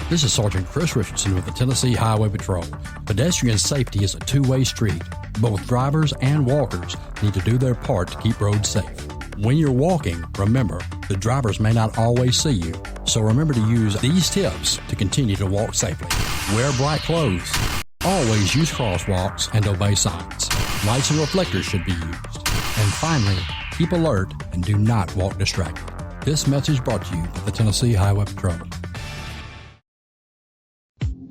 This is Sergeant Chris Richardson with the Tennessee Highway Patrol. Pedestrian safety is a two-way street. Both drivers and walkers need to do their part to keep roads safe. When you're walking, remember, the drivers may not always see you, so remember to use these tips to continue to walk safely. Wear bright clothes. Always use crosswalks and obey signs. Lights and reflectors should be used. And finally, keep alert and do not walk distracted. This message brought to you by the Tennessee Highway Patrol.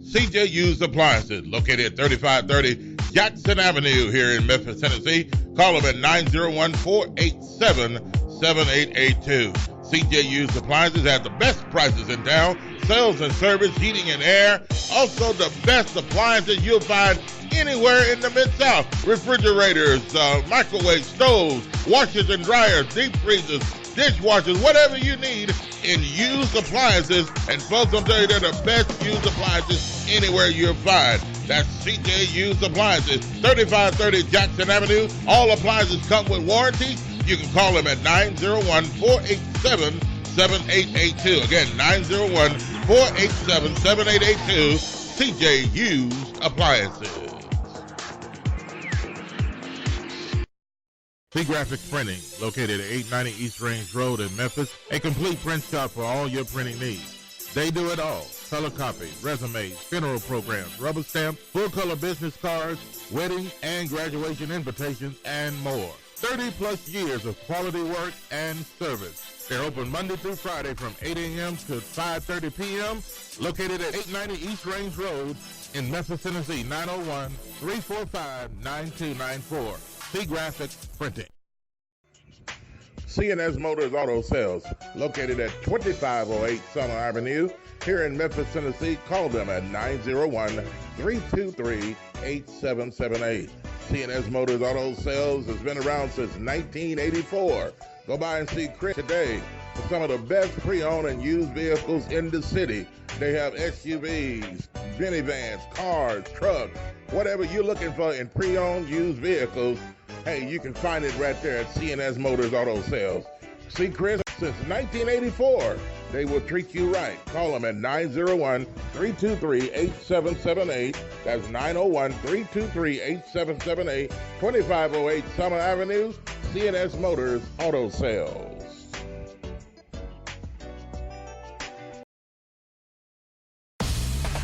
CJ Used Appliances, located at 3530 Jackson Avenue here in Memphis, Tennessee. Call them at 901-487-7882. CJ Used Appliances has the best prices in town, sales and service, heating and air. Also the best appliances you'll find anywhere in the Mid-South. Refrigerators, microwave stoves, washers and dryers, deep freezers, dishwashers, whatever you need in used appliances. And folks, I'm telling you, they're the best used appliances anywhere you'll find. That's CJ Used Appliances, 3530 Jackson Avenue. All appliances come with warranty. You can call them at 901-487-7882. Again, 901-487-7882. CJ Used Appliances. Graphics Printing, located at 890 East Range Road in Memphis, a complete print shop for all your printing needs. They do it all: color copies, resumes, funeral programs, rubber stamps, full-color business cards, wedding and graduation invitations, and more. 30-plus years of quality work and service. They're open Monday through Friday from 8 a.m. to 5:30 p.m., located at 890 East Range Road in Memphis, Tennessee, 901-345-9294. Graphics Printing. C&S Motors Auto Sales, located at 2508 Summer Avenue here in Memphis, Tennessee. Call them at 901-323-8778. C&S Motors Auto Sales has been around since 1984. Go by and see Chris today for some of the best pre-owned and used vehicles in the city. They have SUVs, minivans, cars, trucks, whatever you're looking for in pre-owned used vehicles. Hey, you can find it right there at C&S Motors Auto Sales. See Chris since 1984. They will treat you right. Call them at 901-323-8778. That's 901-323-8778, 2508 Summer Avenue, C&S Motors Auto Sales.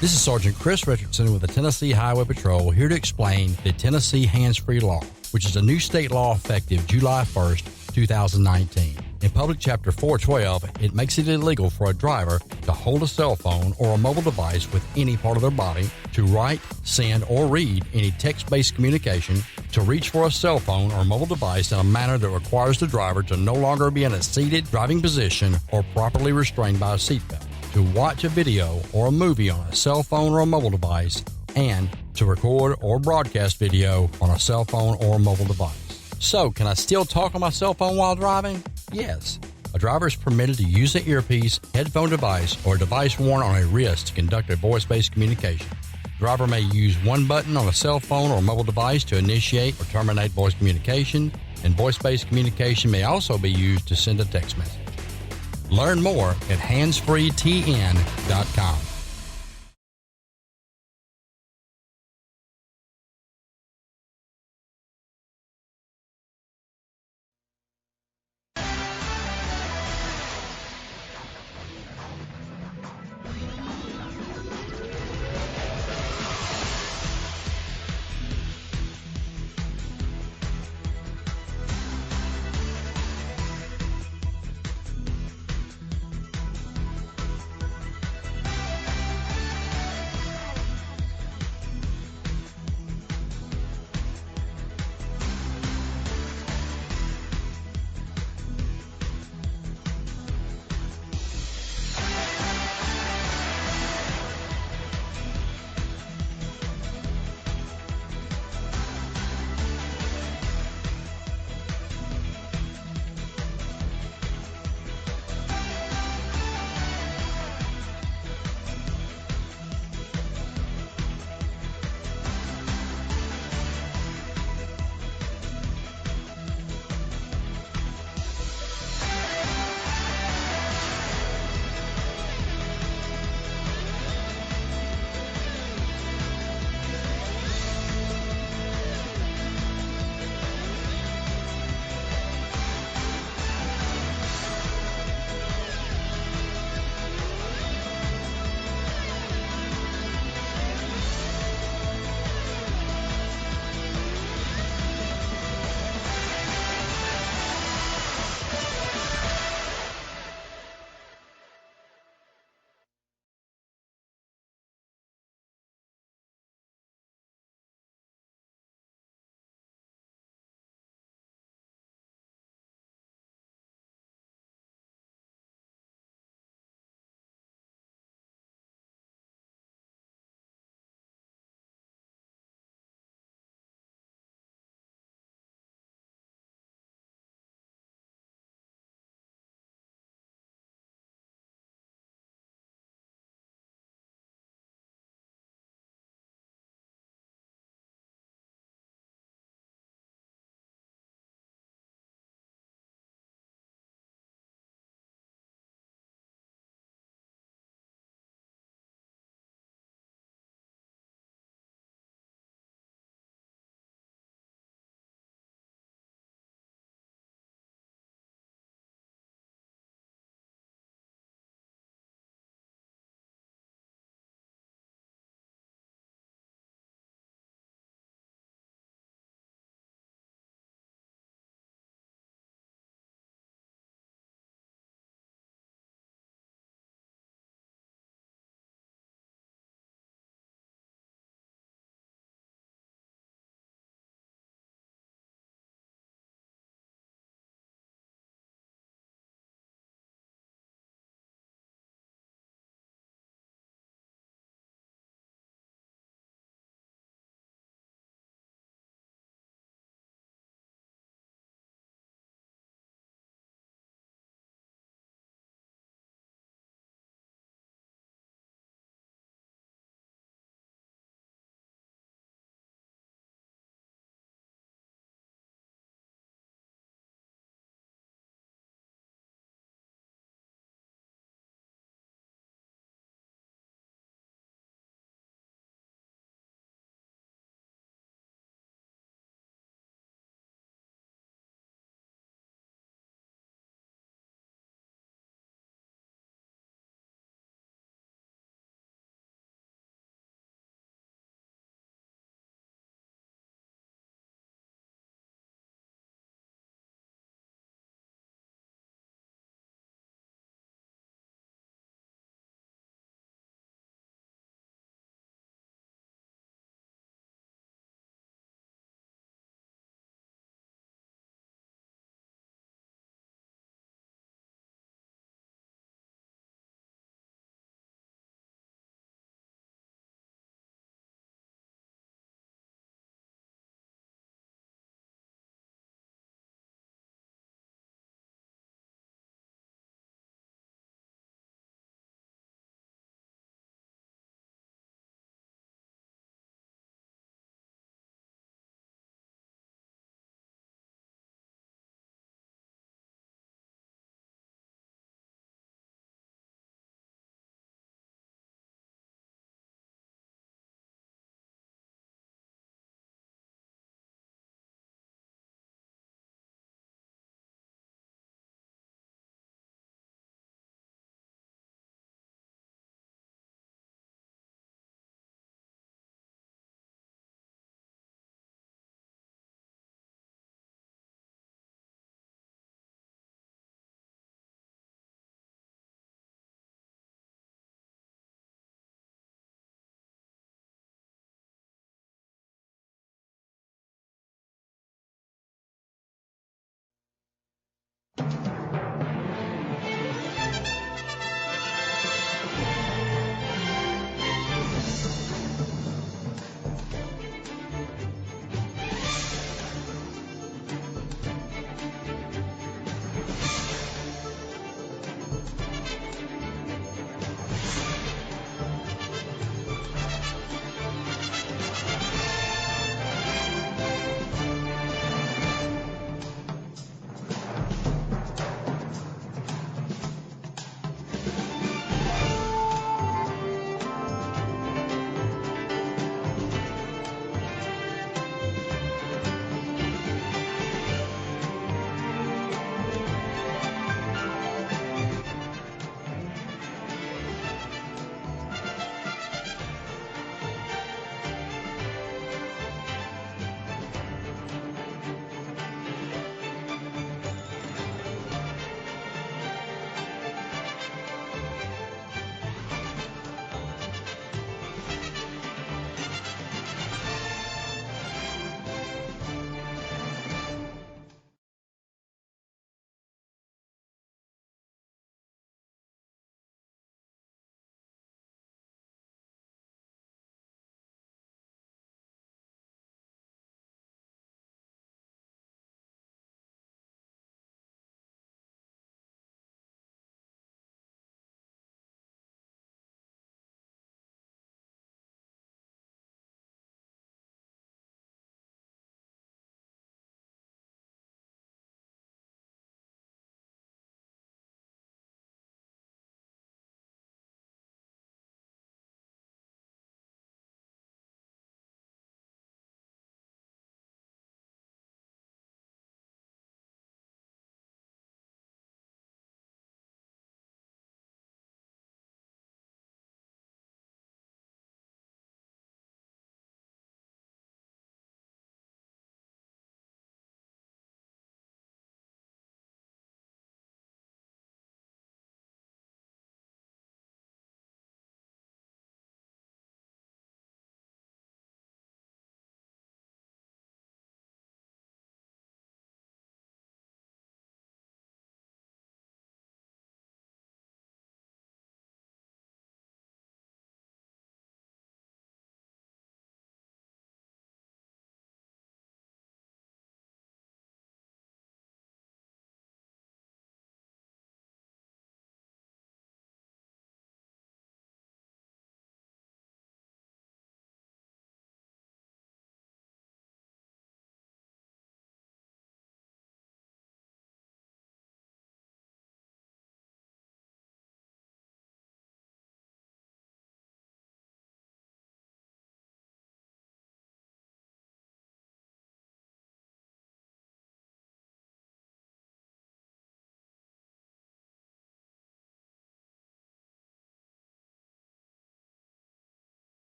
This is Sergeant Chris Richardson with the Tennessee Highway Patrol, here to explain the Tennessee Hands-Free Law, which is a new state law effective July 1st, 2019. In Public Chapter 412, it makes it illegal for a driver to hold a cell phone or a mobile device with any part of their body, to write, send, or read any text-based communication, to reach for a cell phone or mobile device in a manner that requires the driver to no longer be in a seated driving position or properly restrained by a seatbelt, to watch a video or a movie on a cell phone or a mobile device, and to record or broadcast video on a cell phone or mobile device. So, can I still talk on my cell phone while driving? Yes. A driver is permitted to use an earpiece, headphone device, or a device worn on a wrist to conduct a voice-based communication. The driver may use one button on a cell phone or mobile device to initiate or terminate voice communication, and voice-based communication may also be used to send a text message. Learn more at handsfreetn.com.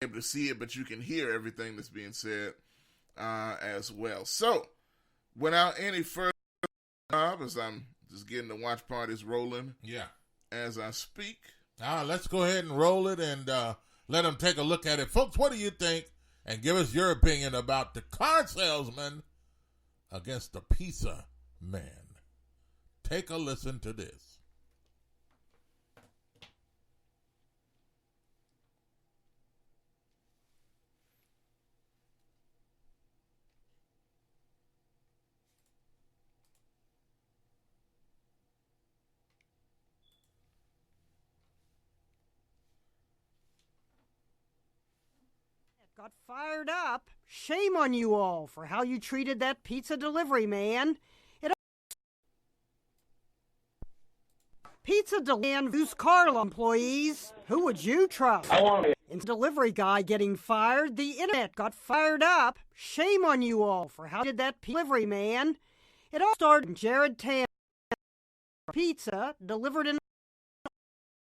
able to see it, but you can hear everything that's being said as well. So, without any further as I'm just getting the watch parties rolling as I speak. Let's go ahead and roll it and let them take a look at it. Folks, what do you think? And give us your opinion about the car salesman against the pizza man. Take a listen to this. Got fired up. Shame on you all for how you treated that pizza delivery man. Pizza delivery used car employees. Who would you trust? And delivery guy getting fired. The internet got fired up. Shame on you all for how did that delivery man. It all started in Jared Tam pizza delivered in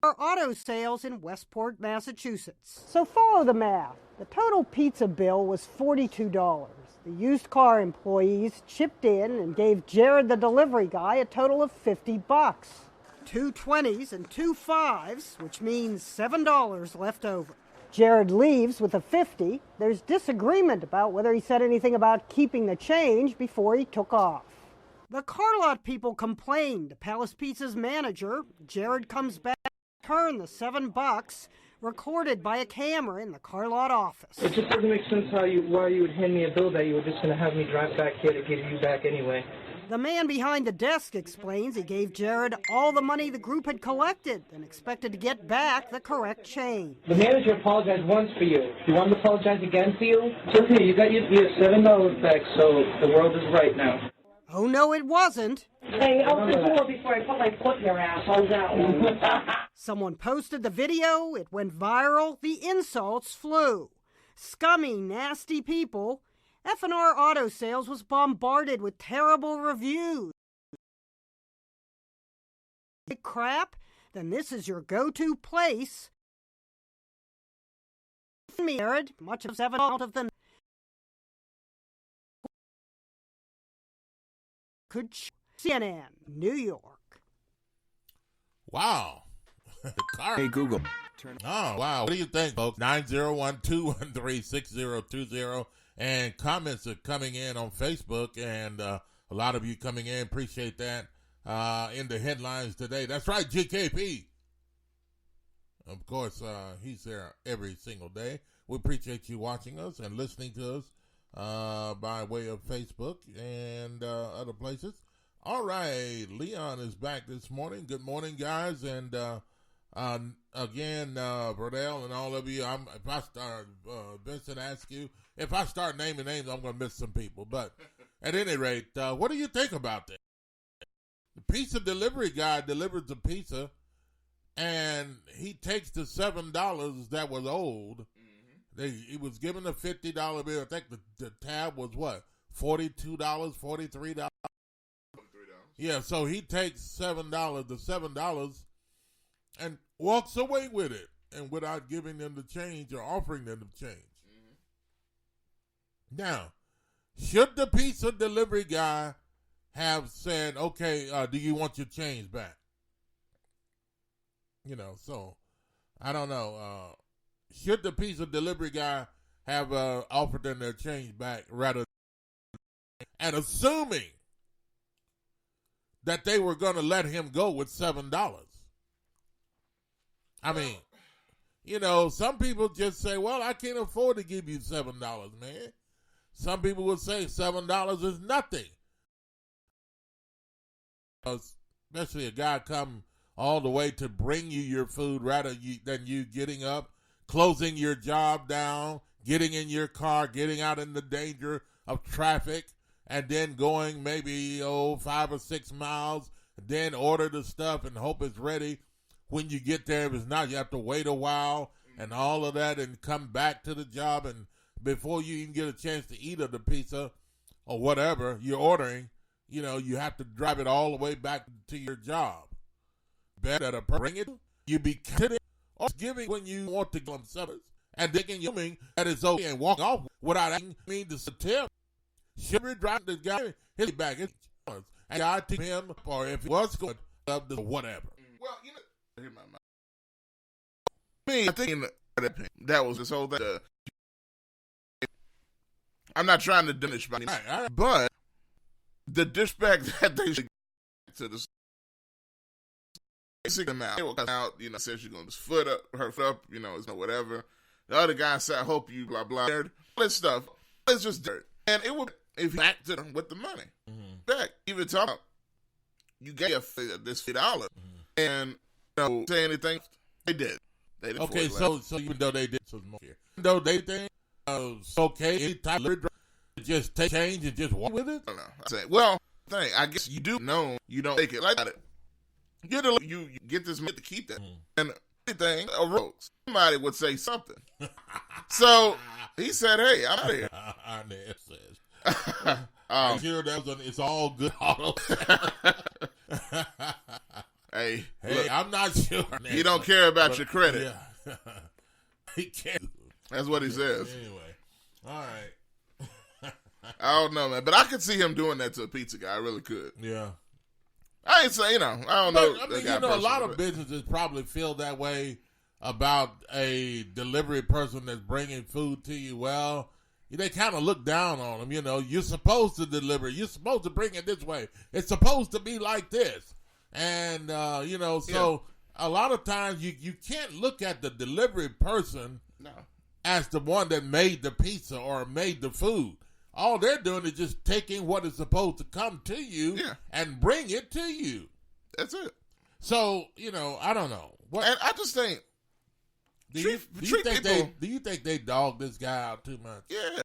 auto sales in Westport, Massachusetts. So follow the math. The total pizza bill was $42. The used car employees chipped in and gave Jared the delivery guy a total of $50. 2 20s and 2 5s, which means $7 left over. Jared leaves with a $50. There's disagreement about whether he said anything about keeping the change before he took off. The car lot people complained to Palace Pizza's manager. Jared comes back. Turn the $7 recorded by a camera in the car lot office. It just doesn't make sense why you would hand me a bill that you were just going to have me drive back here to give you back anyway. The man behind the desk explains he gave Jared all the money the group had collected and expected to get back the correct change. The manager apologized once for you. You want to apologize again for you? It's okay, you got your $7 back, so the world is right now. Oh, no, it wasn't. Hey, open the door before I put my foot in your ass. How's that? Someone posted the video. It went viral. The insults flew. Scummy, nasty people. F&R Auto Sales was bombarded with terrible reviews. Crap? Then this is your go-to place. Much of $7 out of the could CNN, New York. Wow. Hey, Google. Oh, wow. What do you think, folks? 901-213-6020. And comments are coming in on Facebook, and a lot of you coming in. Appreciate that in the headlines today. That's right, GKP. Of course, he's there every single day. We appreciate you watching us and listening to us by way of Facebook and other places. All right, Leon is back this morning. Good morning, guys, and again, Brodell and all of you. If I start, Vincent asked you, if I start naming names, I'm going to miss some people. But at any rate, what do you think about that? The pizza delivery guy delivers the pizza, and he takes the $7 that was owed. He was given a $50 bill. I think the tab was what? $42, $43. Yeah, so he takes $7, the $7, and walks away with it, and without giving them the change or offering them the change. Now, should the pizza delivery guy have said, okay, do you want your change back? You know, so I don't know. Should the pizza delivery guy have offered them their change back rather and assuming that they were going to let him go with $7? I mean, you know, some people just say, well, I can't afford to give you $7, man. Some people would say $7 is nothing. Especially a guy come all the way to bring you your food than you getting up, closing your job down, getting in your car, getting out in the danger of traffic, and then going maybe 5 or 6 miles, then order the stuff and hope it's ready. When you get there, if it's not, you have to wait a while and all of that and come back to the job. And before you even get a chance to eat of the pizza or whatever you're ordering, you know, you have to drive it all the way back to your job. Better to bring it, you be counted or giving when you want to give them service and they can assuming that it's okay and walk off without asking me to tip. Should we drive the guy his back? And I tip him, or if it was going up to whatever. Well, you know, here's my mind. Me, I think that was this whole thing. I'm not trying to diminish by any, but the disrespect that they should get to the amount. They will cut out, you know, says you're going to foot up, her foot up, you know, it's no whatever. The other guy said, I hope you blah blah. All this stuff, it's just dirt. And it would if you back to them with the money. Back, even talk. You gave this $50, and you know, say anything. They did. They did. Okay, so even though they did some more here, even though they think it's okay, any type of just take change and just walk with it. I don't know. I say, well, I guess you do know you don't take it like that. You get this money to keep that, and anything arose. Somebody would say something. So he said, "Hey, I'm out of here." I'm sure that was it's all good. Hey, look, I'm not sure. He don't care about your credit. Yeah. He cares. That's what he says. Anyway, all right. I don't know, man, but I could see him doing that to a pizza guy. I really could. Yeah. I ain't say, you know, I don't know. I mean, you know, a lot of businesses probably feel that way about a delivery person that's bringing food to you. Well, they kind of look down on them. You know, you're supposed to deliver. You're supposed to bring it this way. It's supposed to be like this. And, you know, so a lot of times you can't look at the delivery person as the one that made the pizza or made the food. All they're doing is just taking what is supposed to come to you and bring it to you. That's it. So, you know, I don't know. And I just think, do you think they dog this guy out too much? Yeah.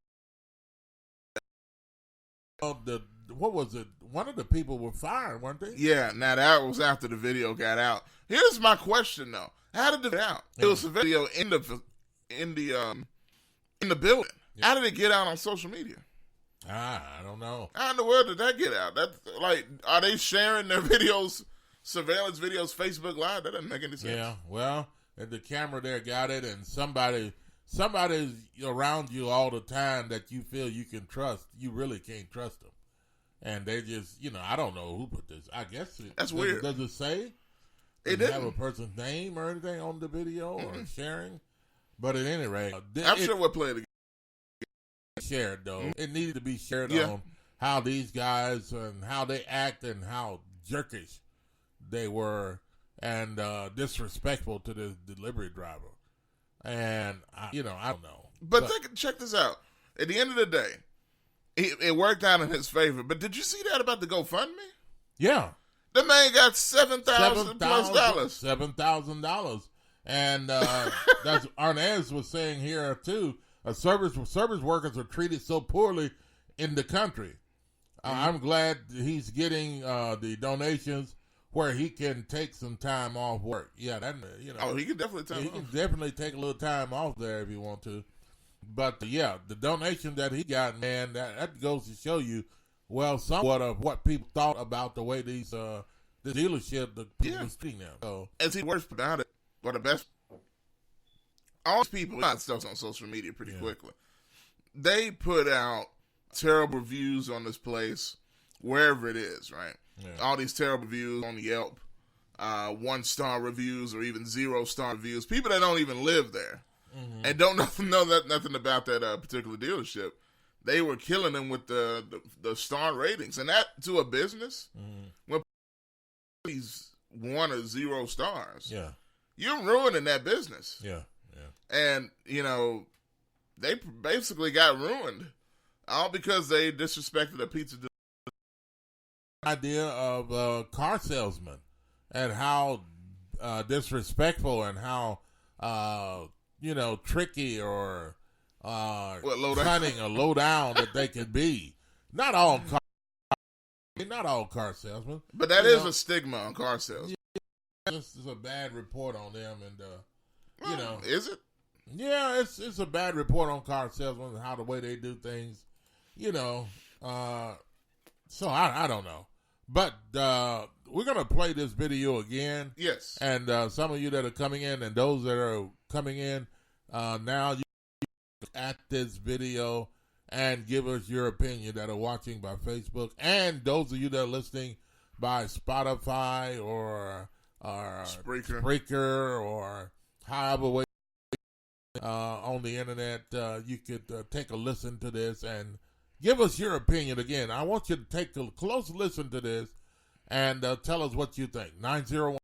What was it? One of the people were fired, weren't they? Yeah. Now that was after the video got out. Here's my question though: how did it get out? It was a video in the building. Yeah. How did it get out on social media? I don't know. How in the world did that get out? That are they sharing their videos, surveillance videos, Facebook Live? That doesn't make any sense. Yeah. Well, the camera there got it, and somebody's around you all the time that you feel you can trust. You really can't trust them. And they just, you know, I don't know who put this. I guess that's weird. Does it say? It didn't have a person's name or anything on the video or sharing. But at any rate, I'm sure we'll play it again. Shared though. It needed to be shared on how these guys and how they act and how jerkish they were and disrespectful to the delivery driver. And I don't know. But check this out. At the end of the day, it worked out in his favor. But did you see that about the GoFundMe? Yeah. The man got $7,000 plus dollars. $7,000. And that's Arnaz was saying here too. Service workers are treated so poorly in the country. I'm glad he's getting the donations where he can take some time off work. Yeah, that he can definitely definitely take a little time off there if you want to. But the donation that he got, man, that goes to show you, well, somewhat of what people thought about the way this dealership, the people was treating them. So, as he works about it, the best. All these people got stuff on social media pretty quickly. They put out terrible reviews on this place, wherever it is, right? Yeah. All these terrible reviews on Yelp, 1-star reviews or even 0-star reviews. People that don't even live there and don't know nothing about that particular dealership. They were killing them with the star ratings, and that to a business when these 1 or 0 stars, you're ruining that business. Yeah. And, you know, they basically got ruined all because they disrespected a pizza delivery. Idea of car salesman and how disrespectful and how, tricky or cunning or low down that they can be. Not all car salesmen. But that is a stigma on car sales. Yeah, this is a bad report on them, and is it? Yeah, it's a bad report on car salesmen and how the way they do things. So I don't know, but we're gonna play this video again. Yes, and some of you that are coming in and those that are coming in, Now you look at this video and give us your opinion that are watching by Facebook, and those of you that are listening by Spotify or Spreaker or however way on the internet, you could take a listen to this and give us your opinion. Again, I want you to take a close listen to this and tell us what you think. 901-6020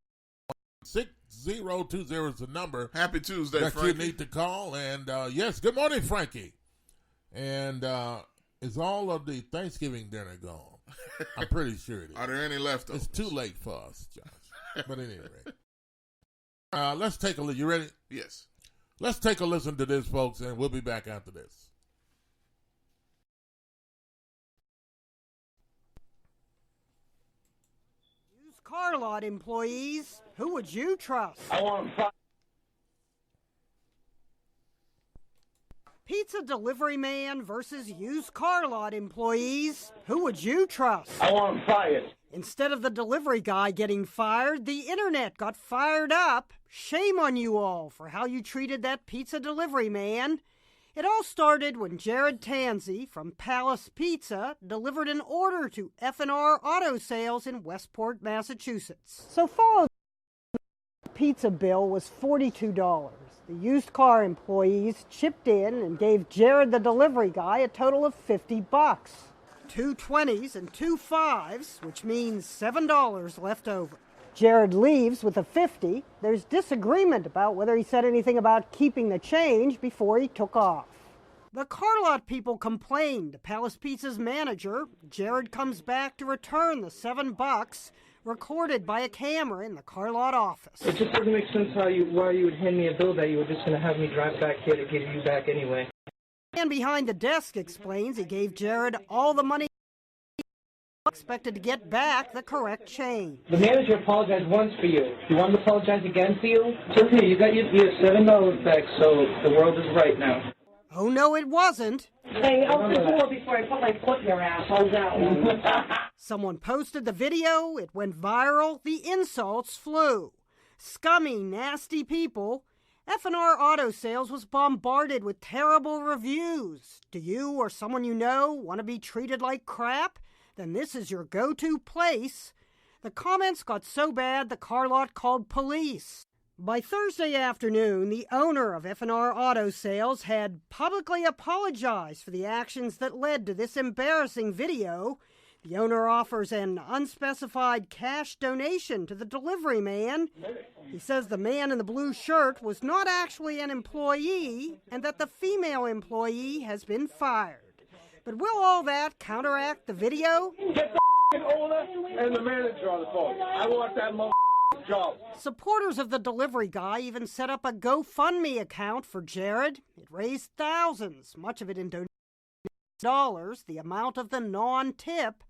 is the number. Happy Tuesday, that Frankie. you need to call. And yes, good morning, Frankie. And is all of the Thanksgiving dinner gone? I'm pretty sure it is. Are there any leftovers? It's too late for us, Josh. But anyway, let's take a look. You ready? Yes. Let's take a listen to this, folks, and we'll be back after this. Used car lot employees, who would you trust? I want to Pizza delivery man versus used car lot employees, who would you trust? I want him fired. Instead of the delivery guy getting fired, the internet got fired up. Shame on you all for how you treated that pizza delivery man. It all started when Jared Tansey from Palace Pizza delivered an order to F&R Auto Sales in Westport, Massachusetts. So far, the pizza bill was $42. The used car employees chipped in and gave Jared the delivery guy a total of $50. 2 20s and 2 5s, which means $7 left over. Jared leaves with a $50. There's disagreement about whether he said anything about keeping the change before he took off. The car lot people complained to Palace Pizza's manager. Jared comes back to return the $7, recorded by a camera in the car lot office. It just doesn't make sense why you would hand me a bill that you were just going to have me drive back here to give you back anyway. The man behind the desk explains he gave Jared all the money he expected to get back the correct change. The manager apologized once for you. You want to apologize again for you? It's okay, you got your $7 back, so the world is right now. Oh, no, it wasn't. Hey, open the door before I put my foot in your asshole down. Someone posted the video. It went viral. The insults flew. Scummy, nasty people. F&R Auto Sales was bombarded with terrible reviews. Do you or someone you know want to be treated like crap? Then this is your go-to place. The comments got so bad the car lot called police. By Thursday afternoon, the owner of F&R Auto Sales had publicly apologized for the actions that led to this embarrassing video. The owner offers an unspecified cash donation to the delivery man. He says the man in the blue shirt was not actually an employee and that the female employee has been fired. But will all that counteract the video? Get the owner and the manager on the phone. I want that job. Supporters of the delivery guy even set up a GoFundMe account for Jared. It raised thousands, much of it in dollars, the amount of the non-tip.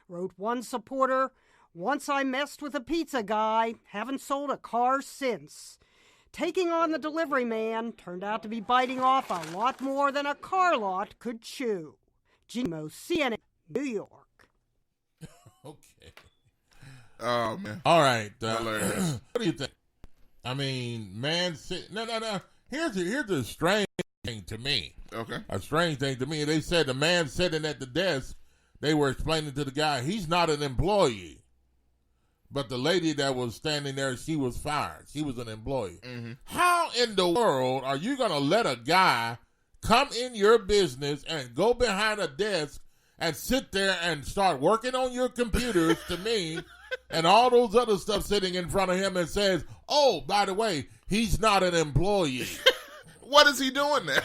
Wrote one supporter, "Once I messed with a pizza guy, haven't sold a car since." Taking on the delivery man turned out to be biting off a lot more than a car lot could chew. GMO, CNN, New York. Okay. Oh, man. All right. Hilarious. What do you think? I mean, man, no. Here's a strange thing to me. Okay. A strange thing to me. They said the man sitting at the desk, they were explaining to the guy, he's not an employee. But the lady that was standing there, she was fired. She was an employee. Mm-hmm. How in the world are you going to let a guy come in your business and go behind a desk and sit there and start working on your computers to me and all those other stuff sitting in front of him and says, oh, by the way, he's not an employee? What is he doing there?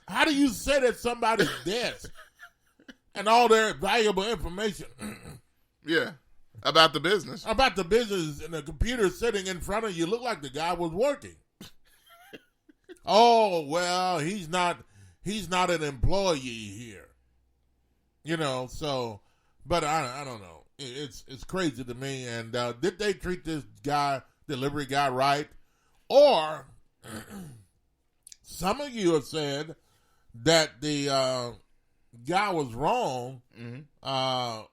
How do you sit at somebody's desk and all their valuable information? Yeah, about the business. About the business and the computer sitting in front of you look like the guy was working. Oh, well, he's not an employee here. You know, so, but I don't know. It's crazy to me. And did they treat this guy, delivery guy, right? Or some of you have said that the guy was wrong. Mm-hmm.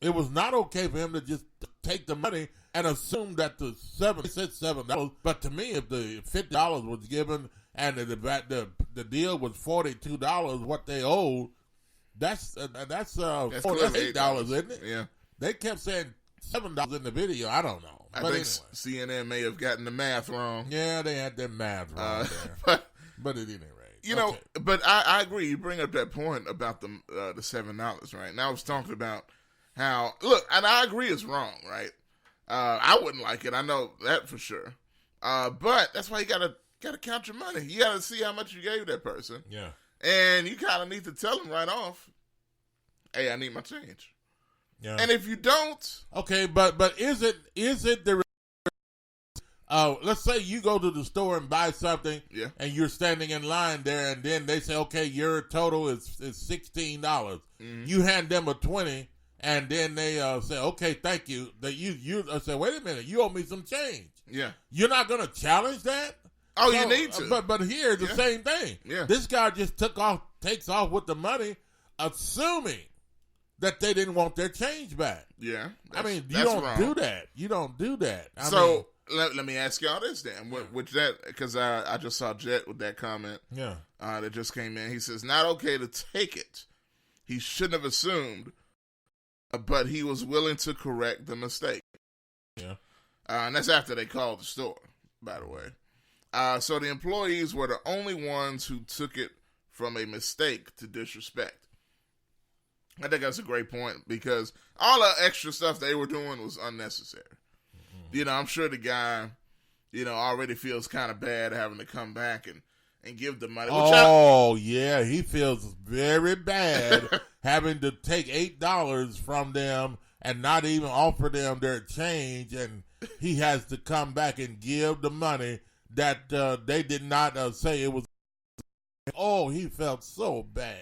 It was not okay for him to just take the money and assume that the $7, but to me, if the $50 was given and the deal was $42, what they owed, that's $8, isn't it? Yeah. They kept saying $7 in the video. I don't know. I but think anyway. CNN may have gotten the math wrong. Yeah, they had their math wrong there. But at any rate. You know, but I agree. You bring up that point about the $7, right? And I was talking about how, look, and I agree it's wrong, right? I wouldn't like it. I know that for sure. But that's why you gotta count your money. You gotta see how much you gave that person. Yeah. And you kind of need to tell them right off, hey, I need my change. Yeah. And if you don't, okay, but is it the let's say you go to the store and buy something, yeah, and you're standing in line there, and then they say, okay, your total is $16. Mm-hmm. You hand them a $20, and then they say, okay, thank you. That you say, wait a minute, you owe me some change. Yeah, you're not gonna challenge that. Oh, so, you need to. But here's the same thing. Yeah, this guy just takes off with the money, assuming that they didn't want their change back. Yeah. I mean, you don't do that. You don't do that. Let me ask y'all this then. Which that, because I just saw Jet with that comment. Yeah. That just came in. He says, not okay to take it. He shouldn't have assumed, but he was willing to correct the mistake. Yeah. And that's after they called the store, by the way. So the employees were the only ones who took it from a mistake to disrespect. I think that's a great point because all the extra stuff they were doing was unnecessary. Mm-hmm. You know, I'm sure the guy, already feels kind of bad having to come back and give the money. Yeah, he feels very bad having to take $8 from them and not even offer them their change, and he has to come back and give the money that they did not say it was. Oh, he felt so bad.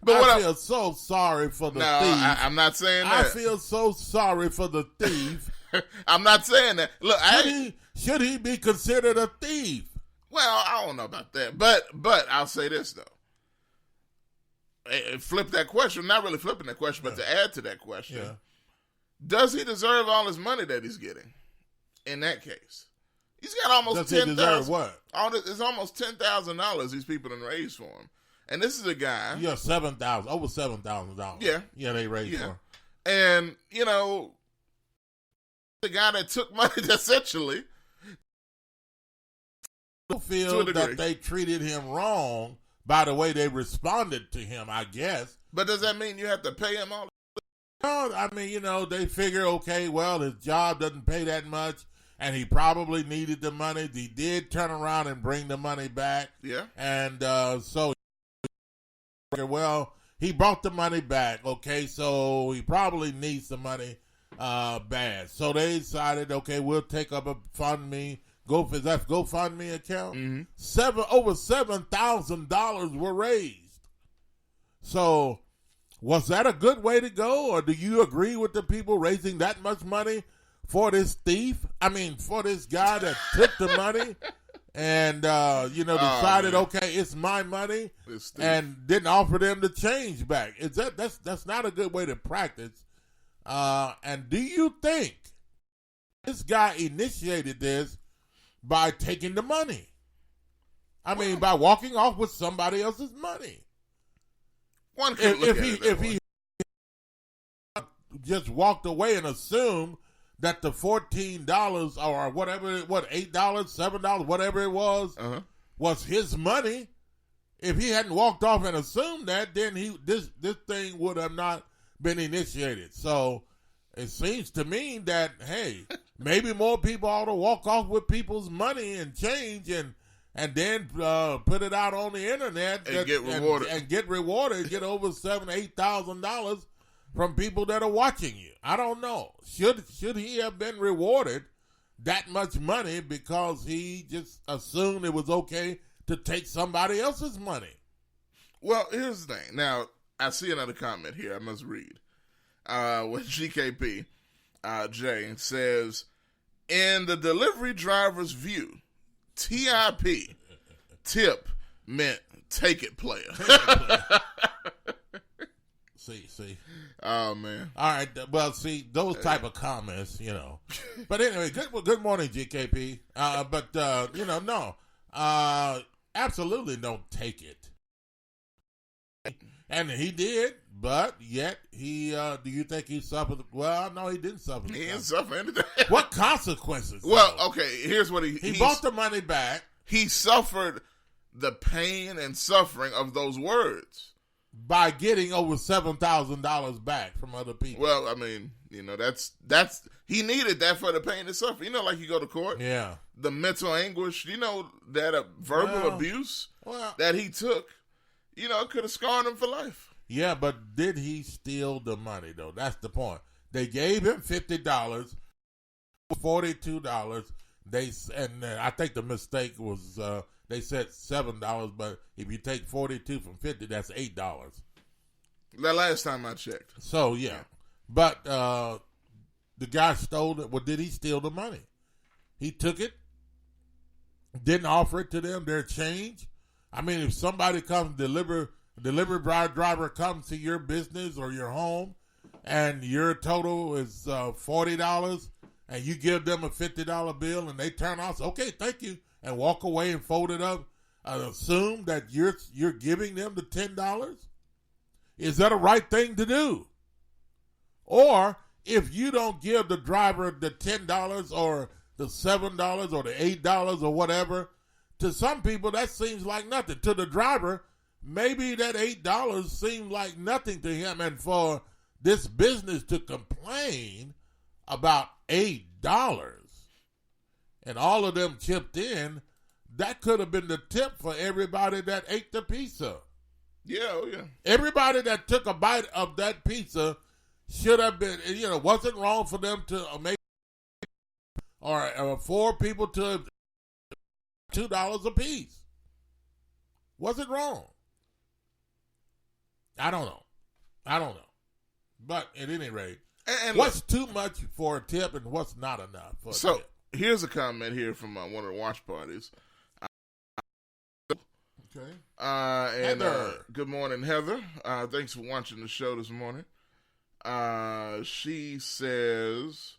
But I feel so sorry for the thief. I'm not saying that. I feel so sorry for the thief. I'm not saying that. Look, should he be considered a thief? Well, I don't know about that. But I'll say this, though. Flip that question. Not really flipping that question, but to add to that question. Does he deserve all his money that he's getting? In that case. He's got almost $10,000. Deserve what? It's almost $10,000 these people done raised for him. And this is a guy. Yeah, $7,000. Over $7,000. Yeah. Yeah, they raised for him. And, the guy that took money essentially. I feel that they treated him wrong by the way they responded to him, I guess. But does that mean you have to pay him all? No, I mean, they figure, okay, well, his job doesn't pay that much, and he probably needed the money. He did turn around and bring the money back. Yeah. And so, well, he brought the money back, okay, so he probably needs the money bad. So they decided, okay, we'll take up a GoFundMe account. Mm-hmm. Over $7,000 were raised. So was that a good way to go, or do you agree with the people raising that much money for this thief? I mean, for this guy that took the money and decided, okay, it's my money, and didn't offer them the change back. That's not a good way to practice. And do you think this guy initiated this by taking the money? I mean, by walking off with somebody else's money. One could look at it if he just walked away and assumed that the $14 or whatever, $8, $7, whatever it was his money. If he hadn't walked off and assumed that, then this thing would have not been initiated. So it seems to me that, hey, maybe more people ought to walk off with people's money and change and then put it out on the internet and get rewarded. Get over $7,000-$8,000 from people that are watching you. I don't know. Should he have been rewarded that much money because he just assumed it was okay to take somebody else's money? Well, here's the thing. Now, I see another comment here I must read. With GKP, Jay says, in the delivery driver's view, tip meant take it, player. See. Oh, man. All right. Well, see, those type of comments, But anyway, good morning, GKP. No. Absolutely don't take it. And he did, but yet he, do you think he suffered? Well, no, he didn't suffer. He didn't suffer anything. What consequences? Well, okay, here's what he bought the money back. He suffered the pain and suffering of those words. By getting over $7,000 back from other people. Well, I mean, that's he needed that for the pain and suffering. Like you go to court. Yeah. The mental anguish, that verbal abuse that he took, it could have scarred him for life. Yeah, but did he steal the money, though? That's the point. They gave him $50, $42. I think the mistake was they said $7, but if you take 42 from 50, that's $8. The last time I checked. So yeah. But the guy stole it. Well, did he steal the money? He took it, didn't offer it to them their change. I mean, if somebody comes, delivery driver comes to your business or your home, and your total is $40, and you give them a $50 bill, and they turn off, say, okay, thank you, and walk away and fold it up, assume that you're giving them the $10? Is that a right thing to do? Or if you don't give the driver the $10 or the $7 or the $8 or whatever, to some people that seems like nothing. To the driver, maybe that $8 seems like nothing to him, and for this business to complain about $8 and all of them chipped in, that could have been the tip for everybody that ate the pizza. Yeah, oh yeah. Everybody that took a bite of that pizza should have been, wasn't wrong for them to make, or for people to $2 a piece. Wasn't wrong. I don't know. But at any rate, and what's too much for a tip and what's not enough for a tip? Here's a comment here from one of the watch parties. Okay. Good morning, Heather. Thanks for watching the show this morning. She says,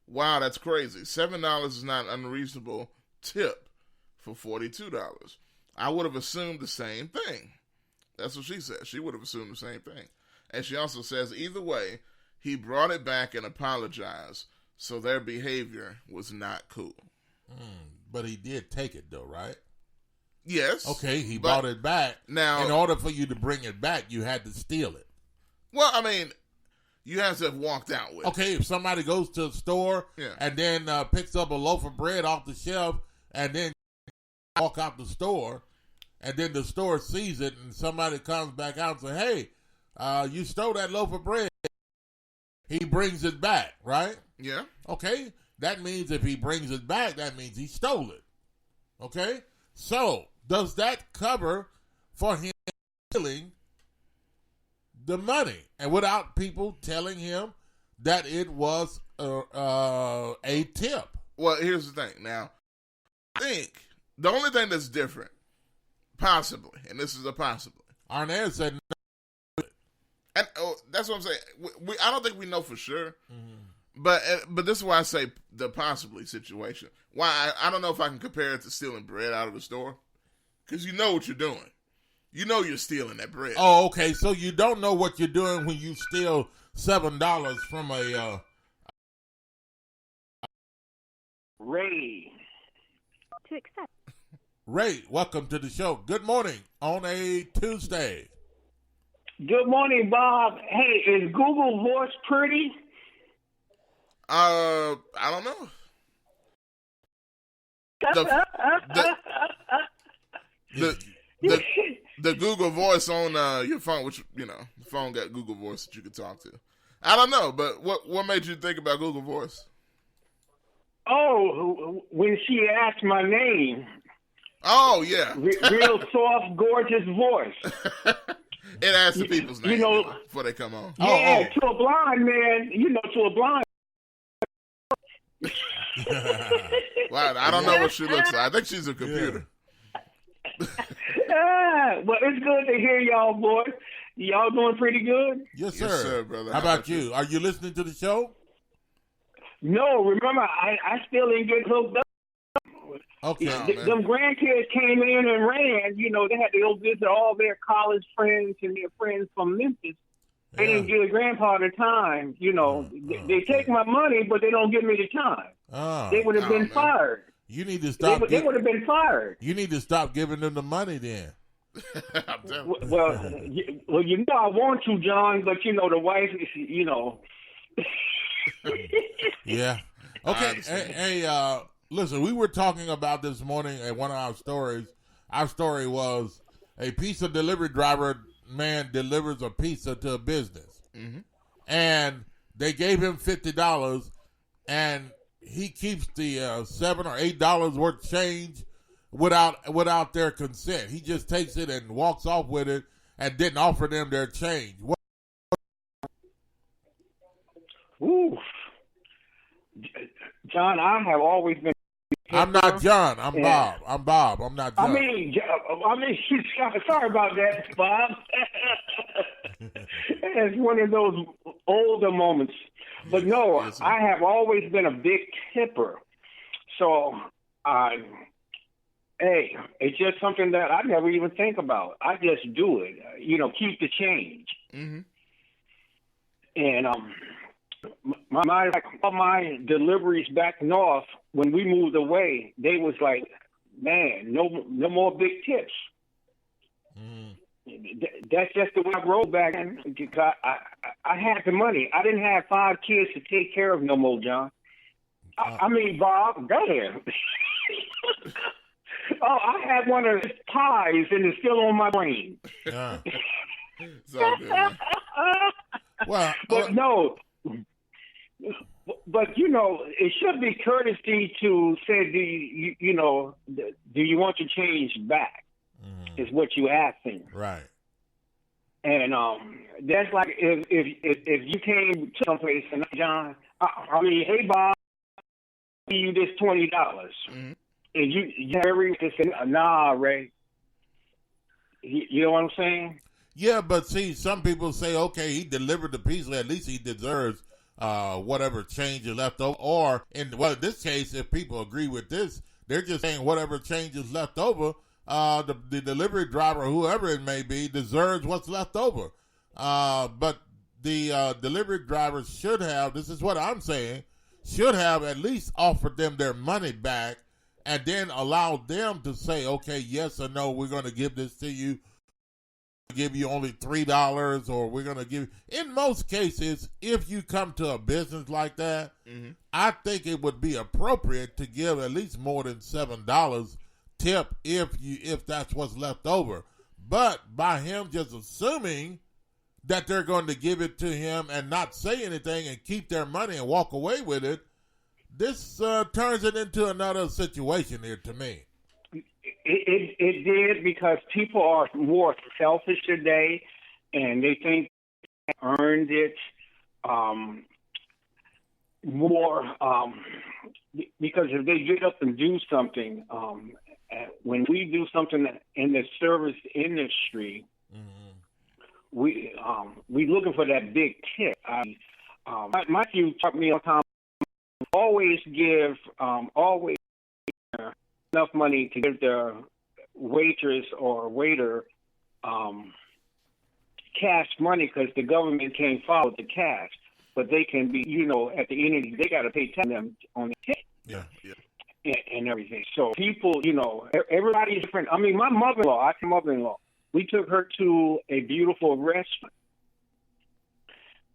wow, that's crazy. $7 is not an unreasonable tip for $42. I would have assumed the same thing. That's what she said. She would have assumed the same thing. And she also says, either way, he brought it back and apologized, so their behavior was not cool. But he did take it, though, right? Yes. Okay, he brought it back. Now, in order for you to bring it back, you had to steal it. Well, I mean, you have to have walked out with it. Okay, if somebody goes to a store and then picks up a loaf of bread off the shelf and then walk out the store, and then the store sees it and somebody comes back out and says, hey, you stole that loaf of bread. He brings it back, right? Yeah. Okay, that means if he brings it back, that means he stole it. Okay? So, does that cover for him stealing the money and without people telling him that it was a tip? Well, here's the thing. Now, I think the only thing that's different, possibly, and this is a possibly. Arnaz said no. And that's what I'm saying. I don't think we know for sure. But this is why I say the possibly situation. Why I don't know if I can compare it to stealing bread out of the store. Because you know what you're doing. You know you're stealing that bread. Oh, okay. So you don't know what you're doing when you steal $7 from a... Ray. To accept. Ray, welcome to the show. Good morning on a Tuesday. Good morning, Bob. Hey, is Google Voice pretty? I don't know. The Google Voice on your phone, which the phone got Google Voice that you could talk to. I don't know, but what made you think about Google Voice? Oh, when she asked my name. Oh yeah, real soft, gorgeous voice. It asks the people's names before they come on. Yeah, to a blind man, to a blind. Wow, I don't know what she looks like. I think she's a computer. Well, it's good to hear y'all, boys. Y'all doing pretty good? Yes, sir. Yes, sir, brother. How about you? Are you listening to the show? No, remember, I still didn't get hooked up. Okay. Them grandkids came in and ran. You know, they had to go visit all their college friends and their friends from Memphis. They didn't give the grandpa the time. You know, they take my money, but they don't give me the time. They would have been fired. You need to stop. They would have been fired. You need to stop giving them the money then. Well, you know I want to, John, but you know the wife is, you know. Yeah. Okay. Hey, listen, we were talking about this morning at one of our stories. Our story was a pizza delivery driver man delivers a pizza to a business, and they gave him $50, and he keeps the $7 or $8 worth change without their consent. He just takes it and walks off with it and didn't offer them their change. Ooh, John, I have always been. I'm not John. I'm Bob. I'm Bob. I'm not John. I mean, sorry about that, Bob. It's one of those older moments. But no, I have always been a big tipper. So, hey, it's just something that I never even think about. I just do it. You know, keep the change. And my deliveries back north, when we moved away, they was like, man, no more big tips. That's just the way I rolled back then. I had the money. I didn't have 5 kids to take care of no more, John. I mean, Bob, damn. Oh, I had one of his pies and it's still on my brain. Yeah. It's all good, man. Well, but no. But you know, it should be courtesy to say, do you want your change back? Is what you asking, right? And that's like if you came to someplace and John, I mean, hey Bob, I'll give you this $20, and you Harry to say, nah, Ray. You know what I'm saying? Yeah, but see, some people say, okay, he delivered the pizza, at least he deserves whatever change is left over. Or in this case, if people agree with this, they're just saying whatever change is left over, the delivery driver, whoever it may be, deserves what's left over. But the delivery driver should have, this is what I'm saying, should have at least offered them their money back and then allowed them to say, okay, yes or no, we're going to give this to you. Give you only $3, or we're going to give you. In most cases, if you come to a business like that, I think it would be appropriate to give at least more than $7 tip if that's what's left over. But by him just assuming that they're going to give it to him and not say anything and keep their money and walk away with it, this turns it into another situation here to me. It did, because people are more selfish today, and they think they earned it more because if they get up and do something, when we do something in the service industry, we looking for that big tip. My few taught me all the time, always give enough money to give the waitress or waiter cash money, because the government can't follow the cash, but they can be, at the end of the day, they got to pay them on the tip. Yeah. And everything. So people, everybody's different. I mean, my mother-in-law, we took her to a beautiful restaurant,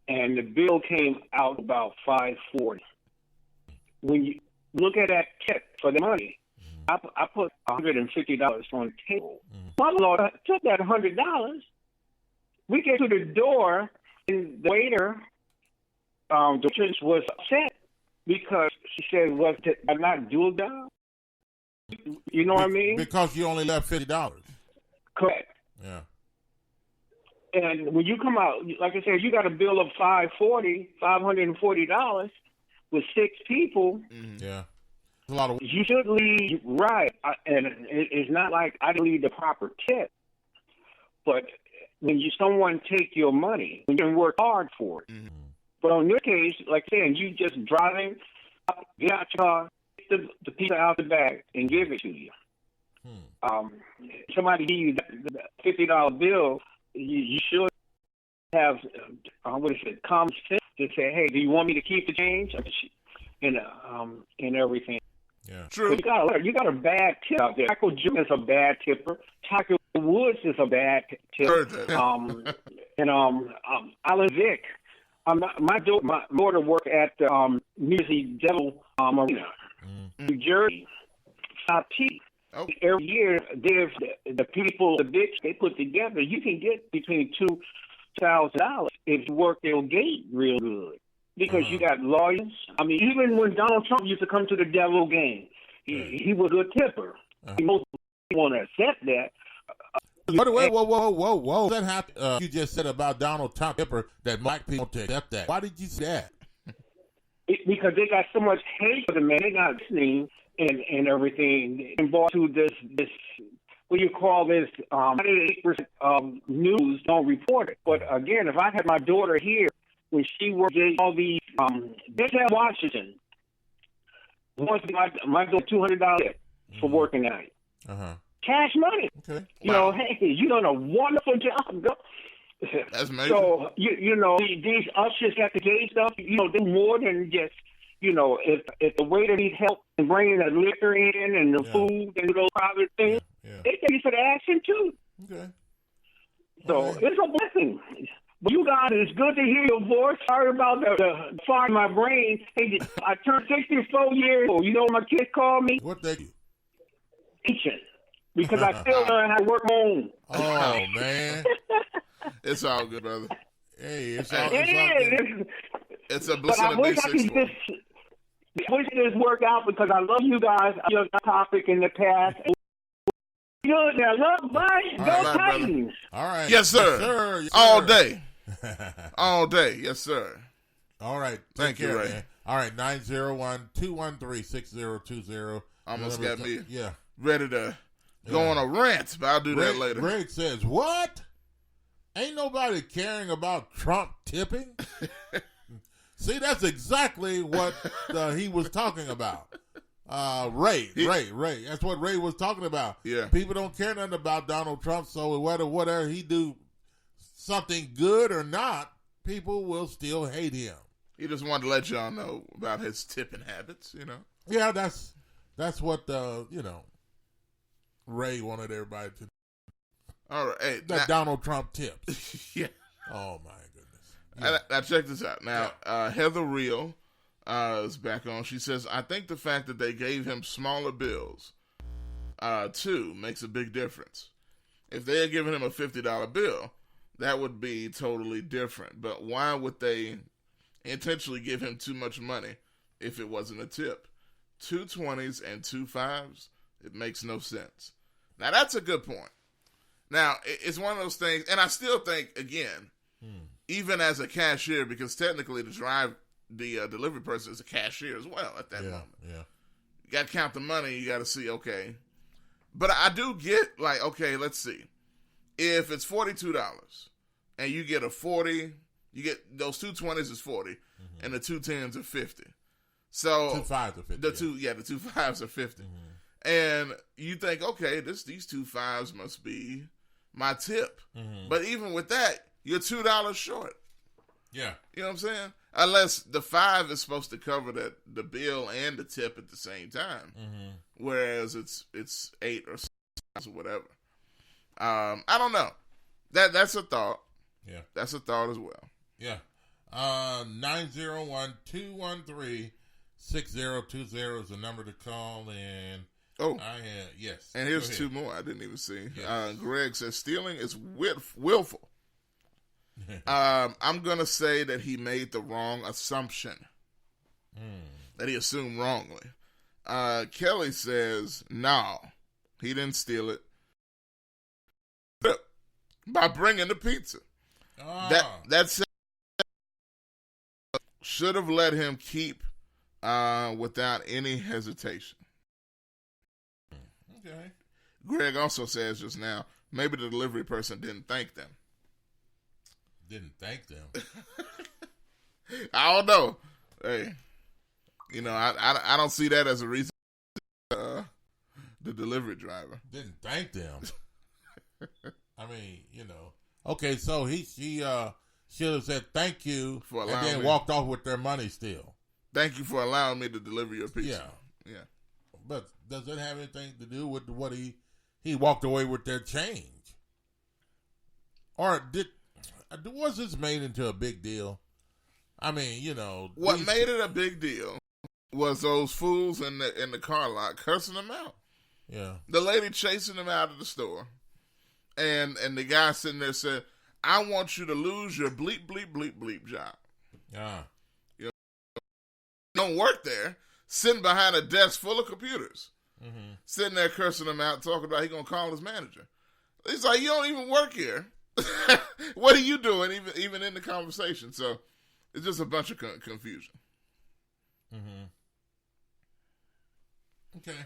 and the bill came out about $5.40. When you look at that tip for the money, I put $150 on the table. My Lord, I took that $100. We get to the door, and the waiter, the waitress was upset because she said, "Was I not do a job?" You know what I mean? Because you only left $50. Correct. Yeah. And when you come out, like I said, you got a bill of $540 with 6 people. Yeah. A lot of. You should leave right, and it's not like I didn't leave the proper tip, but when someone take your money, when you work hard for it. Mm-hmm. But on your case, like saying you just driving, get out your car, get the pizza out the bag, and give it to you. Somebody give you the $50 bill, you should have common sense to say, hey, do you want me to keep the change? And everything. Yeah, true. You got a bad tip out there. Michael Jordan is a bad tipper. Tiger Woods is a bad tipper. Alan Vick. My daughter worked at the New Jersey Devil Arena, New Jersey. Every year, there's the people, the bids they put together. You can get between $2,000 if you work your gate real good, because you got lawyers. I mean, even when Donald Trump used to come to the Devil game, he was a tipper. Most people want to accept that. By the way, whoa. That happened. You just said about Donald Trump tipper that black people don't accept that. Why did you say that? Because they got so much hate for the man. They're not listening and everything. Involved to this, what do you call this? 98% of news don't report it. But again, if I had my daughter here when she worked at all these, Denzel Washington, once my daughter $200 for working at it. Cash money. Okay. You know, hey, you done a wonderful job. That's amazing. So, you know, these ushers got the gay stuff, you know, do more than just, you know, if the waiter needs help in bringing the liquor in and the food and those private things, they take you for the action too. Okay. So it's a blessing. But you guys, it's good to hear your voice. Sorry about the fire in my brain. Hey, I turned 64 years old. You know what my kids call me? What they do? Ancient. Because I still learn how to work home. Oh, man. It's all good, brother. Hey, it's a blessing to be 64. I wish this worked out because I love you guys. I love the topic in the past. Good now, love, bye. Go Titans. All right. Yes, sir. Yes, sir. Yes, all sir. day. All day. Yes, sir. All right. Thank you, Ray. Man. All right. 901-213-6020. Almost got me Yeah. ready to go on a rant, but I'll do that later. Greg says, what? Ain't nobody caring about Trump tipping? See, that's exactly what he was talking about. Ray. That's what Ray was talking about. Yeah. People don't care nothing about Donald Trump, so whatever he do something good or not, people will still hate him. He just wanted to let y'all know about his tipping habits, you know? Yeah, that's what, Ray wanted everybody to. All right. Hey, Donald Trump tips. Yeah. Oh, my goodness. Now, check this out. Now, Heather Real is back on. She says, I think the fact that they gave him smaller bills, too, makes a big difference. If they had given him a $50 bill, that would be totally different. But why would they intentionally give him too much money if it wasn't a tip? 2 20s and 2 5s, it makes no sense. Now, that's a good point. Now, it's one of those things, and I still think, again, even as a cashier, because technically the delivery person is a cashier as well at that moment. Yeah. You got to count the money. You got to see, okay. But I do get, like, okay, let's see. If it's $42 and you get a 40, you get those 2 20s is 40, and the 2 10s are 50. So 2 5s are 50. The 2 5s are 50. And you think, okay, these 2 5s must be my tip. But even with that, you're $2 short. Yeah. You know what I'm saying? Unless the 5 is supposed to cover the bill and the tip at the same time. Whereas it's 8 or 6 or whatever. I don't know. That's a thought. Yeah. That's a thought as well. Yeah. 901-213-6020 is the number to call, and yes. And here's 2 more I didn't even see. Yes. Greg says stealing is willful. I'm gonna say that he made the wrong assumption. That he assumed wrongly. Kelly says no, he didn't steal it. By bringing the pizza. That should have let him keep without any hesitation. Okay. Greg also says just now, maybe the delivery person didn't thank them. Didn't thank them. I don't know. Hey, I don't see that as a reason. The delivery driver didn't thank them. I mean, Okay, so she should have said thank you for and then walked off with their money still. Thank you for allowing me to deliver your pizza. Yeah. But does it have anything to do with what he walked away with their change? Or was this made into a big deal? I mean, what made it a big deal was those fools in the car lot cursing them out. Yeah. The lady chasing them out of the store. And the guy sitting there said, I want you to lose your bleep, bleep, bleep, bleep job. Yeah. You don't work there, sitting behind a desk full of computers. Mm-hmm. Sitting there cursing them out, talking about he going to call his manager. He's like, you don't even work here. What are you doing even in the conversation? So it's just a bunch of confusion. Mm-hmm. Okay.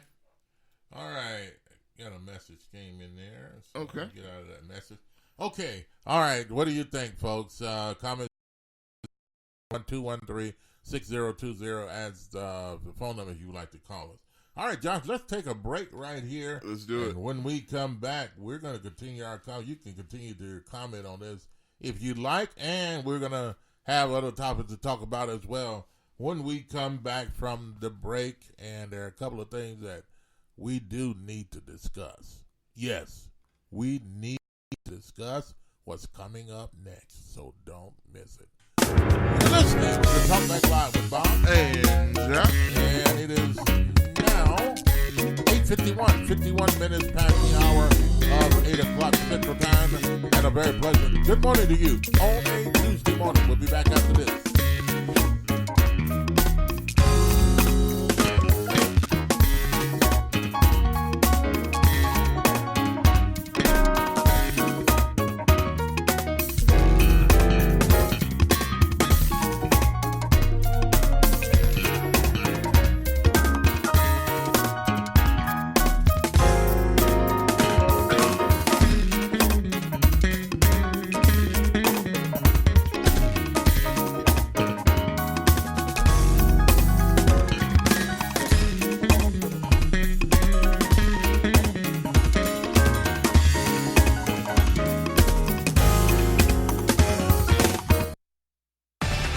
All right. Got a message came in there. So okay. Get out of that message. Okay. All right. What do you think, folks? Comment 1213-6020 as the phone number if you would like to call us. All right, Josh, let's take a break right here. Let's do it. And when we come back, we're going to continue our call. You can continue to comment on this if you'd like, and we're going to have other topics to talk about as well when we come back from the break. And there are a couple of things that we do need to discuss. Yes, we need to discuss what's coming up next, so don't miss it. You're listening to Talk Back Live with Bob and Jack. And it is now 8:51, 51 minutes past the hour of 8 o'clock Central Time, and a very pleasant good morning to you on a Tuesday morning. We'll be back after this.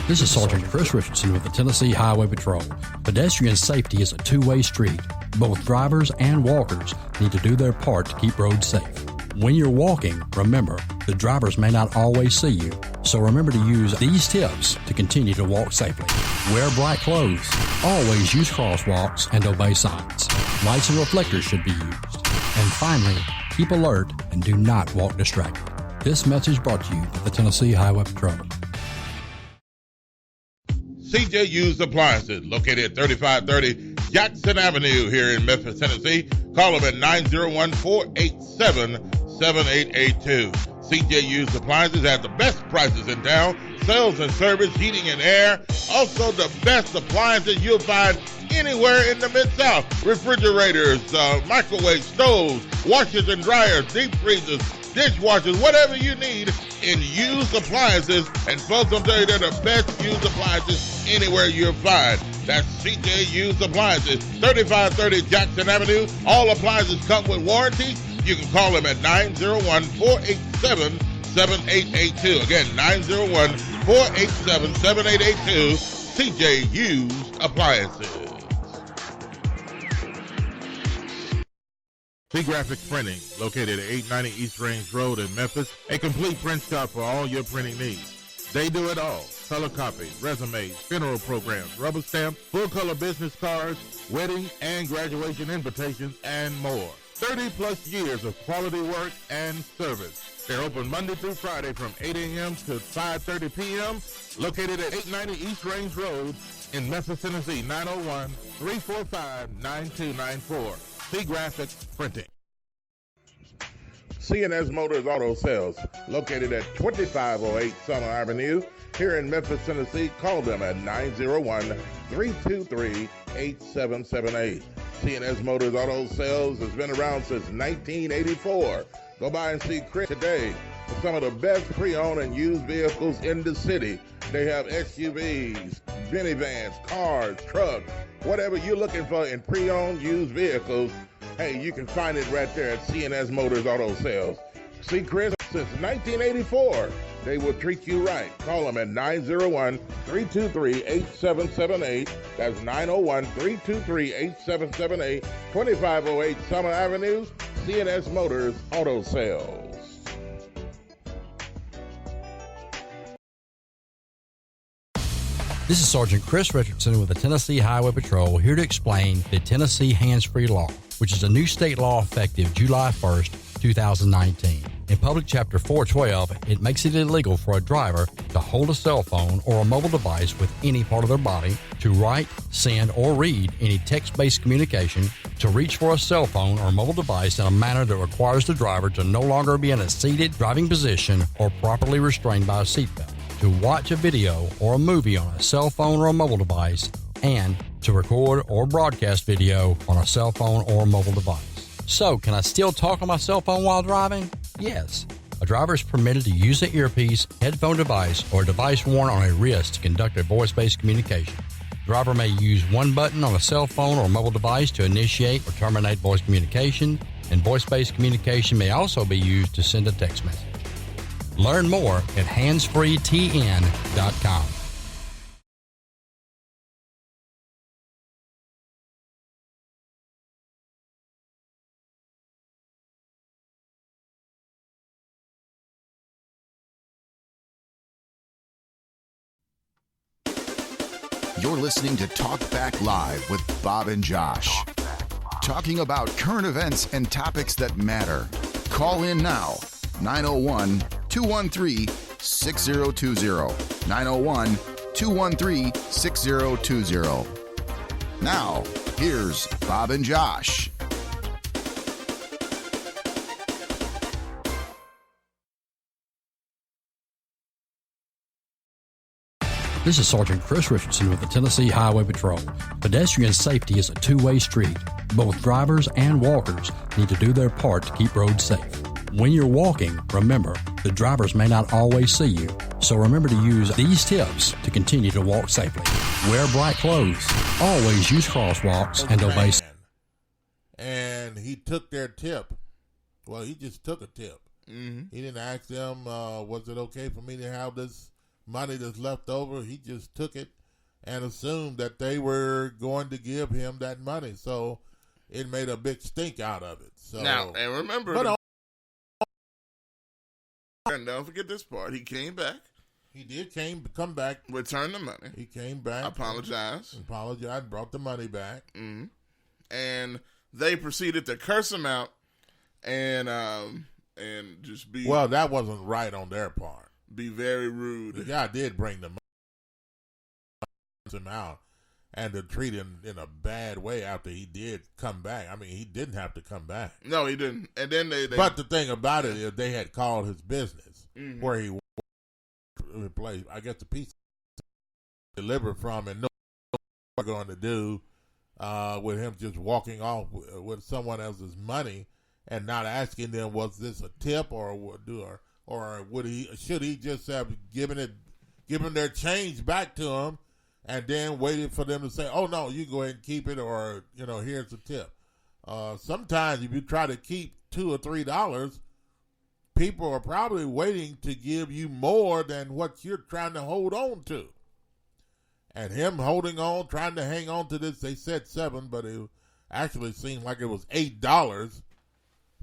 This is Sergeant Chris Richardson with the Tennessee Highway Patrol. Pedestrian safety is a two-way street. Both drivers and walkers need to do their part to keep roads safe. When you're walking, remember, the drivers may not always see you, so remember to use these tips to continue to walk safely. Wear bright clothes. Always use crosswalks and obey signs. Lights and reflectors should be used. And finally, keep alert and do not walk distracted. This message brought to you by the Tennessee Highway Patrol. CJ Used Appliances, located at 3530 Jackson Avenue here in Memphis, Tennessee. Call them at 901-487-7882. CJ Used Appliances has the best prices in town, sales and service, heating and air. Also the best appliances you'll find anywhere in the Mid-South. Refrigerators, microwave stoves, washers and dryers, deep freezers, dishwashers, whatever you need in used appliances. And folks, I'm telling you, they're the best used appliances anywhere you'll find. That's CJ Used Appliances, 3530 Jackson Avenue. All appliances come with warranty. You can call them at 901-487-7882. Again, 901-487-7882. CJ Used Appliances. C-Graphics Printing, located at 890 East Range Road in Memphis, a complete print shop for all your printing needs. They do it all. Color copies, resumes, funeral programs, rubber stamps, full-color business cards, wedding and graduation invitations, and more. 30-plus years of quality work and service. They're open Monday through Friday from 8 a.m. to 5:30 p.m., located at 890 East Range Road in Memphis, Tennessee, 901-345-9294. C-Graphics Printing. C&S Motors Auto Sales, located at 2508 Summer Avenue, here in Memphis, Tennessee. Call them at 901-323-8778. C&S Motors Auto Sales has been around since 1984. Go by and see Chris today for some of the best pre-owned and used vehicles in the city. They have SUVs, minivans, cars, trucks, whatever you're looking for in pre-owned used vehicles. Hey, you can find it right there at C&S Motors Auto Sales. See Chris since 1984. They will treat you right. Call them at 901-323-8778. That's 901-323-8778. 2508 Summer Avenue, C&S Motors Auto Sales. This is Sergeant Chris Richardson with the Tennessee Highway Patrol, here to explain the Tennessee Hands-Free Law, which is a new state law effective July 1st, 2019. In Public Chapter 412, it makes it illegal for a driver to hold a cell phone or a mobile device with any part of their body, to write, send, or read any text-based communication, to reach for a cell phone or mobile device in a manner that requires the driver to no longer be in a seated driving position or properly restrained by a seatbelt, to watch a video or a movie on a cell phone or a mobile device, and to record or broadcast video on a cell phone or mobile device. So, can I still talk on my cell phone while driving? Yes. A driver is permitted to use an earpiece, headphone device, or a device worn on a wrist to conduct a voice-based communication. The driver may use one button on a cell phone or mobile device to initiate or terminate voice communication, and voice-based communication may also be used to send a text message. Learn more at handsfreetn.com. You're listening to Talk Back Live with Bob and Josh. Talking about current events and topics that matter. Call in now. 901-213-6020. 901-213-6020. Now, here's Bob and Josh. This is Sergeant Chris Richardson with the Tennessee Highway Patrol. Pedestrian safety is a two-way street. Both drivers and walkers need to do their part to keep roads safe. When you're walking, remember, the drivers may not always see you, so remember to use these tips to continue to walk safely. Wear bright clothes. Always use crosswalks and obey. And he took their tip. Well, he just took a tip. Mm-hmm. He didn't ask them, was it okay for me to have this money that's left over? He just took it and assumed that they were going to give him that money. So it made a big stink out of it. So now, and remember, and don't forget this part. He came back. He did come back. Returned the money. He came back. Apologized, brought the money back. Mm-hmm. And they proceeded to curse him out and just be... Well, that wasn't right on their part. Be very rude. The guy did bring the money him out and to treat him in a bad way after he did come back. I mean, he didn't have to come back. No, he didn't. And then they but the thing about it is they had called his business where he place. I guess the piece delivered from, and no what they're going to do with him just walking off with someone else's money and not asking them, was this a tip or should he just have given their change back to him and then waited for them to say, oh no, you go ahead and keep it, or here's the tip. Sometimes if you try to keep $2 or $3, people are probably waiting to give you more than what you're trying to hold on to. And him holding on, trying to hang on to this, they said $7, but it actually seemed like it was $8.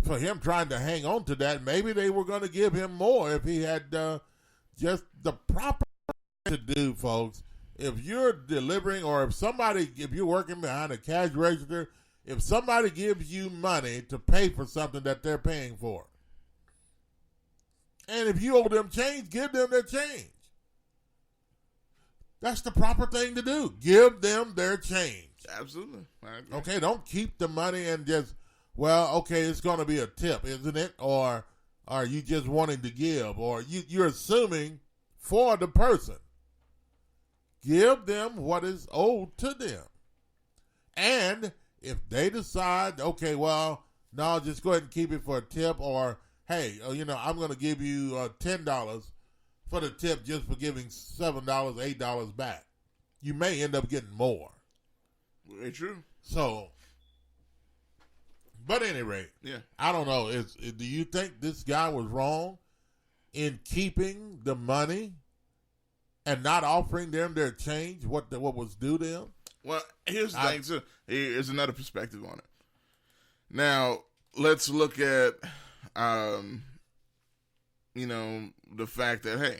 For him trying to hang on to that, maybe they were going to give him more if he had just the proper thing to do, folks. If you're delivering, or if you're working behind a cash register, if somebody gives you money to pay for something that they're paying for, and if you owe them change, give them their change. That's the proper thing to do. Give them their change. Absolutely. I agree. Okay, don't keep the money and just, well, okay, it's going to be a tip, isn't it? Or are you just wanting to give? Or you're assuming for the person. Give them what is owed to them. And if they decide, okay, well, no, just go ahead and keep it for a tip, or hey, I'm going to give you $10 for the tip just for giving $7, $8 back. You may end up getting more. Very true. So, but at any rate, I don't know. Do you think this guy was wrong in keeping the money and not offering them their change, what was due to them? Well, here's the thing, too. Here's another perspective on it. Now, let's look at, the fact that, hey,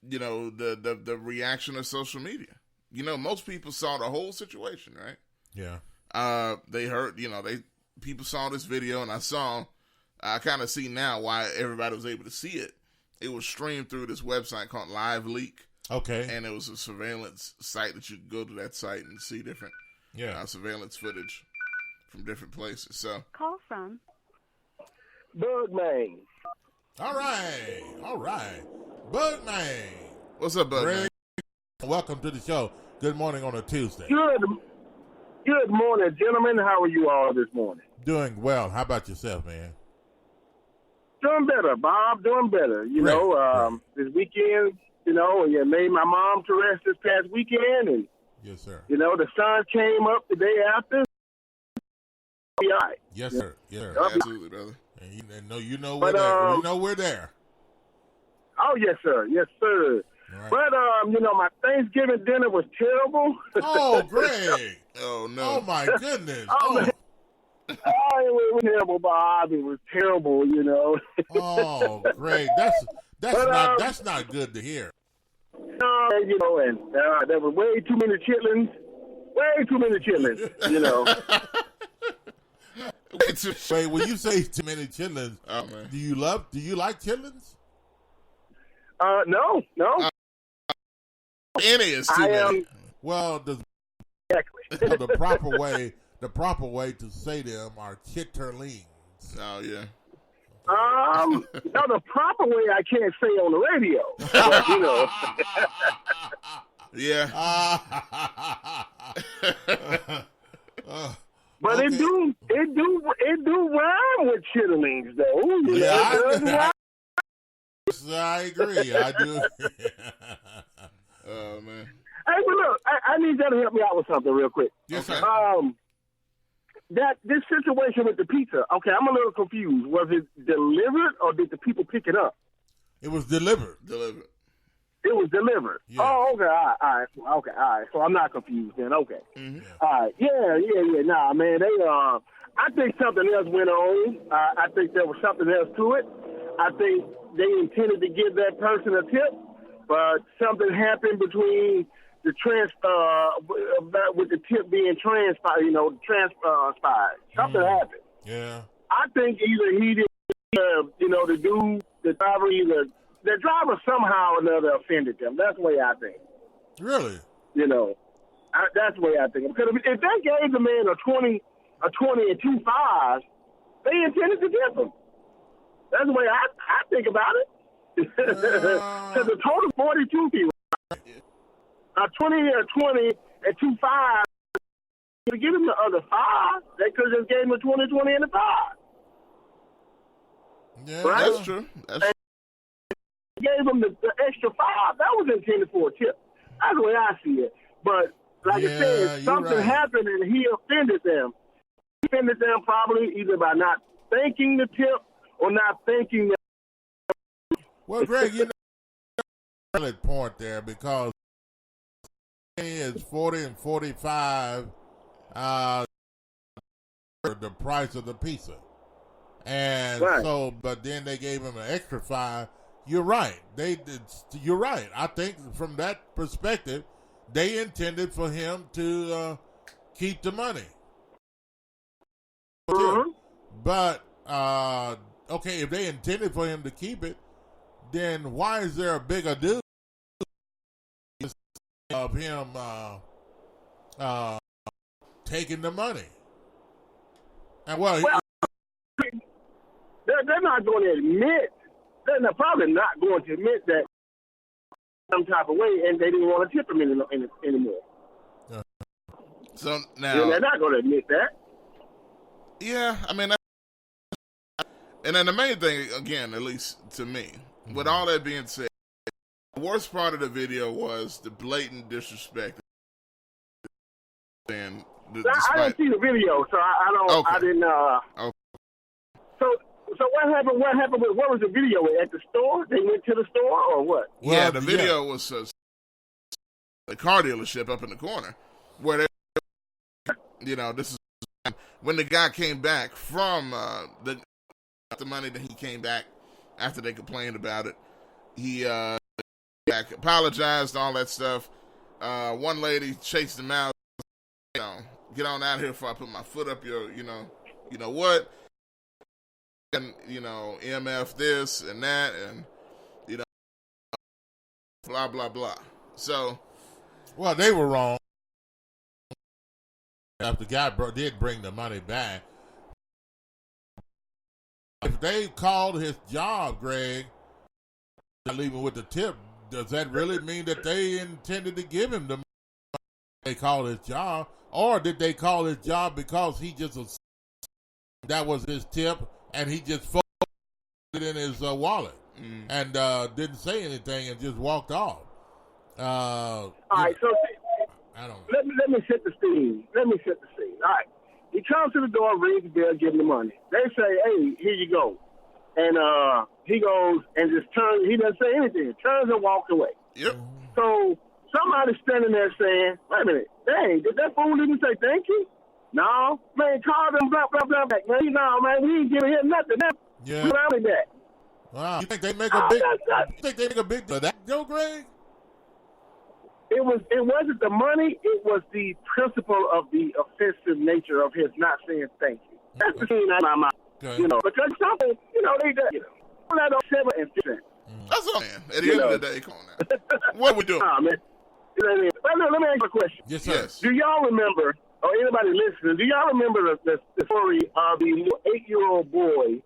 the reaction of social media. Most people saw the whole situation, right? Yeah. They heard, people saw this video, and I kind of see now why everybody was able to see it. It was streamed through this website called Live Leak. Okay. And it was a surveillance site that you could go to that site and see different surveillance footage from different places. So Call from Bugman. All right. Bugman. What's up, Bugman? Welcome to the show. Good morning on a Tuesday. Good morning, gentlemen. How are you all this morning? Doing well. How about yourself, man? Doing better, Bob. Doing better. This weekend, you made my mom to rest this past weekend, and yes, sir. The sun came up the day after. Be all right. Yes, sir. Yes, sir. Absolutely, brother. And you know we're there. You know we're there. Oh, yes, sir. Yes, sir. Right. But my Thanksgiving dinner was terrible. Oh, Greg. Oh no. Oh my goodness. It was terrible, Bob. It was terrible, Oh, Greg, that's not good to hear. And there were way too many chitlins. Wait, when you say too many chitlins, man. do you like chitlins? No. Any is too many. Well, exactly. The proper way to say them are chitterlings. Oh yeah. No, the proper way I can't say on the radio. But, Yeah. But okay. it do rhyme with chitterlings though. Yeah, I agree. I do. Oh man. Hey, but look, I need you to help me out with something real quick. Yes, sir. This situation with the pizza. Okay, I'm a little confused. Was it delivered or did the people pick it up? It was delivered. It was delivered. Yeah. Oh, okay. All right. So I'm not confused then. Okay. Mm-hmm. All right. Yeah. Nah, man. I think something else went on. I think there was something else to it. I think they intended to give that person a tip, but something happened between the with the tip being transpired. Transpired. Something happened. Yeah. I think either he did, the driver somehow or another offended them. That's the way I think. Really? That's the way I think. Because if they gave the man a 20 and 2 5s, they intended to tip him. That's the way I think about it. Because the total 42 people, a 20 and 2 5s, to give him the other 5, they could have just gave him a 20, and a 5. Yeah, right? That's true. Gave him the extra 5. That was intended for a tip. That's the way I see it. But like I said, something happened and he offended them. He offended them probably either by not thanking the tip or not thanking them. Well, Greg, valid point there because it's 40 and 45 the price of the pizza. And so, but then they gave him an extra 5. You're right. You're right. I think from that perspective, they intended for him to keep the money. Mm-hmm. But okay, if they intended for him to keep it, then why is there a big ado of him taking the money? And they're not going to admit. They're probably not going to admit that some type of way, and they didn't want to tip him anymore. So now they're not going to admit that. Yeah, I mean, And then the main thing, again, at least to me, with all that being said, the worst part of the video was the blatant disrespect. And I didn't see the video, so I don't. Okay. I didn't. Okay. So what happened? What happened? What was the video at the store? They went to the store or what? Well, yeah, the video was a car dealership up in the corner where they, this is when the guy came back from the money that he came back after they complained about it. He apologized, all that stuff. One lady chased him out. Get on out here before I put my foot up your, you know what? And, MF this and that and, blah, blah, blah. So. Well, they were wrong. If the guy did bring the money back. If they called his job, Greg, leaving with the tip, does that really mean that they intended to give him the money they called his job? Or did they call his job because he just assumed that was his tip and he just folded it in his wallet and didn't say anything and just walked off? All right, so I don't know. Let me set the scene. All right. He comes to the door, rings the bell, give him the money. They say, hey, here you go. And he goes and just turns. He doesn't say anything. Turns and walks away. Yep. So somebody's standing there saying, wait a minute, dang, did that fool even say thank you? No. Man, call them, blah, blah, blah, back. Man, no, man, we ain't giving him nothing. Yeah. We're out of that. Wow. You think they make a big deal of that, Joe Greg? It wasn't the money, it was the principle of the offensive nature of his not saying thank you. That's the thing in my mind. Okay. Because something, they do, that 7 and 10. That's all, man. At the end of the day, come on now. What we doing? Nah, man. Let me ask you a question. Yes, sir. Yes. Do y'all remember, or anybody listening, do y'all remember the story of the 8-year-old boy?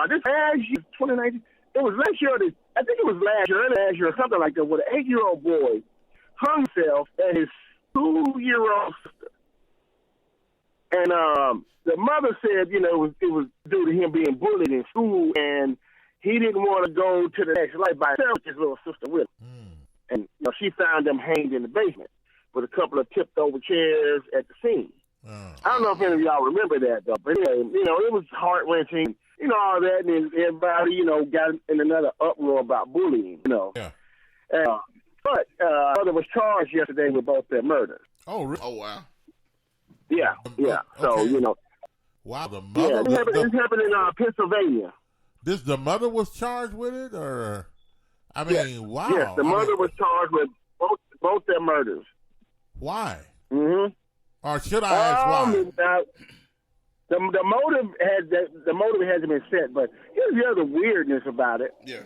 This last year, 2019, it was last year, I think it was last year or something like that, with an 8-year-old boy hung himself and his 2-year-old sister. And the mother said, it was due to him being bullied in school, and he didn't want to go to the next life by himself with his little sister with him. And she found them hanged in the basement with a couple of tipped over chairs at the scene. I don't know if any of y'all remember that though, but anyway, it was heart wrenching, all that, and then everybody, got in another uproar about bullying, Yeah. But mother was charged yesterday with both their murders. Oh, really? Oh, wow. Yeah. So, okay. Wow, the mother. Yeah, this happened in Pennsylvania. The mother was charged with it, or yes. Wow. Yes, the mother was charged with both their murders. Why? Mm-hmm. Or should I ask why? The motive hasn't been set, but here's the other weirdness about it. Yeah.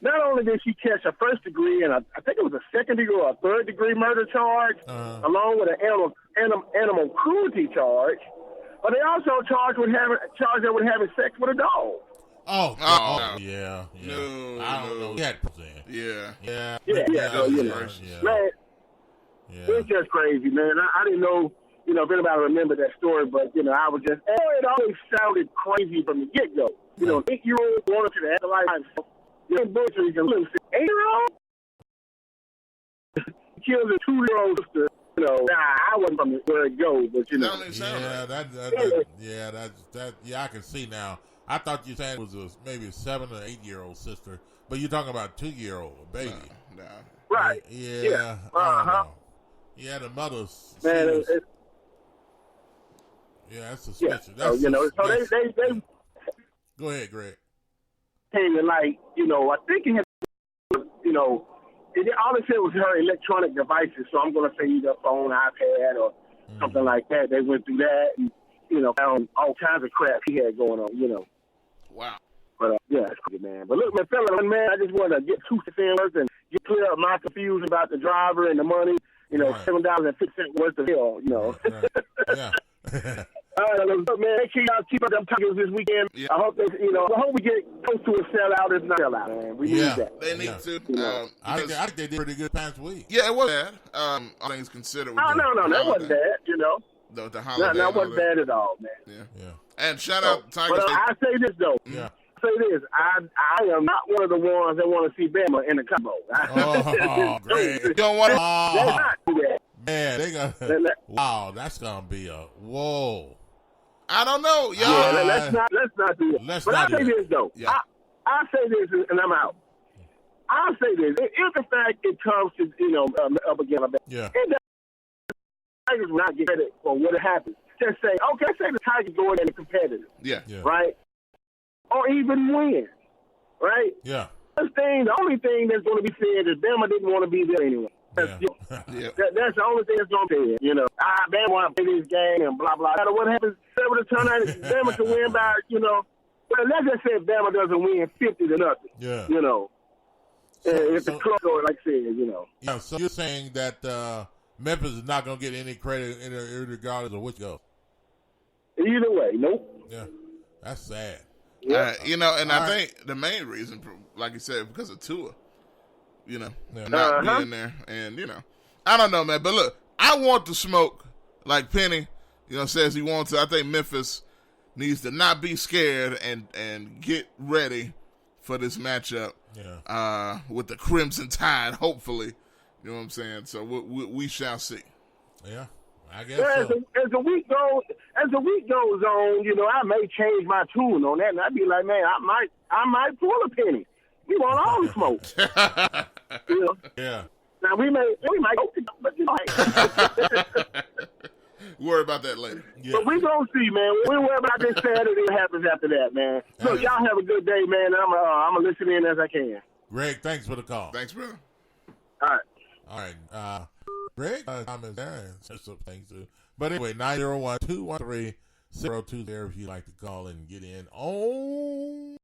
Not only did she catch a first degree and I think it was a second degree or a third degree murder charge, along with an animal cruelty charge, but they also charged her with having sex with a dog. Oh, yeah. No, I don't know. Yeah. So, man, it's just crazy, man. I didn't know, if anybody remembered that story, but, I was just, it always sounded crazy from the get-go. 8-year-old wanted to have a life. Butcher, you can live 8-year-old kills a 2-year-old sister. I wasn't from where it goes, but I can see now. I thought you said it was maybe a 7 or 8-year-old sister, but you're talking about a 2-year-old baby. No. Right. Yeah. I don't know. Yeah, the mother's. Man, that's suspicious. Yeah. They. Go ahead, Greg. And I think it had, all it said was her electronic devices. So I'm going to say either phone, iPad, or something like that. They went through that and, found all kinds of crap he had going on, Wow. But, it's crazy, man. But look, man, I just want to get 2 cents worth and get clear up my confusion about the driver and the money. Right. $7.50 worth of hell, Right. Yeah. All right, look, man, make sure y'all keep up them Tigers this weekend. Yeah. I hope we get close to a sellout. If not a sellout, man. We need that. They need to. I think they did pretty good past week. Yeah, it wasn't bad. All things considered. No, that wasn't bad. The holiday. That wasn't bad at all, man. Yeah. And shout out Tigers. But I say this though. Yeah. say this, I am not one of the ones that want to see Bama in the combo. Oh, great. You don't want to man, they got wow, that's gonna be a whoa. I don't know, y'all. Yeah, let's not do that. But I'll say this though. Yeah. I'll say this and I'm out. I'll say this. If in fact it comes to, up again, yeah. The Tigers will not get credit for what happened. Just say, okay, say the Tigers go in and competitive. Yeah. Right? Or even win. Right? Yeah. The only thing that's going to be said is Bama didn't want to be there anyway. That's the only thing that's going to be there. Bama want to play this game and blah, blah. No matter what happens, whatever the turnout is, Bama can win by, Well, let's just say Bama doesn't win 50-0. Yeah. If the club, like I said, Yeah, so you're saying that Memphis is not going to get any credit regardless of which goes? Either way, nope. Yeah, that's sad. Yeah. I think the main reason, like you said, because of Tua, not being there. And, I don't know, man. But look, I want to smoke like Penny, says he wants to. I think Memphis needs to not be scared and get ready for this matchup with the Crimson Tide, hopefully. You know what I'm saying? So we shall see. Yeah, I guess so. As the week goes on, I may change my tune on that, and I'd be like, man, I might pull a Penny. We want all the smoke. Yeah. Now we might go, but worry about that later. Yeah. But we gonna see, man. We'll worry about this Saturday. What happens after that, man. Look, y'all have a good day, man. I'm gonna listen in as I can. Greg, thanks for the call. Thanks, brother. All right. Greg, comments there and some things too. But anyway, 901-213-02 there if you'd like to call and get in. Oh,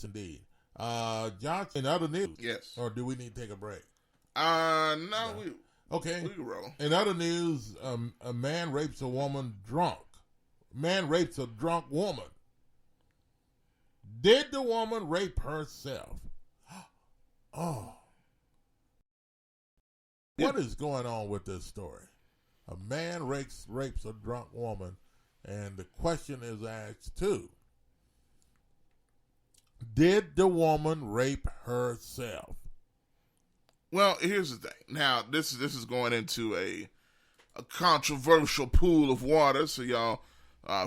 indeed. Josh, in other news, yes. Or do we need to take a break? No. Okay. We can roll. In other news, a man rapes a woman drunk. Man rapes a drunk woman. Did the woman rape herself? Oh. What is going on with this story? A man rapes a drunk woman, and the question is asked too. Did the woman rape herself? Well, here's the thing. Now, this is going into a controversial pool of water, so y'all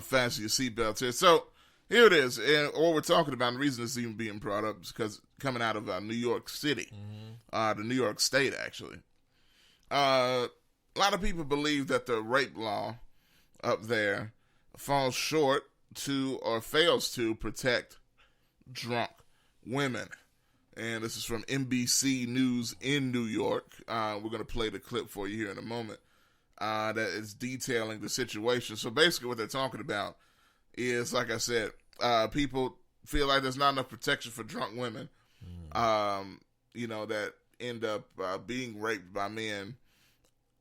fasten your seatbelts here. So, here it is. And what we're talking about, and the reason it's even being brought up is because coming out of New York City, the New York State, actually. A lot of people believe that the rape law up there falls short to or fails to protect drunk women. And this is from NBC News in New York. We're going to play the clip for you here in a moment that is detailing the situation. So basically what they're talking about is, like I said, people feel like there's not enough protection for drunk women, that end up being raped by men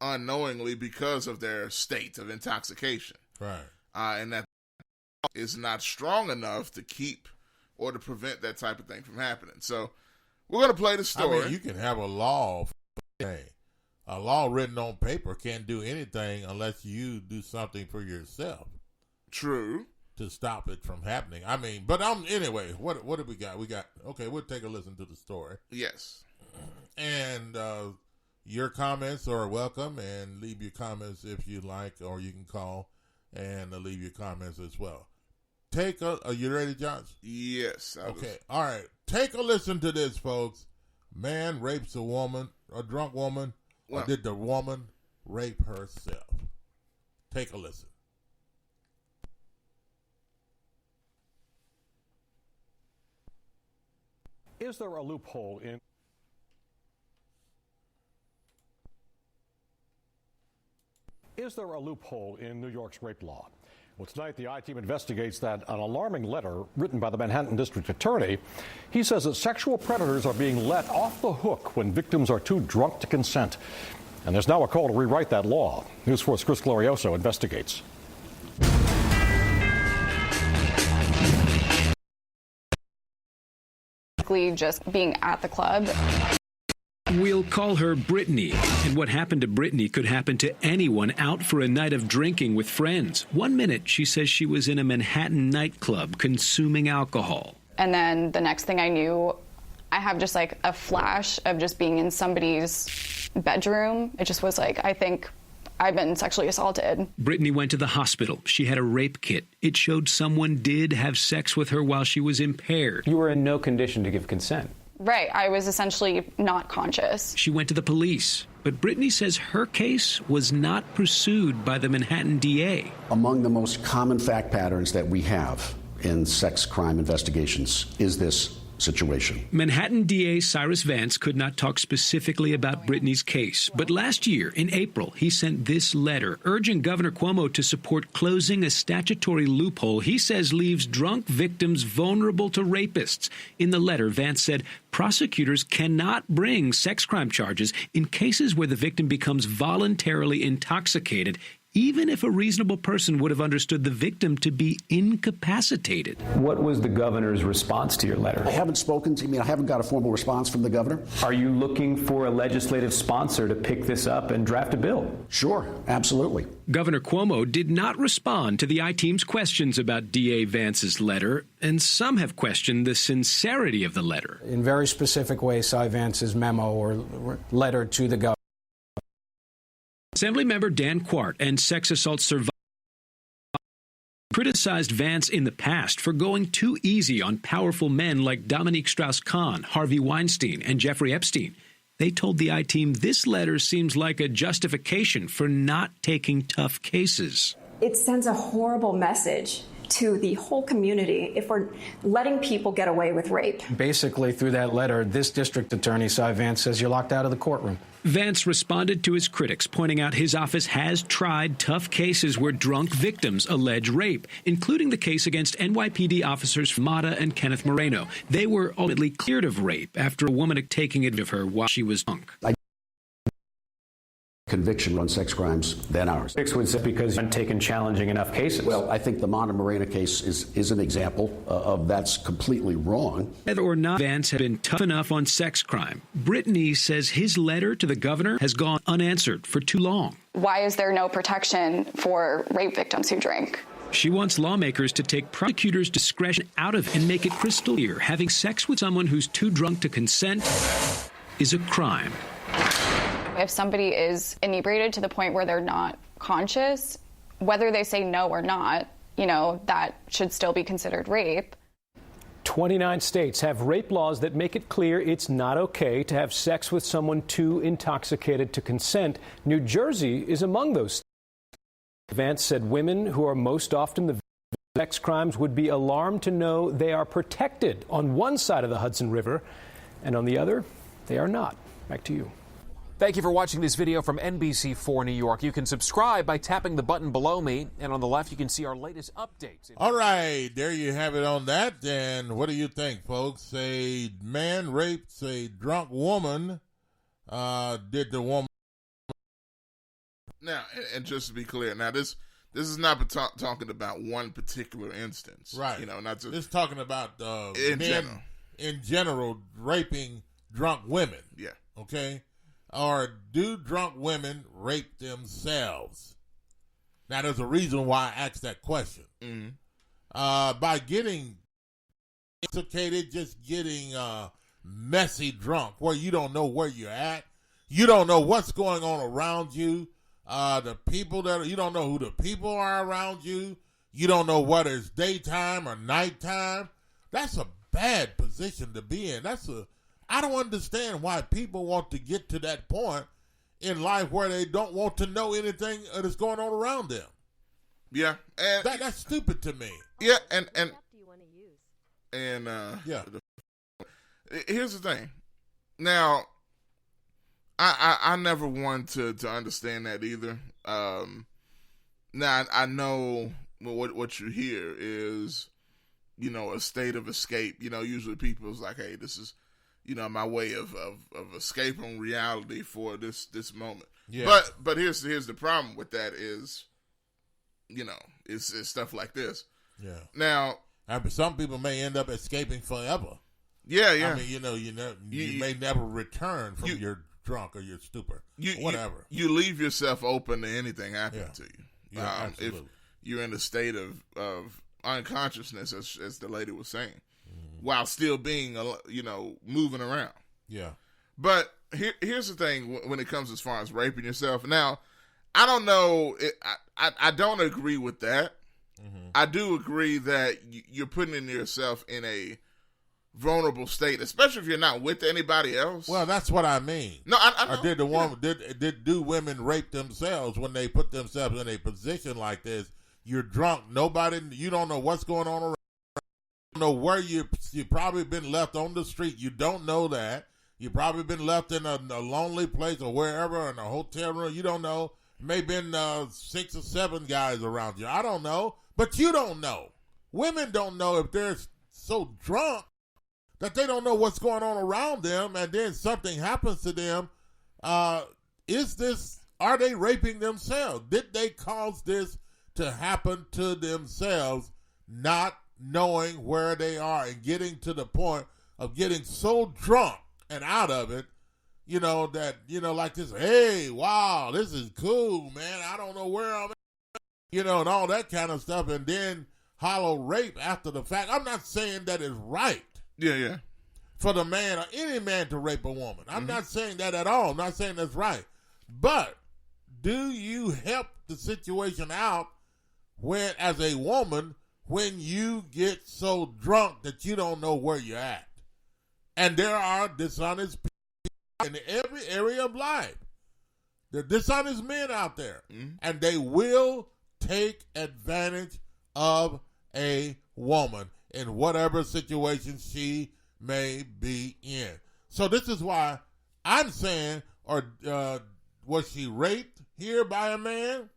unknowingly because of their state of intoxication. Right. And that is not strong enough to keep or to prevent that type of thing from happening. So we're going to play the story. I mean, you can have a law. A law written on paper can't do anything unless you do something for yourself. True. To stop it from happening. I mean, but anyway, what do we got? Okay, we'll take a listen to the story. Yes. And your comments are welcome, and leave your comments if you like, or you can call and leave your comments as well. Are you ready, Josh? Yes. Okay. All right. Take a listen to this, folks. Man rapes a drunk woman, or did the woman rape herself? Take a listen. Is there a loophole in New York's rape law? Well, tonight the I-Team investigates an alarming letter written by the Manhattan District Attorney. He says that sexual predators are being let off the hook when victims are too drunk to consent. And there's now a call to rewrite that law. News 4's Chris Glorioso investigates. Just being at the club. We'll call her Brittany, and what happened to Brittany could happen to anyone out for a night of drinking with friends. 1 minute, she says she was in a Manhattan nightclub consuming alcohol. And then the next thing I knew, I have just like a flash of just being in somebody's bedroom. It just was like, I think I've been sexually assaulted. Brittany went to the hospital. She had a rape kit. It showed someone did have sex with her while she was impaired. You were in no condition to give consent. Right. I was essentially not conscious. She went to the police. But Brittany says her case was not pursued by the Manhattan DA. Among the most common fact patterns that we have in sex crime investigations is this situation. Manhattan DA Cyrus Vance could not talk specifically about Brittany's case, but last year, in April, he sent this letter urging Governor Cuomo to support closing a statutory loophole he says leaves drunk victims vulnerable to rapists. In the letter, Vance said prosecutors cannot bring sex crime charges in cases where the victim becomes voluntarily intoxicated, even if a reasonable person would have understood the victim to be incapacitated. What was the governor's response to your letter? I haven't spoken to me. I haven't got a formal response from the governor. Are you looking for a legislative sponsor to pick this up and draft a bill? Sure, absolutely. Governor Cuomo did not respond to the I-Team's questions about DA Vance's letter, and some have questioned the sincerity of the letter. In very specific ways, Cy Vance's memo or letter to the governor. Assemblymember Dan Quart and sex assault survivor criticized Vance in the past for going too easy on powerful men like Dominique Strauss-Kahn, Harvey Weinstein, and Jeffrey Epstein. They told the I-Team this letter seems like a justification for not taking tough cases. It sends a horrible message to the whole community if we're letting people get away with rape. Basically, through that letter, this district attorney, Cy Vance, says you're locked out of the courtroom. Vance responded to his critics, pointing out his office has tried tough cases where drunk victims allege rape, including the case against NYPD officers Mata and Kenneth Moreno. They were ultimately cleared of rape after a woman had taken advantage of her while she was drunk. Conviction on sex crimes than ours. Because you haven't taken challenging enough cases. Well, I think the Mata Moreno case is an example of that's completely wrong. Whether or not Vance had been tough enough on sex crime, Brittany says his letter to the governor has gone unanswered for too long. Why is there no protection for rape victims who drink? She wants lawmakers to take prosecutors' discretion out of it and make it crystal clear having sex with someone who's too drunk to consent is a crime. If somebody is inebriated to the point where they're not conscious, whether they say no or not, that should still be considered rape. 29 states have rape laws that make it clear it's not okay to have sex with someone too intoxicated to consent. New Jersey is among those states. Vance said women who are most often the victims of sex crimes would be alarmed to know they are protected on one side of the Hudson River, and on the other, they are not. Back to you. Thank you for watching this video from NBC4 New York. You can subscribe by tapping the button below me, and on the left you can see our latest updates. All right, there you have it on that. And what do you think, folks? A man rapes a drunk woman. Did the woman... Now, and just to be clear, now this is not talking about one particular instance. Right. Not just... It's talking about in men general. In general raping drunk women. Yeah. Okay? Or do drunk women rape themselves? Now, there's a reason why I asked that question. Mm-hmm. By getting intoxicated, just getting messy drunk, where you don't know where you're at, you don't know what's going on around you, you don't know who the people are around you, you don't know whether it's daytime or nighttime. That's a bad position to be in. I don't understand why people want to get to that point in life where they don't want to know anything that's going on around them. Yeah, and that's stupid to me. Yeah, and yeah. Here's the thing. Now, I never wanted to understand that either. Now I know what you hear is, a state of escape. Usually people's like, hey, this is, my way of escaping reality for this moment. Yeah. But here's the problem with that is, it's stuff like this. Yeah. Now, some people may end up escaping forever. Yeah. I mean, you may never return from your drunk or your stupor, whatever. You leave yourself open to anything happening to you. Yeah, absolutely. If you're in a state of unconsciousness, as the lady was saying, while still being, moving around. Yeah. But here's the thing when it comes as far as raping yourself. Now, I don't know. I don't agree with that. Mm-hmm. I do agree that you're putting yourself in a vulnerable state, especially if you're not with anybody else. Well, that's what I mean. No, I know. Or did the woman do women rape themselves when they put themselves in a position like this? You're drunk. You don't know what's going on around. You don't know where you've probably been left on the street. You don't know that. You've probably been left in a lonely place or wherever, in a hotel room. You don't know. Maybe been 6 or 7 guys around you. I don't know. But you don't know. Women don't know if they're so drunk that they don't know what's going on around them, and then something happens to them. Are they raping themselves? Did they cause this to happen to themselves, not knowing where they are and getting to the point of getting so drunk and out of it, like this, hey, wow, this is cool, man. I don't know where I'm at, and all that kind of stuff, and then hollow rape after the fact. I'm not saying that is right. Yeah. For the man or any man to rape a woman. I'm not saying that at all. I'm not saying that's right. But do you help the situation out as a woman, when you get so drunk that you don't know where you're at? And there are dishonest people in every area of life. There are dishonest men out there. And they will take advantage of a woman in whatever situation she may be in. So this is why I'm saying, was she raped here by a man?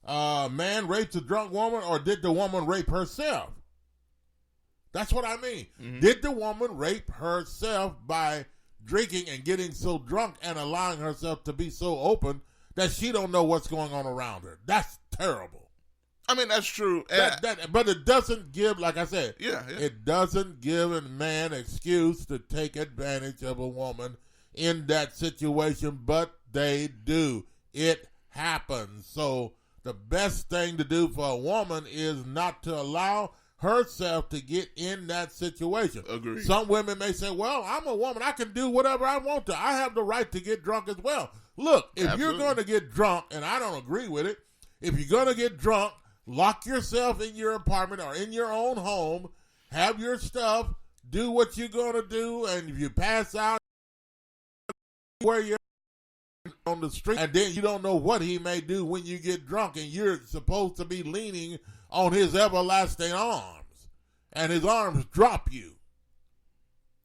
Man raped a drunk woman, or did the woman rape herself? That's what I mean. Mm-hmm. Did the woman rape herself by drinking and getting so drunk and allowing herself to be so open that she don't know what's going on around her? That's terrible. I mean, that's true. But it doesn't give, like I said, yeah. It doesn't give a man excuse to take advantage of a woman in that situation, but they do. It happens. So the best thing to do for a woman is not to allow herself to get in that situation. Agreed. Some women may say, well, I'm a woman. I can do whatever I want to. I have the right to get drunk as well. Look, if you're going to get drunk, and I don't agree with it, if you're going to get drunk, lock yourself in your apartment or in your own home, have your stuff, do what you're going to do, and if you pass out where you're on the street, and then you don't know what he may do when you get drunk, and you're supposed to be leaning on his everlasting arms, and his arms drop you,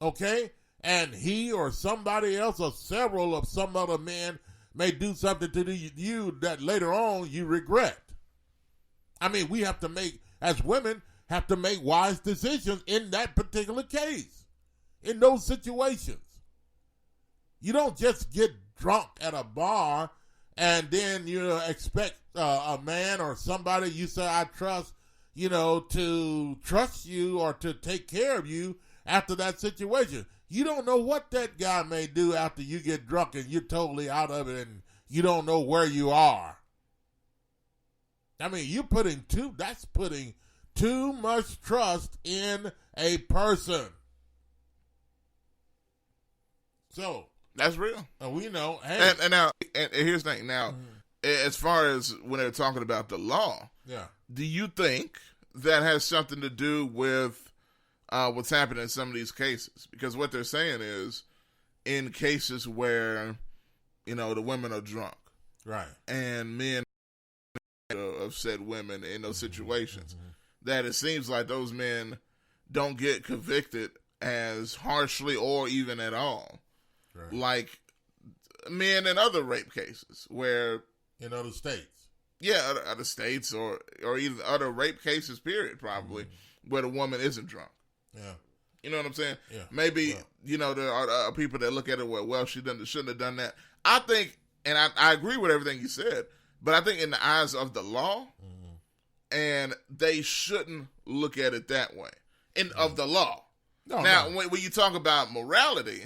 okay? And he or somebody else or several of some other men may do something to you that later on you regret. I mean, we have to as women, have to make wise decisions in that particular case, in those situations. You don't just get drunk at a bar and then expect a man or somebody you say I trust, to trust you or to take care of you after that situation. You don't know what that guy may do after you get drunk and you're totally out of it and you don't know where you are. I mean, that's putting too much trust in a person. So that's real. And we know. Hey. And here's the thing. Now, as far as when they're talking about the law, do you think that has something to do with what's happening in some of these cases? Because what they're saying is, in cases where, the women are drunk, right, and men of said women in those situations, that it seems like those men don't get convicted as harshly or even at all, right, like men in other rape cases where in other states, other states or even other rape cases, period, probably, where the woman isn't drunk. Yeah. You know what I'm saying? Yeah. Maybe, there are well, people that look at it well, she shouldn't have done that. I think, and I agree with everything you said, but I think in the eyes of the law, and they shouldn't look at it that way. Of the law. When you talk about morality,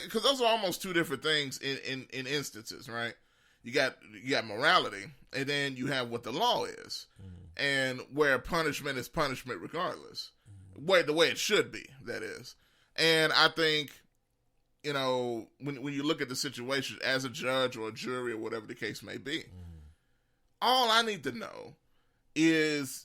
because those are almost two different things in instances, right? You got morality, and then you have what the law is, and where punishment is punishment regardless, the way it should be, that is. And I think, when you look at the situation as a judge or a jury or whatever the case may be, all I need to know is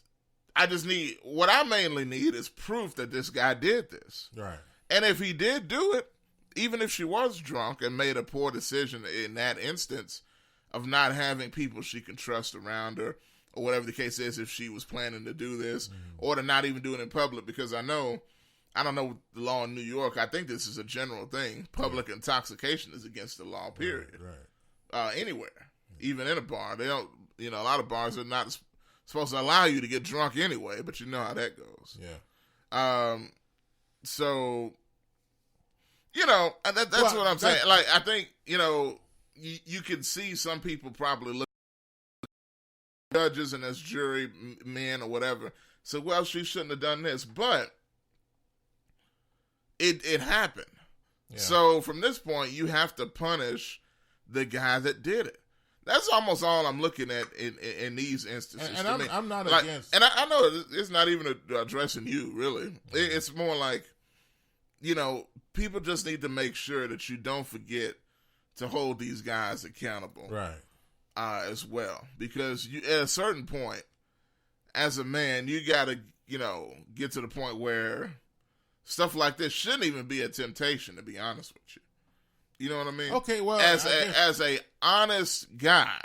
what I mainly need is proof that this guy did this. Right. And if he did do it, even if she was drunk and made a poor decision in that instance of not having people she can trust around her, or whatever the case is, if she was planning to do this, or to not even do it in public, because I don't know the law in New York. I think this is a general thing. Public intoxication is against the law, period. Right. Anywhere, even in a bar. They don't, a lot of bars are not supposed to allow you to get drunk anyway, but you know how that goes. Yeah. So, that's what I'm saying. Like, I think, you can see some people probably look at judges and as jury men or whatever. So, well, she shouldn't have done this, but it happened. Yeah. So from this point, you have to punish the guy that did it. That's almost all I'm looking at in these instances. And I'm not against. And I know it's not even addressing you, really. It's more like, people just need to make sure that you don't forget to hold these guys accountable. Right. As well. Because at a certain point, as a man, you got to, get to the point where stuff like this shouldn't even be a temptation, to be honest with you. You know what I mean? Okay, well, as a honest guy,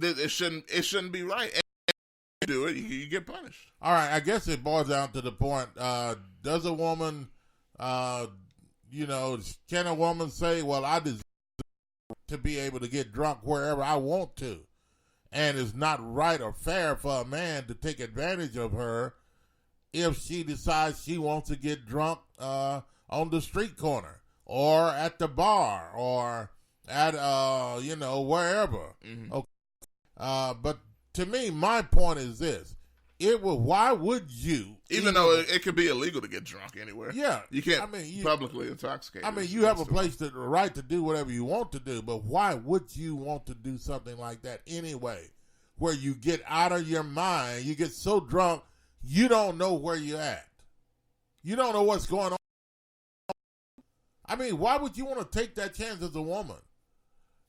it shouldn't be right. And if you do it, you get punished. All right, I guess it boils down to the point: does a woman, can a woman say, "Well, I deserve to be able to get drunk wherever I want to," and it's not right or fair for a man to take advantage of her if she decides she wants to get drunk on the street corner, or at the bar, or at, wherever. Mm-hmm. Okay. But to me, my point is this. Why would you? Even though it could be illegal to get drunk anywhere. Yeah. You can't publicly intoxicate. You have a the right to do whatever you want to do, but why would you want to do something like that anyway? Where you get out of your mind, you get so drunk, you don't know where you're at. You don't know what's going on. Why would you want to take that chance as a woman?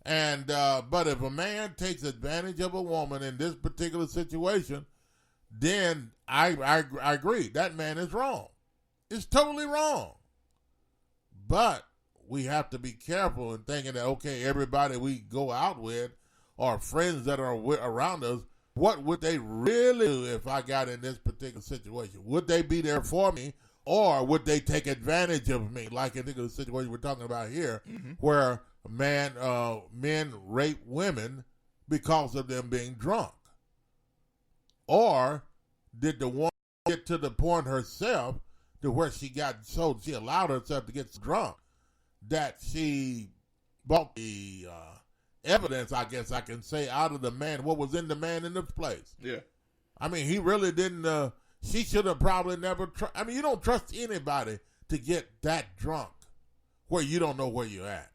And but if a man takes advantage of a woman in this particular situation, then I agree. That man is wrong. It's totally wrong. But we have to be careful in thinking that, okay, everybody we go out with or friends that are around us, what would they really do if I got in this particular situation? Would they be there for me? Or would they take advantage of me, like in the situation we're talking about here, where men rape women because of them being drunk? Or did the woman get to the point herself to where she allowed herself to get drunk that she brought the evidence, I guess I can say, out of the man, what was in the man in the place? Yeah. He really didn't... she should have probably never... you don't trust anybody to get that drunk where you don't know where you're at.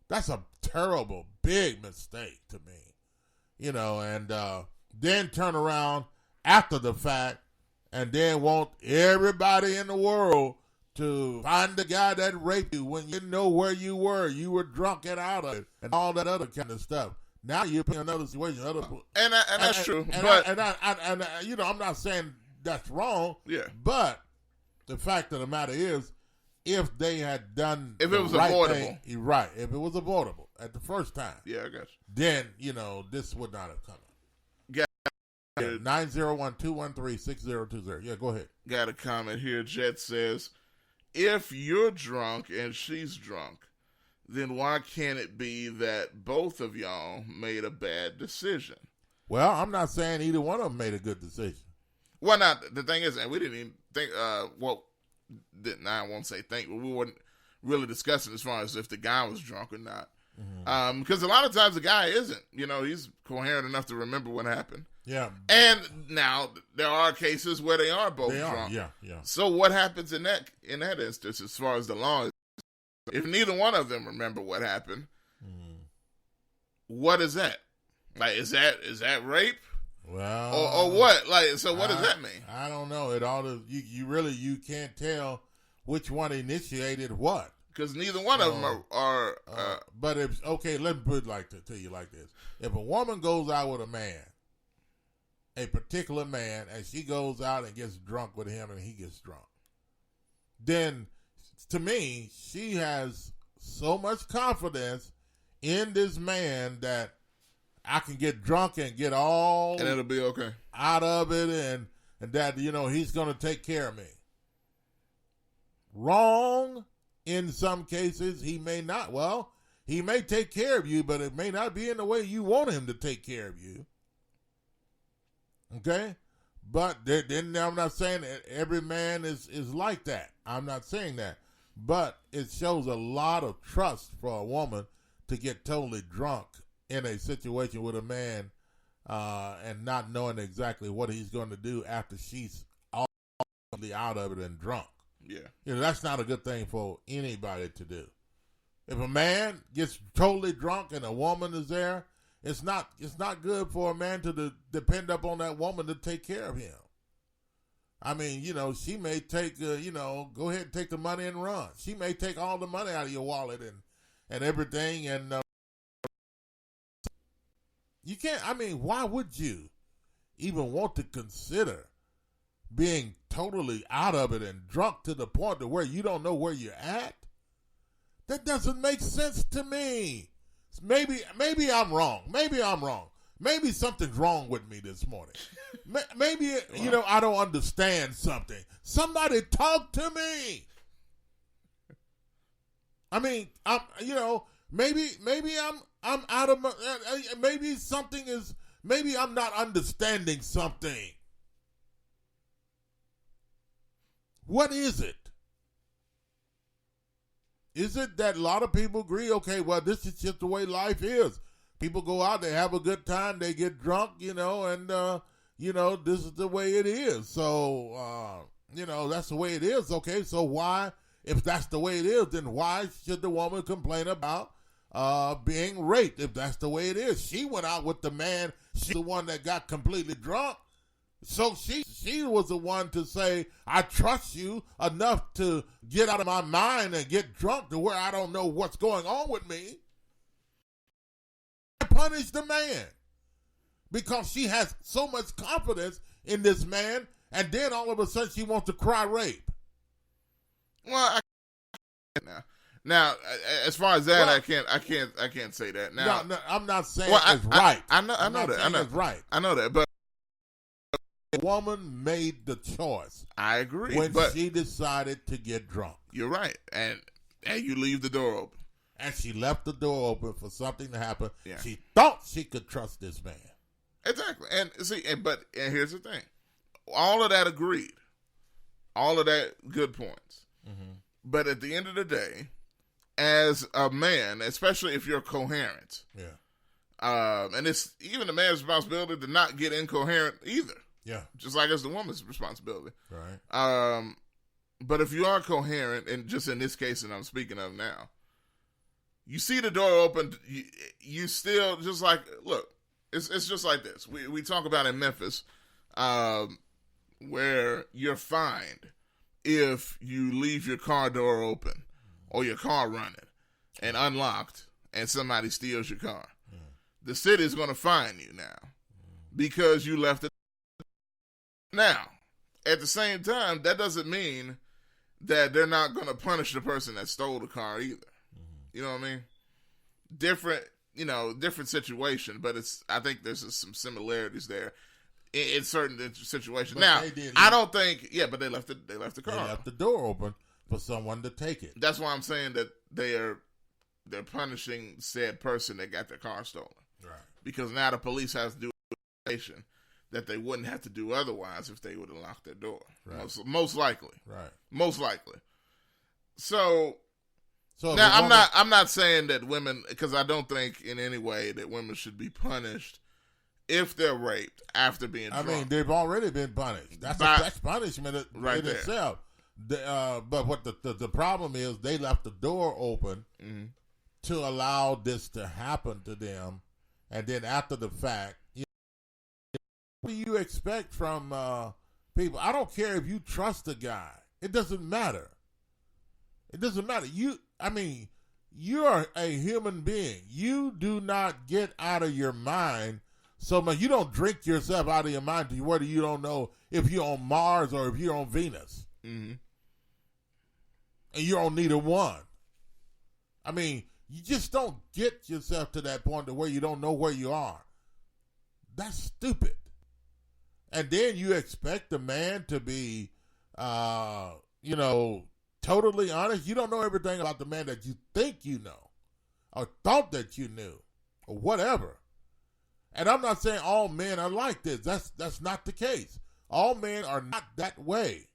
That's a terrible, big mistake to me. And then turn around after the fact and then want everybody in the world to find the guy that raped you when you didn't know where you were. You were drunk and out of it and all that other kind of stuff. Now you're in another situation. And that's true. I'm not saying that's wrong. Yeah. But the fact of the matter is, if they had done if it was avoidable. Right. If it was avoidable at the first time. Yeah, I got you. Then, this would not have come up. 901-213-6020. Yeah, go ahead. Got a comment here. Jet says, if you're drunk and she's drunk, then why can't it be that both of y'all made a bad decision? Well, I'm not saying either one of them made a good decision. Well, not the thing is, and we didn't even think. I won't say think, but we weren't really discussing as far as if the guy was drunk or not. Because a lot of times the guy isn't. He's coherent enough to remember what happened. Yeah. And now there are cases where they are both drunk. Yeah. So what happens in that instance as far as the law is? If neither one of them remember what happened, what is that? Like, is that rape? Well, or what? Like, so what does that mean? I don't know. It all you can't tell which one initiated what. Because neither one of them are but if okay, let me put it to you like this: if a woman goes out with a man, a particular man, and she goes out and gets drunk with him, and he gets drunk, then to me, she has so much confidence in this man that I can get drunk and get all and it'll be okay out of it, and that he's going to take care of me. Wrong. In some cases, he may not. Well, he may take care of you, but it may not be in the way you want him to take care of you. Okay? But then I'm not saying that every man is like that. I'm not saying that. But it shows a lot of trust for a woman to get totally drunk in a situation with a man and not knowing exactly what he's going to do after she's all out of it and drunk. Yeah. That's not a good thing for anybody to do. If a man gets totally drunk and a woman is there, it's not good for a man to depend upon that woman to take care of him. I mean, she may take, go ahead and take the money and run. She may take all the money out of your wallet and everything. And you can't, why would you even want to consider being totally out of it and drunk to the point to where you don't know where you're at? That doesn't make sense to me. Maybe I'm wrong. Maybe something's wrong with me this morning. Maybe, I don't understand something. Somebody talk to me. Maybe I'm out of my, maybe I'm not understanding something. What is it? Is it that a lot of people agree, okay, well, this is just the way life is. People go out, they have a good time, they get drunk, and, this is the way it is. So, that's the way it is. Okay, so why, if that's the way it is, then why should the woman complain about being raped if that's the way it is? She went out with the man, she's the one that got completely drunk. So she was the one to say, I trust you enough to get out of my mind and get drunk to where I don't know what's going on with me. Punish the man because she has so much confidence in this man, and then all of a sudden she wants to cry rape. Well, now, as far as that, well, I can't say that. Now, no, I'm not saying it's right. I know that. I know it's right. I know that, but the woman made the choice. I agree. When she decided to get drunk. You're right. And you leave the door open. And she left the door open for something to happen. Yeah. She thought she could trust this man. Exactly. And see, but here's the thing. All of that agreed. All of that good points. Mm-hmm. But at the end of the day, as a man, especially if you're coherent, and it's even the man's responsibility to not get incoherent either. Yeah. Just like it's the woman's responsibility. Right. But if you are coherent, and just in this case that I'm speaking of now, you see the door open, you still just like, look, it's just like this. We talk about in Memphis, where you're fined if you leave your car door open or your car running and unlocked and somebody steals your car. The city is going to fine you now because you left it. Now, at the same time, that doesn't mean that they're not going to punish the person that stole the car either. You know what I mean? Different situation, but I think there's some similarities there in certain situations. But now, I don't think, but they left the car. They left the door open for someone to take it. That's why I'm saying that they're punishing said person that got their car stolen. Right. Because now the police has to do investigation that they wouldn't have to do otherwise if they would have locked their door. Right. Most likely. Right. Most likely. So, So now I'm not saying that women, because I don't think in any way that women should be punished if they're raped after being drunk. I mean, they've already been punished. That's punishment right in there. itself. But what the problem is, they left the door open to allow this to happen to them, and then after the fact, what do you expect from people? I don't care if you trust a guy. It doesn't matter. It doesn't matter. You're a human being. You do not get out of your mind so much. You don't drink yourself out of your mind to where you don't know if you're on Mars or if you're on Venus. Mm-hmm. And you're on neither one. I mean, you just don't get yourself to that point to where you don't know where you are. That's stupid. And then you expect the man to be, totally honest. You don't know everything about the man that you think you know or thought that you knew or whatever. And I'm not saying all men are like this. That's not the case. All men are not that way.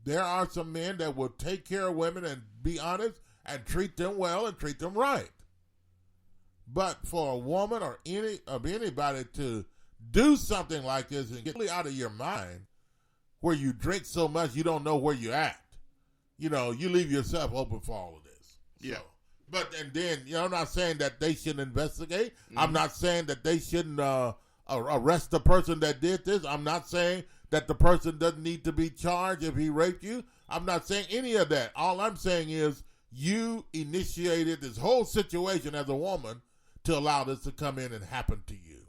There are some men that will take care of women and be honest and treat them well and treat them right. But for a woman or anybody to do something like this and get really out of your mind where you drink so much you don't know where you're at, you leave yourself open for all of this. Yeah. And then, I'm not saying that they shouldn't investigate. Mm-hmm. I'm not saying that they shouldn't arrest the person that did this. I'm not saying that the person doesn't need to be charged if he raped you. I'm not saying any of that. All I'm saying is you initiated this whole situation as a woman to allow this to come in and happen to you.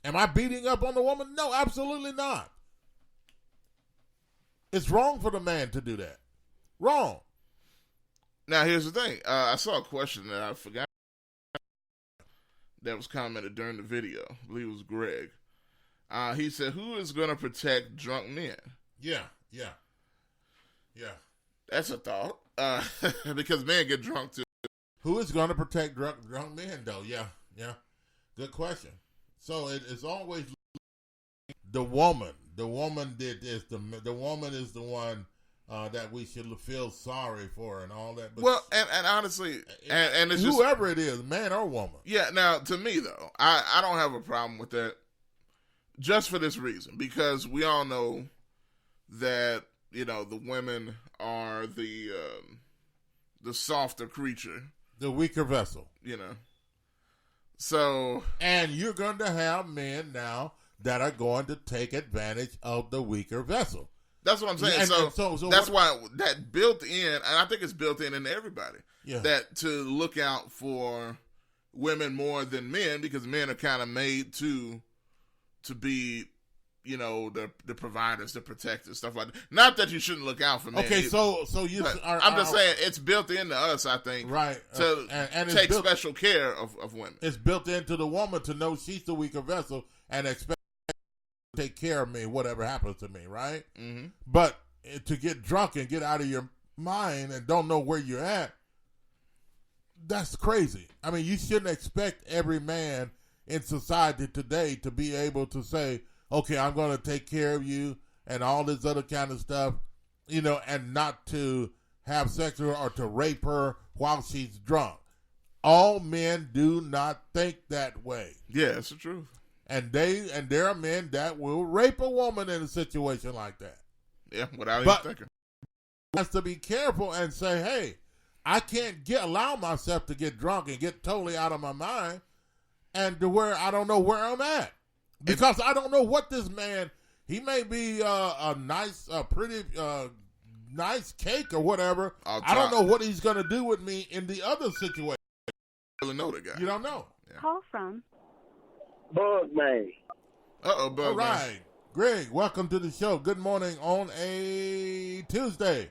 Am I beating up on the woman? No, absolutely not. It's wrong for the man to do that. Wrong. Now, here's the thing. I saw a question that I forgot that was commented during the video. I believe it was Greg. He said, who is going to protect drunk men? Yeah. That's a thought. Because men get drunk too. Who is going to protect drunk men, though? Yeah. Good question. So it's always the woman. The woman did this. The woman is the one that we should feel sorry for and all that. But and honestly, and it's whoever it is, man or woman. Yeah. Now, to me though, I don't have a problem with that. Just for this reason, because we all know that the women are the softer creature, the weaker vessel. So, and you're going to have men now that are going to take advantage of the weaker vessel. That's what I'm saying. And so that's why that built in, and I think it's built in everybody. Yeah. That to look out for women more than men, because men are kind of made to be, the providers, the protectors, stuff like that. Not that you shouldn't look out for men. Okay, so you. I'm just saying it's built into us. I think, right, to and take special care of women. It's built into the woman to know she's the weaker vessel and expect to take care of me, whatever happens to me, right? Mm-hmm. But to get drunk and get out of your mind and don't know where you're at, that's crazy. I mean, you shouldn't expect every man in society today to be able to say, okay, I'm going to take care of you and all this other kind of stuff, and not to have sex with her or to rape her while she's drunk. All men do not think that way. Yeah, it's the truth. And there are men that will rape a woman in a situation like that. Yeah, without even thinking. Has to be careful and say, hey, I can't allow myself to get drunk and get totally out of my mind and to where I don't know where I'm at. Because I don't know what this man, he may be a pretty nice cake or whatever. I don't know what he's going to do with me in the other situation. Really know the guy. You don't know. Yeah. Call from Bugman. Bugman. All right. Greg, welcome to the show. Good morning on a Tuesday.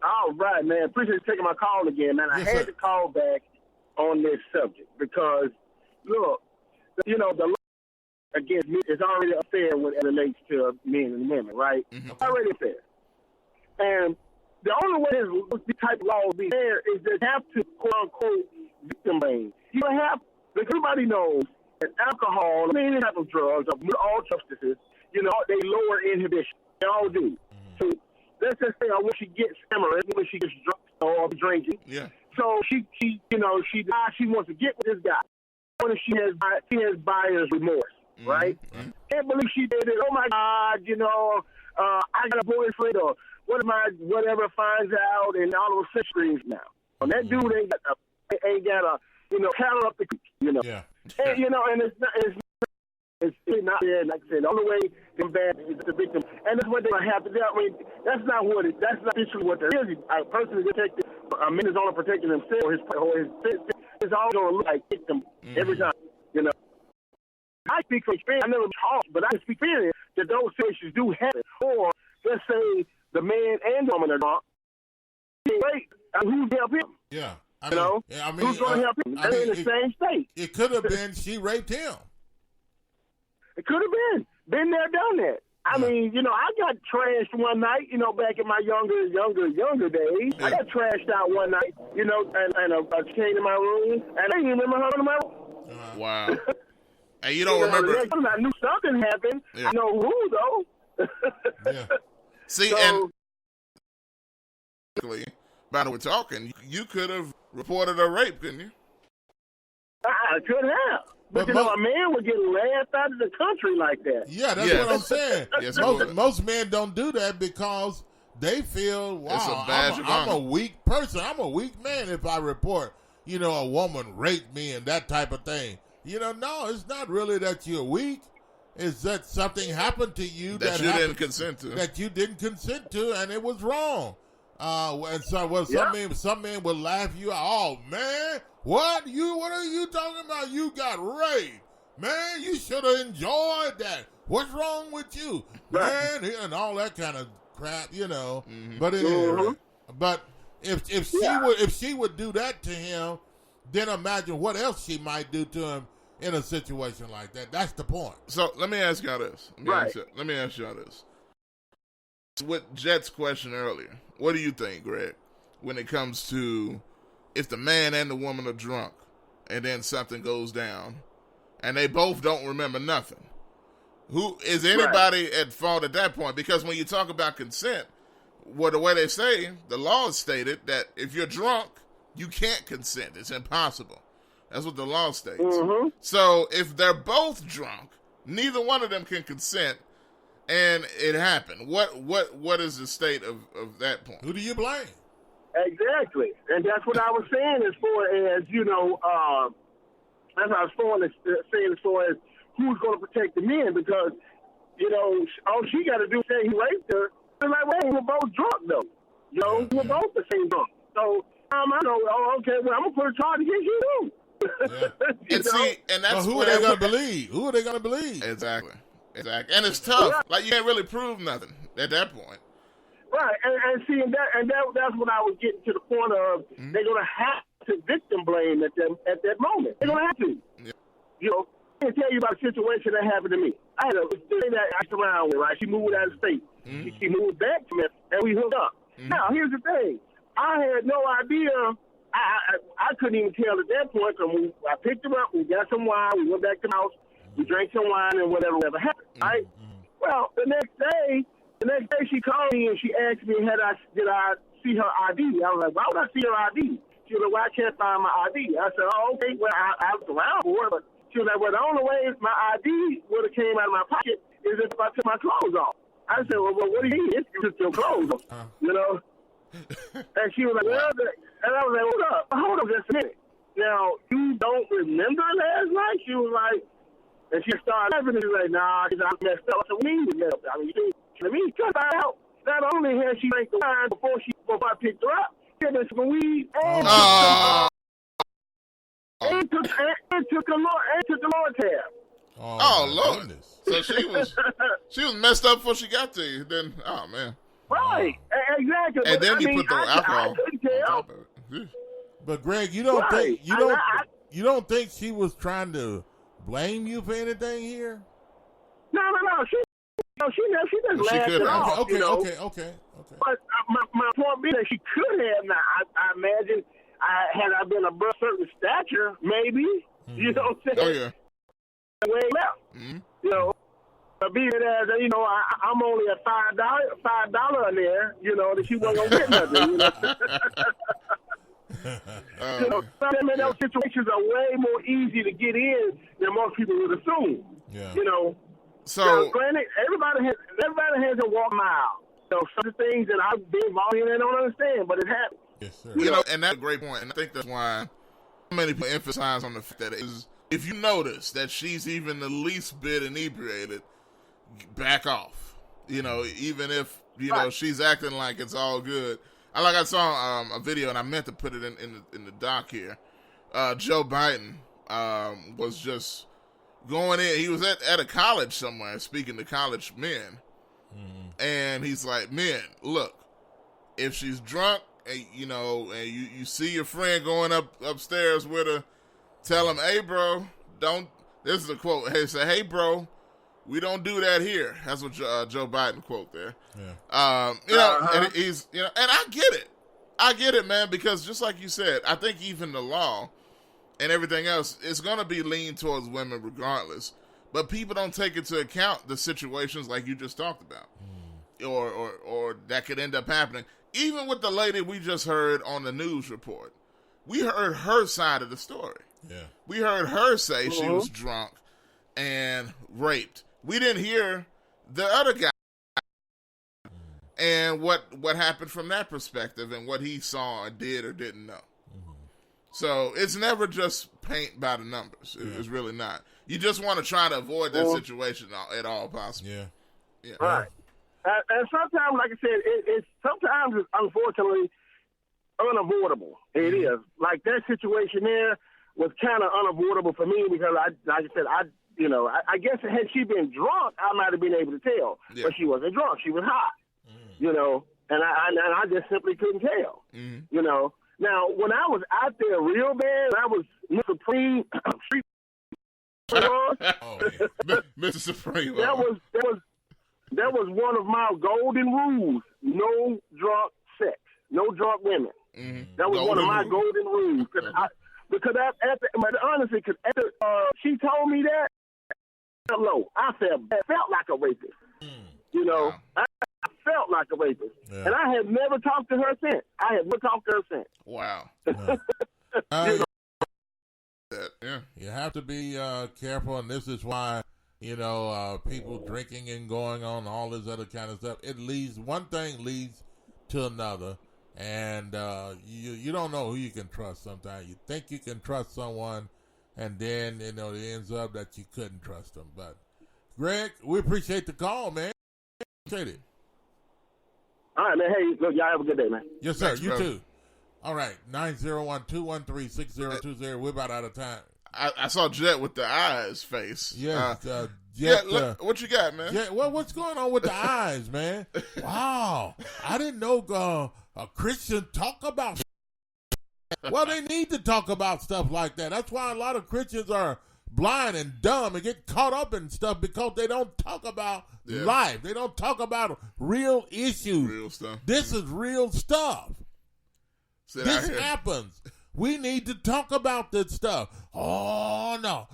All right, man. Appreciate you taking my call again, man. Yes, I had sir. to call back on this subject because, look, the law against me is already unfair when it relates to men and women, right? Mm-hmm. It's already fair. And the only way this type of law will be fair is they have to, quote-unquote, victim blame. You have, because everybody knows that alcohol, any type of drugs, all substances, they lower inhibition. They all do. Mm-hmm. So let's just say when she gets hammered, when she gets drunk or drinking. Yeah. So she wants to get with this guy. When she has buyer's remorse, right? Can't believe she did it. Oh my God, I got a boyfriend or whatever finds out, and all of a sudden screams now. And that dude ain't got a paddle up the creek, Yeah. And, and it's not there. Like I said, the only way to bad is the victim, and that's what they have to do. I mean, that's not actually what there is. A person is protected. A man is only protecting himself or his is always going to look like victim every time. I speak from experience. I never talk, but I can speak from experience that those situations do happen. Or let's say the man and the woman are drunk. Wait, who's help him? Yeah. Who's going to help him? They're in the same state. It could have been she raped him. It could have been there, done that. I mean, I got trashed one night, back in my younger days. I got trashed out one night, and I came in my room, and I didn't even remember her in my room. Wow. And you don't remember? I knew something happened. Yeah. I know who, though. Yeah. See, and about we're talking, you could have reported a rape, couldn't you? I could have. But a man would get laughed out of the country like that. Yeah, that's what I'm saying. Yes, most men don't do that because they feel, wow, I'm a weak person. I'm a weak man if I report, a woman raped me and that type of thing. No, it's not really that you're weak. It's that something happened to you that you didn't consent to. That you didn't consent to, and it was wrong. And so some men will laugh you out. Oh, man, what are you talking about? You got raped. Man, you should have enjoyed that. What's wrong with you? Man, and all that kind of crap, But anyway, but if she would do that to him, then imagine what else she might do to him in a situation like that. That's the point. So let me ask y'all this. Let me ask y'all this. With Jet's question earlier, what do you think, Greg, when it comes to if the man and the woman are drunk and then something goes down and they both don't remember nothing? Who is anybody at fault at that point? Because when you talk about consent, the way they say, the law is stated that if you're drunk, you can't consent. It's impossible. That's what the law states. So if they're both drunk, neither one of them can consent, and it happened. What is the state of that point? Who do you blame? Exactly, and that's what I was saying as far as that's what I was saying as far as who's going to protect the men, because all she got to do is say he raped her. It's like, well, we're both drunk though. We're both the same drunk. So I know. Oh, okay. Well, I'm gonna put a charge against you too. And that's who are they gonna believe? Who are they gonna believe? Exactly. And it's tough. Yeah. Like, you can't really prove nothing at that point. Right. And that's what I was getting to the point of. They're gonna have to victim blame at that moment. They're gonna have to. Yeah. I can tell you about a situation that happened to me. I had a thing that I around with. Right. She moved out of state. She moved back to me, and we hooked up. Now here's the thing. I had no idea. I couldn't even tell at that point. So I picked her up. We got some wine. We went back to the house. We drank some wine, and whatever happened. Right. Well, the next day she called me and she asked me, did I see her ID? I was like, why would I see her ID? She was like, well, I can't find my ID. I said, oh, okay. Well, I was around for her, but she was like, well, the only way my ID would have came out of my pocket is if I took my clothes off. I said, well, what do you mean? You took your clothes off, And she was like, well, and I was like, hold up, just a minute. Now, you don't remember last night? She was like, and she started laughing, and she was like, nah, I messed up. I said, what do you mean you messed up? I mean, you cut that out. Not only had she drank the wine before I picked her up, she had some weed and took a Lord tab. Oh Lord! Goodness. So she was messed up before she got to you. Then, oh man. Right, exactly. And then you put the alcohol. I couldn't tell. But Greg, you don't think you don't think she was trying to blame you for anything here? No. She just laughed it off. Okay. But my point being that she could have. Now, I imagine, had I been above certain stature, maybe. You know what I'm saying? Oh yeah. Way left. Being as I'm only a $5 in there, that she wasn't gonna get nothing. Those situations are way more easy to get in than most people would assume. Yeah. So now, granted, everybody has a walk mile. Some things that I've been involved in, I don't understand, but it happens. Yes, sir. And that's a great point, and I think that's why so many people emphasize on the fact that if you notice that she's even the least bit inebriated, back off. Even if she's acting like it's all good. I saw a video, and I meant to put it in the doc here. Joe Biden was just going in. He was at a college somewhere speaking to college men, and he's like, "Men, look, if she's drunk, and you see your friend going upstairs with her, tell him, hey, bro, don't." This is a quote. Hey, say, "Hey, bro, we don't do that here." That's what Joe Biden quote there. Yeah. And he's, and I get it, man, because just like you said, I think even the law and everything else is going to be leaned towards women regardless. But people don't take into account the situations like you just talked about, or that could end up happening. Even with the lady we just heard on the news report, we heard her side of the story. Yeah. We heard her say she was drunk and raped. We didn't hear the other guy and what happened from that perspective and what he saw or did or didn't know. So it's never just paint by the numbers. It's really not. You just want to try to avoid that situation at all possible. Yeah. Right. And sometimes, like I said, it's unfortunately unavoidable. It is. Like that situation there was kind of unavoidable for me because like I said, I guess had she been drunk, I might have been able to tell. Yeah. But she wasn't drunk. She was hot. And I just simply couldn't tell. Now, when I was out there real bad, I was Mr. Supreme Street. Mr. Supreme. That was one of my golden rules. No drunk sex. No drunk women. That was one of my golden rules. Because honestly, because after she told me that, I felt like a rapist. I felt like a rapist. Yeah. And I have never talked to her since. Wow. You have to be careful, and this is why, people drinking and going on, all this other kind of stuff. One thing leads to another, and you don't know who you can trust sometimes. You think you can trust someone, and then, it ends up that you couldn't trust them. But, Greg, we appreciate the call, man. Appreciate it. All right, man. Hey, look, y'all have a good day, man. Yes, sir. Thanks, you brother. too. All right, 901-213-6020. We're about out of time. I saw Jet with the eyes face. Yeah, Jet. Look, what you got, man? Yeah, what's going on with the eyes, man? Wow, I didn't know a Christian talk about. Well, they need to talk about stuff like that. That's why a lot of Christians are blind and dumb and get caught up in stuff because they don't talk about life. They don't talk about real issues. Real stuff. This is real stuff. This happens. We need to talk about this stuff. Oh, no,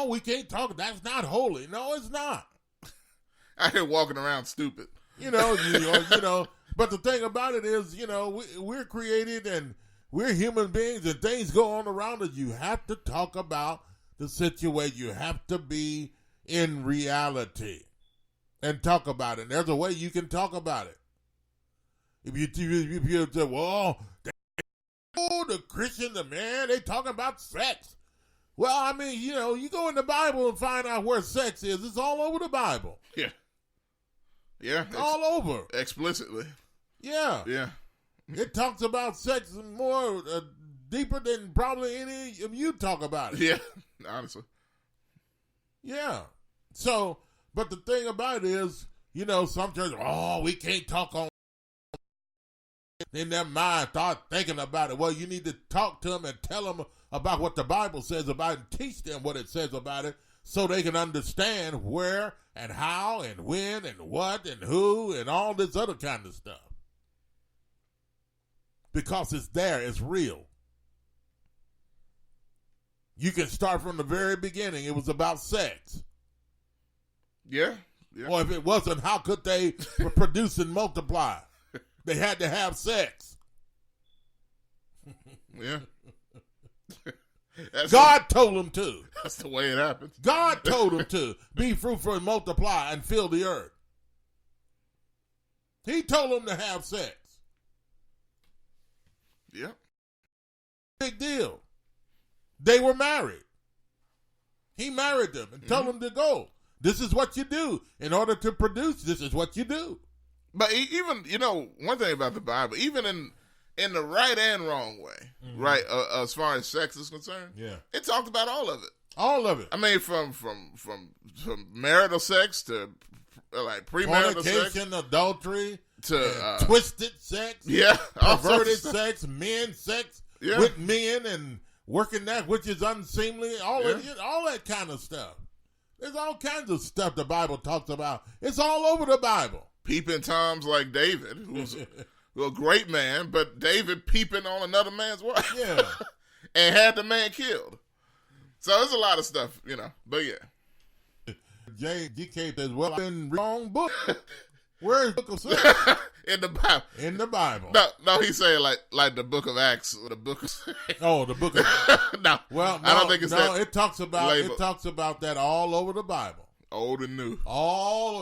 we can't talk. That's not holy. No, it's not. I hear walking around stupid. But the thing about it is, we're created and we're human beings and things go on around us. You have to talk about the situation. You have to be in reality and talk about it. And there's a way you can talk about it. If you say, well, the Christian, they talking about sex. Well, I mean, you go in the Bible and find out where sex is. It's all over the Bible. Yeah. Yeah. All over. Explicitly. Yeah. Yeah. It talks about sex more deeper than probably any of you talk about it. Yeah. Honestly. Yeah. So, but the thing about it is, some churches, we can't talk on. In their mind, start thinking about it. Well, you need to talk to them and tell them about what the Bible says about it and teach them what it says about it so they can understand where and how and when and what and who and all this other kind of stuff. Because it's there, it's real. You can start from the very beginning. It was about sex. Yeah. Or if it wasn't, how could they produce and multiply? They had to have sex. Yeah. God told them to. That's the way it happens. God told them to be fruitful and multiply and fill the earth. He told them to have sex. Yeah. Big deal. They were married. He married them and told them to go. This is what you do. In order to produce, this is what you do. But even, one thing about the Bible, even in the right and wrong way, right, as far as sex is concerned, it talked about all of it. All of it. I mean, from marital sex to like premarital sex, fornication, adultery, to twisted sex, perverted sex, men sex with men, and working that which is unseemly, all that kind of stuff. There's all kinds of stuff the Bible talks about. It's all over the Bible. Peeping Toms like David, who's a great man, but David peeping on another man's wife. Yeah. And had the man killed. So there's a lot of stuff, but yeah. GK says, well, I'm in the wrong book. Where is the book of sex? In the Bible. In the Bible. No, he's saying like the book of Acts or the book of Oh, the book of No. Well, I don't think it's that. It talks about that all over the Bible. Old and new.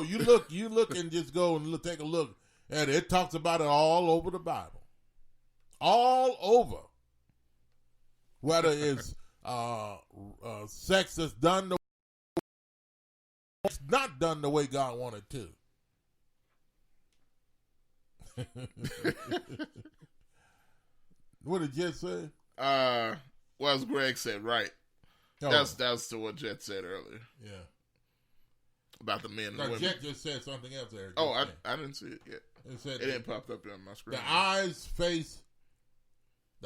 You look and just go and take a look at it. It talks about it all over the Bible. All over. Whether it's sex that's done the it's not done the way God wanted to. What did Jet say? Well, as Greg said, right. Oh. That's to what Jet said earlier. Yeah. About the men and women. Jet just said something else there. Oh, I didn't see it yet. It didn't pop up on my screen. The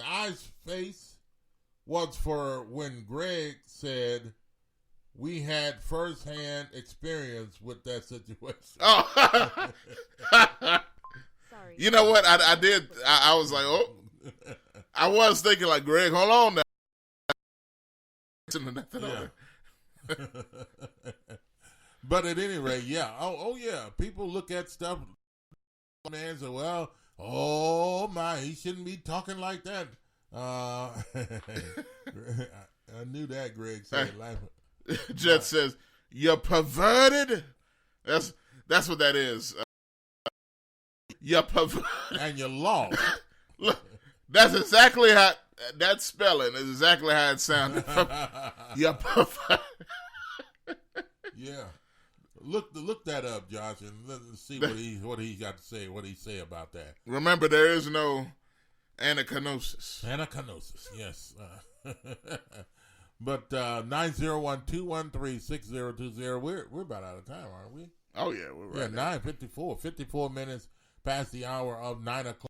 eyes face was for when Greg said we had firsthand experience with that situation. Oh. Sorry. You know what? I did. I was like, oh. I was thinking like, Greg, hold on now. But at any rate, yeah. Oh yeah. People look at stuff and say, well, oh my, he shouldn't be talking like that. I knew that, Greg said. Jet says, you're perverted. That's what that is. You're perverted. And you're lost. Look, that's exactly how, that spelling is exactly how it sounded. You're perverted. Yeah. Look that up, Josh, and let's see what he got to say, what he say about that. Remember, there is no anachronosis. Anachronosis, yes. But 901-213-6020. We're about out of time, aren't we? Oh yeah, we're right. Yeah, 9:54. 54 minutes past the hour of 9 o'clock.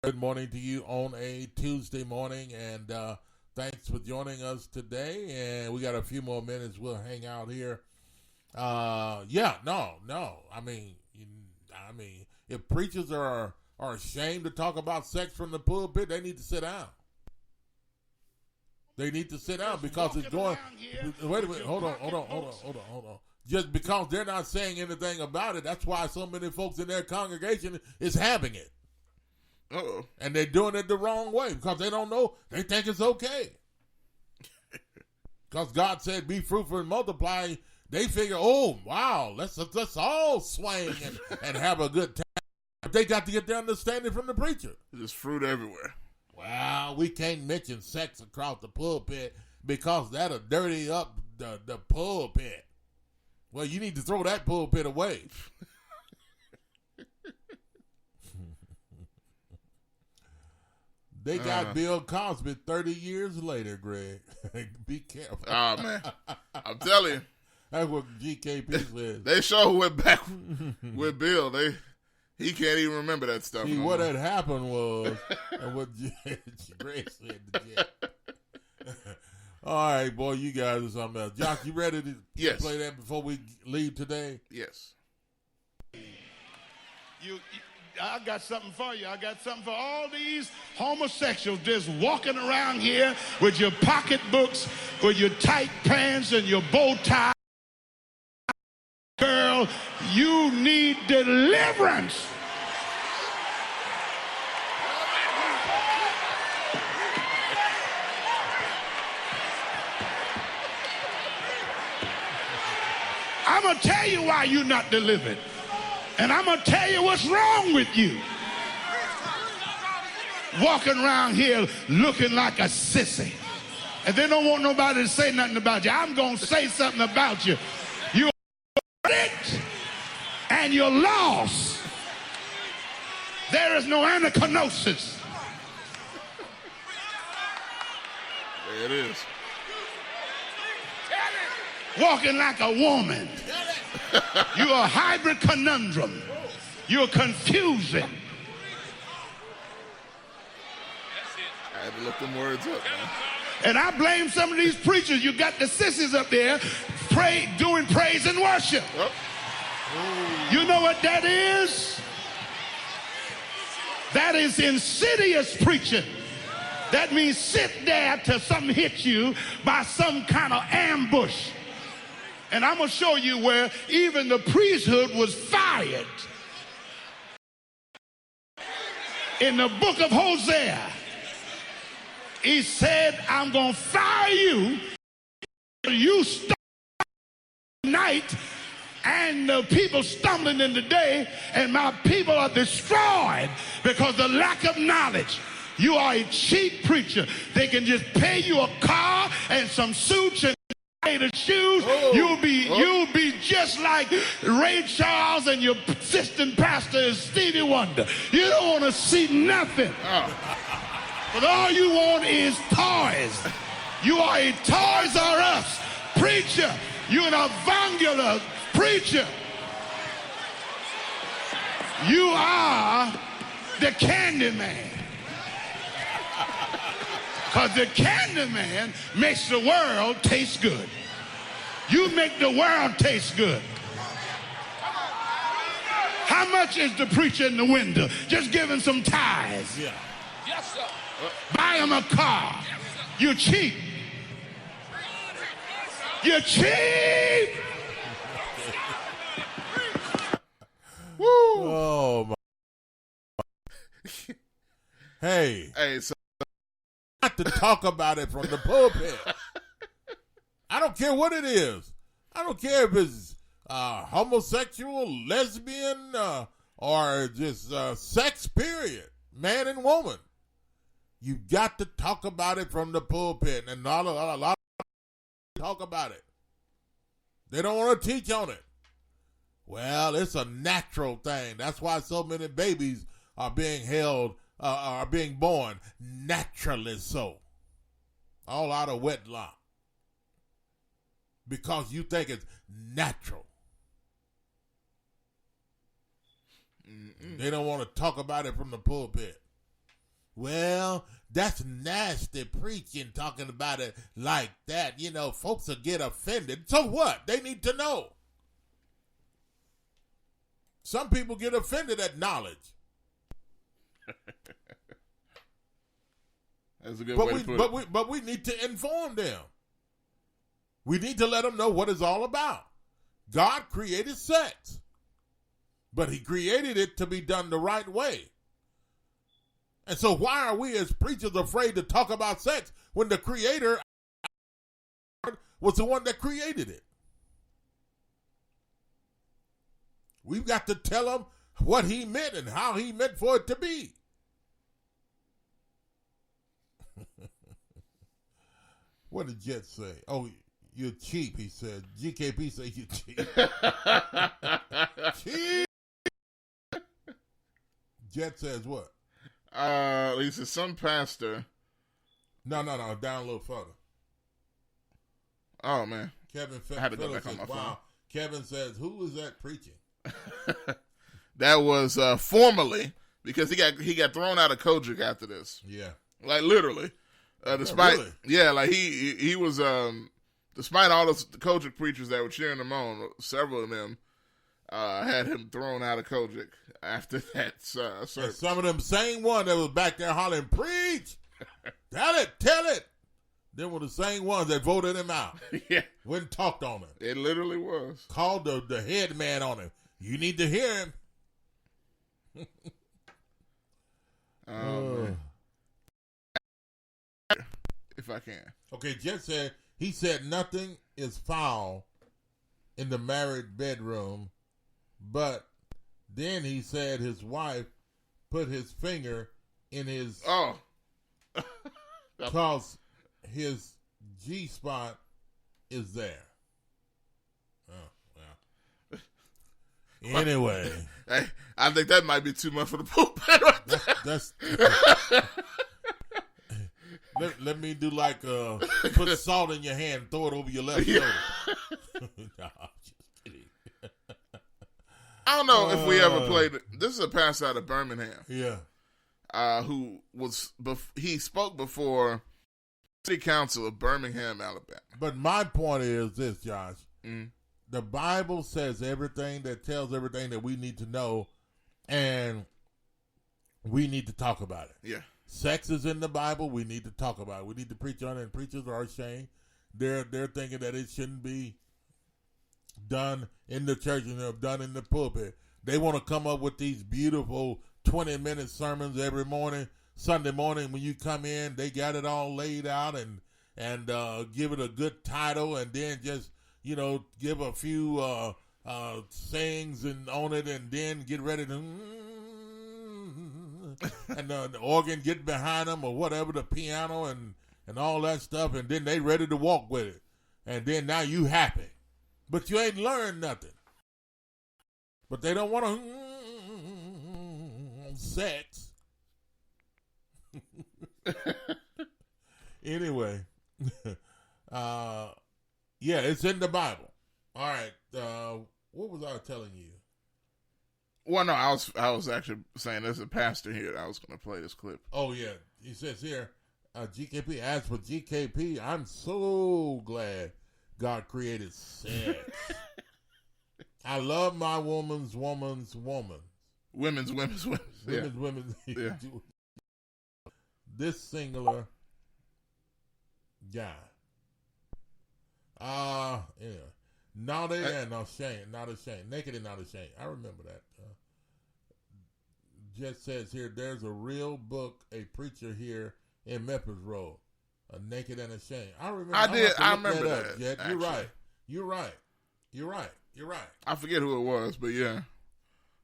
Good morning to you on a Tuesday morning, and thanks for joining us today. And we got a few more minutes. We'll hang out here. No. I mean, if preachers are ashamed to talk about sex from the pulpit, they need to sit down. They need to sit down because it's going. Wait a minute. Hold on. Just because they're not saying anything about it, that's why so many folks in their congregation is having it. Uh-oh. And they're doing it the wrong way because they don't know. They think it's okay. Because God said, be fruitful and multiply. They figure, oh, wow, let's all swing and have a good time. But they got to get their understanding from the preacher. There's fruit everywhere. Well, we can't mention sex across the pulpit because that'll dirty up the pulpit. Well, you need to throw that pulpit away. They got Bill Cosby 30 years later, Greg. Be careful. Oh, man. I'm telling you. That's what GKP says. They sure went back with Bill. He can't even remember that stuff. See, what had happened was, and what Greg said to Jeff. All right, boy, you guys are something else. Josh, you ready to play that before we leave today? Yes. I got something for you. I got something for all these homosexuals just walking around here with your pocketbooks, with your tight pants and your bow tie. tell you need deliverance. I'm going to tell you why you're not delivered. And I'm going to tell you what's wrong with you. Walking around here looking like a sissy. And they don't want nobody to say nothing about you. I'm going to say something about you. You're it and you're lost. There is no anachronosis. There it is. Walking like a woman. You're a hybrid conundrum. You're confusing. I had to look them words up, man. And I blame some of these preachers. You got the sissies up there doing praise and worship. Oh. You know what that is? That is insidious preaching. That means sit there till something hits you by some kind of ambush. And I'm going to show you where even the priesthood was fired. In the book of Hosea, he said, I'm going to fire you. You start night and the people stumbling in the day, and my people are destroyed because of the lack of knowledge. You are a cheap preacher. They can just pay you a car and some suits and the shoes. You'll be just like Ray Charles, and your assistant pastor is Stevie Wonder. You don't want to see nothing. But all you want is toys. You are a Toys R Us preacher. You're an avuncular preacher. You are the candy man. Because the candy man makes the world taste good. You make the world taste good. How much is the preacher in the window? Just giving some tithes. Yeah. Yes, sir. Buy him a car. You're cheap. You're cheap. Woo. Oh, my. Hey, so not to talk about it from the pulpit. I don't care what it is. I don't care if it's homosexual, lesbian, or just sex, period. Man and woman. You got to talk about it from the pulpit, and a lot of talk about it. They don't want to teach on it. Well, it's a natural thing. That's why so many babies are being are being born naturally so. All out of wedlock. Because you think it's natural. They don't want to talk about it from the pulpit. Well, that's nasty preaching, talking about it like that. You know, folks will get offended. So what? They need to know. Some people get offended at knowledge. That's a good way to put it. But we need to inform them. We need to let them know what it's all about. God created sex, but he created it to be done the right way. And so why are we as preachers afraid to talk about sex when the creator was the one that created it? We've got to tell them what he meant and how he meant for it to be. What did Jet say? Oh, you're cheap, he said. GKP said you're cheap. Cheap. Jet says what? He said some pastor. No, down a little further. Oh, man. Kevin I had to go back on my phone. Wow. Kevin says, who was that preaching? That was formerly, because he got thrown out of Kojic after this. Yeah. Like literally. Despite really? Yeah, like he was despite all the Kojic preachers that were cheering him on, several of them had him thrown out of Kojic after that service. Some of them same one that was back there hollering, preach! Tell it! They were the same ones that voted him out. Yeah. Went and talked on him. It literally was. Called the head man on him. You need to hear him. If I can. Okay, Jet said, he said nothing is foul in the married bedroom, but then he said his wife put his finger in his... Oh. Because his G-spot is there. Oh, well. Anyway. Hey, I think that might be too much for the pulpit right there. That's let me do like put salt in your hand and throw it over your left shoulder. No, I'm just kidding. I don't know if we ever played it. This is a pastor out of Birmingham. Yeah. Who was he spoke before City Council of Birmingham, Alabama. But my point is this, Josh. The Bible says everything, that tells everything that we need to know, and we need to talk about it. Yeah. Sex is in the Bible. We need to talk about it. We need to preach on it, and preachers are ashamed. They're thinking that it shouldn't be done in the church and done in the pulpit. They want to come up with these beautiful 20-minute sermons every morning. Sunday morning when you come in, they got it all laid out and give it a good title, and then just, give a few sayings on it, and then get ready to and the organ get behind them or whatever, the piano and all that stuff, and then they ready to walk with it. And then now you happy. But you ain't learned nothing. But they don't want to sex. Anyway. Yeah, it's in the Bible. All right. What was I telling you? Well, no, I was actually saying there's a pastor here that I was going to play this clip. Oh, yeah. He says here, GKP, as for GKP, I'm so glad God created sex. I love my woman's woman. Women's. Women's. Yeah. This singular guy. Yeah. Not ashamed. Naked and not ashamed. I remember that. Just says here, there's a real book, a preacher here in Memphis Road, Naked and Ashamed. I remember. I remember that. Jet. You're right. I forget who it was, but yeah,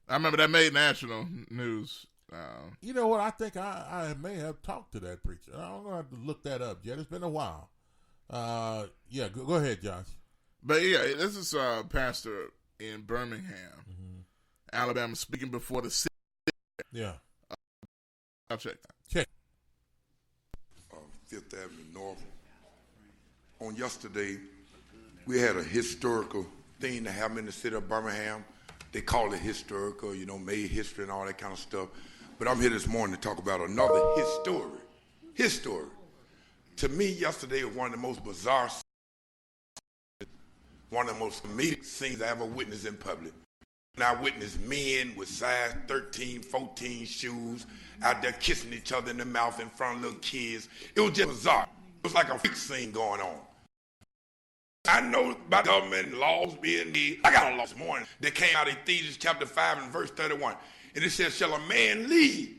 I remember that made national news. You know what? I think I may have talked to that preacher. I'm gonna have to look that up, Jet. It's been a while. Yeah, go ahead, Josh. But yeah, this is a pastor in Birmingham, Alabama, speaking before the city. Yeah. I'll check that. Check. Fifth Avenue North. On yesterday, we had a historical thing to happen in the city of Birmingham. They call it historical, made history and all that kind of stuff. But I'm here this morning to talk about another his story. To me, yesterday was one of the most bizarre, one of the most comedic scenes I ever witnessed in public. And I witnessed men with size 13, 14 shoes out there kissing each other in the mouth in front of little kids. It was just bizarre. It was like a freak scene going on. I know about government and laws being made. I got a law this morning that came out of Ephesians chapter 5 and verse 31. And it says, shall a man leave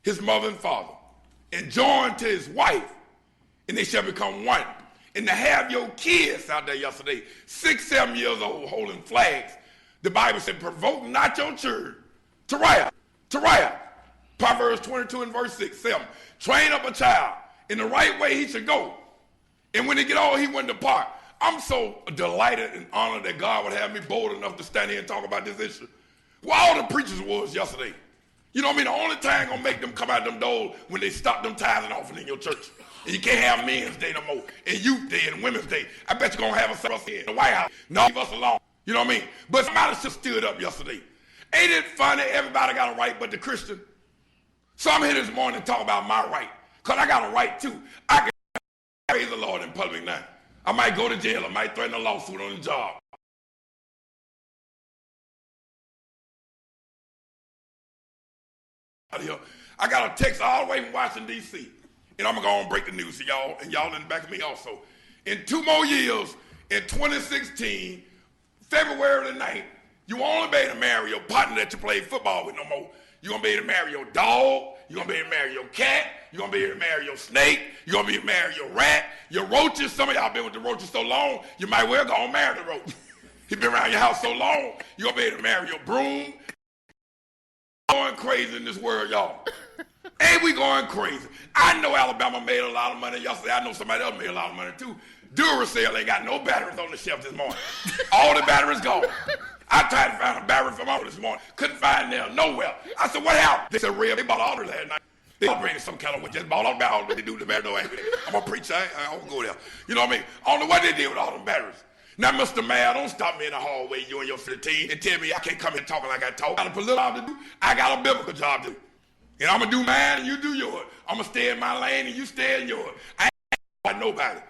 his mother and father and join to his wife, and they shall become one. And to have your kids out there yesterday, 6, 7 years old, holding flags, the Bible said, provoke not your children to riot. Proverbs 22 and verse 6, 7. Train up a child in the right way he should go. And when he get old, he wouldn't depart. I'm so delighted and honored that God would have me bold enough to stand here and talk about this issue. Well, all the preachers was yesterday. You know what I mean? The only time gonna make them come out them doors when they stop them tithes and offering in your church. And you can't have Men's Day no more, and Youth Day, and Women's Day. I bet you're gonna have us in the White House. No, leave us alone. You know what I mean? But somebody just stood up yesterday. Ain't it funny? Everybody got a right but the Christian. So I'm here this morning to talk about my right. Because I got a right too. I can praise the Lord in public now. I might go to jail. I might threaten a lawsuit on the job. I got a text all the way from Washington, D.C. And I'm going to go and break the news to y'all, and y'all in the back of me also. In 2 more years, in 2016, February the 9th, you won't only be able to marry your partner that you play football with no more. You're going to be able to marry your dog. You're going to be able to marry your cat. You're going to be able to marry your snake. You're going to be able to marry your rat. Your roaches. Some of y'all been with the roaches so long, you might well go and marry the roach. You've been around your house so long, you're going to be able to marry your broom. Going crazy in this world, y'all. Ain't we going crazy? I know Alabama made a lot of money yesterday. I know somebody else made a lot of money too. Duracell ain't got no batteries on the shelf this morning. All the batteries gone. I tried to find a battery for my this morning. Couldn't find them nowhere. I said, what happened? They said, real. They bought all the last night. They bringing some kind of just bought all the batteries. They do the battery. I'm a preacher. I won't go there. You know what I mean? I don't know what they did with all them batteries. Now, Mr. Mayor, don't stop me in the hallway, you and your 15, and tell me I can't come here talking like I talk. I got a political job to do. I got a biblical job to do. And I'm going to do mine and you do yours. I'm going to stay in my lane and you stay in yours. I ain't about nobody.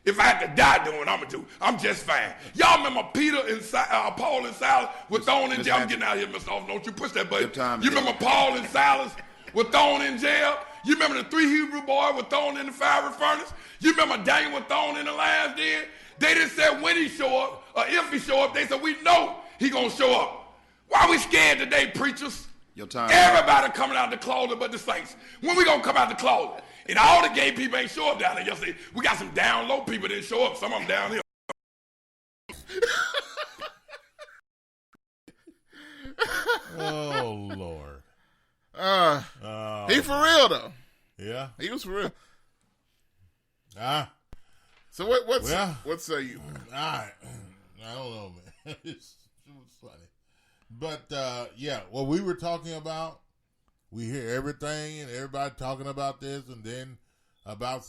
If I had to die doing what I'm going to do, I'm just fine. Y'all remember Peter and Paul and Silas were thrown in jail? I'm getting out of here, Mr. Officer. Don't you push that button. You remember Paul and Silas were thrown in jail? You remember the 3 Hebrew boys were thrown in the fiery furnace? You remember Daniel was thrown in the lion's den? They didn't say when he show up or if he show up. They said we know he going to show up. Why we scared today, preachers? Your time. Everybody coming out the closet but the saints. When we going to come out the closet? And all the gay people ain't show up down there yesterday. We got some down low people that didn't show up. Some of them down here. Oh, Lord. He for real, though. Yeah. He was for real. So what say you? I don't know, man. It was funny. But, yeah, what we were talking about, we hear everything and everybody talking about this and then about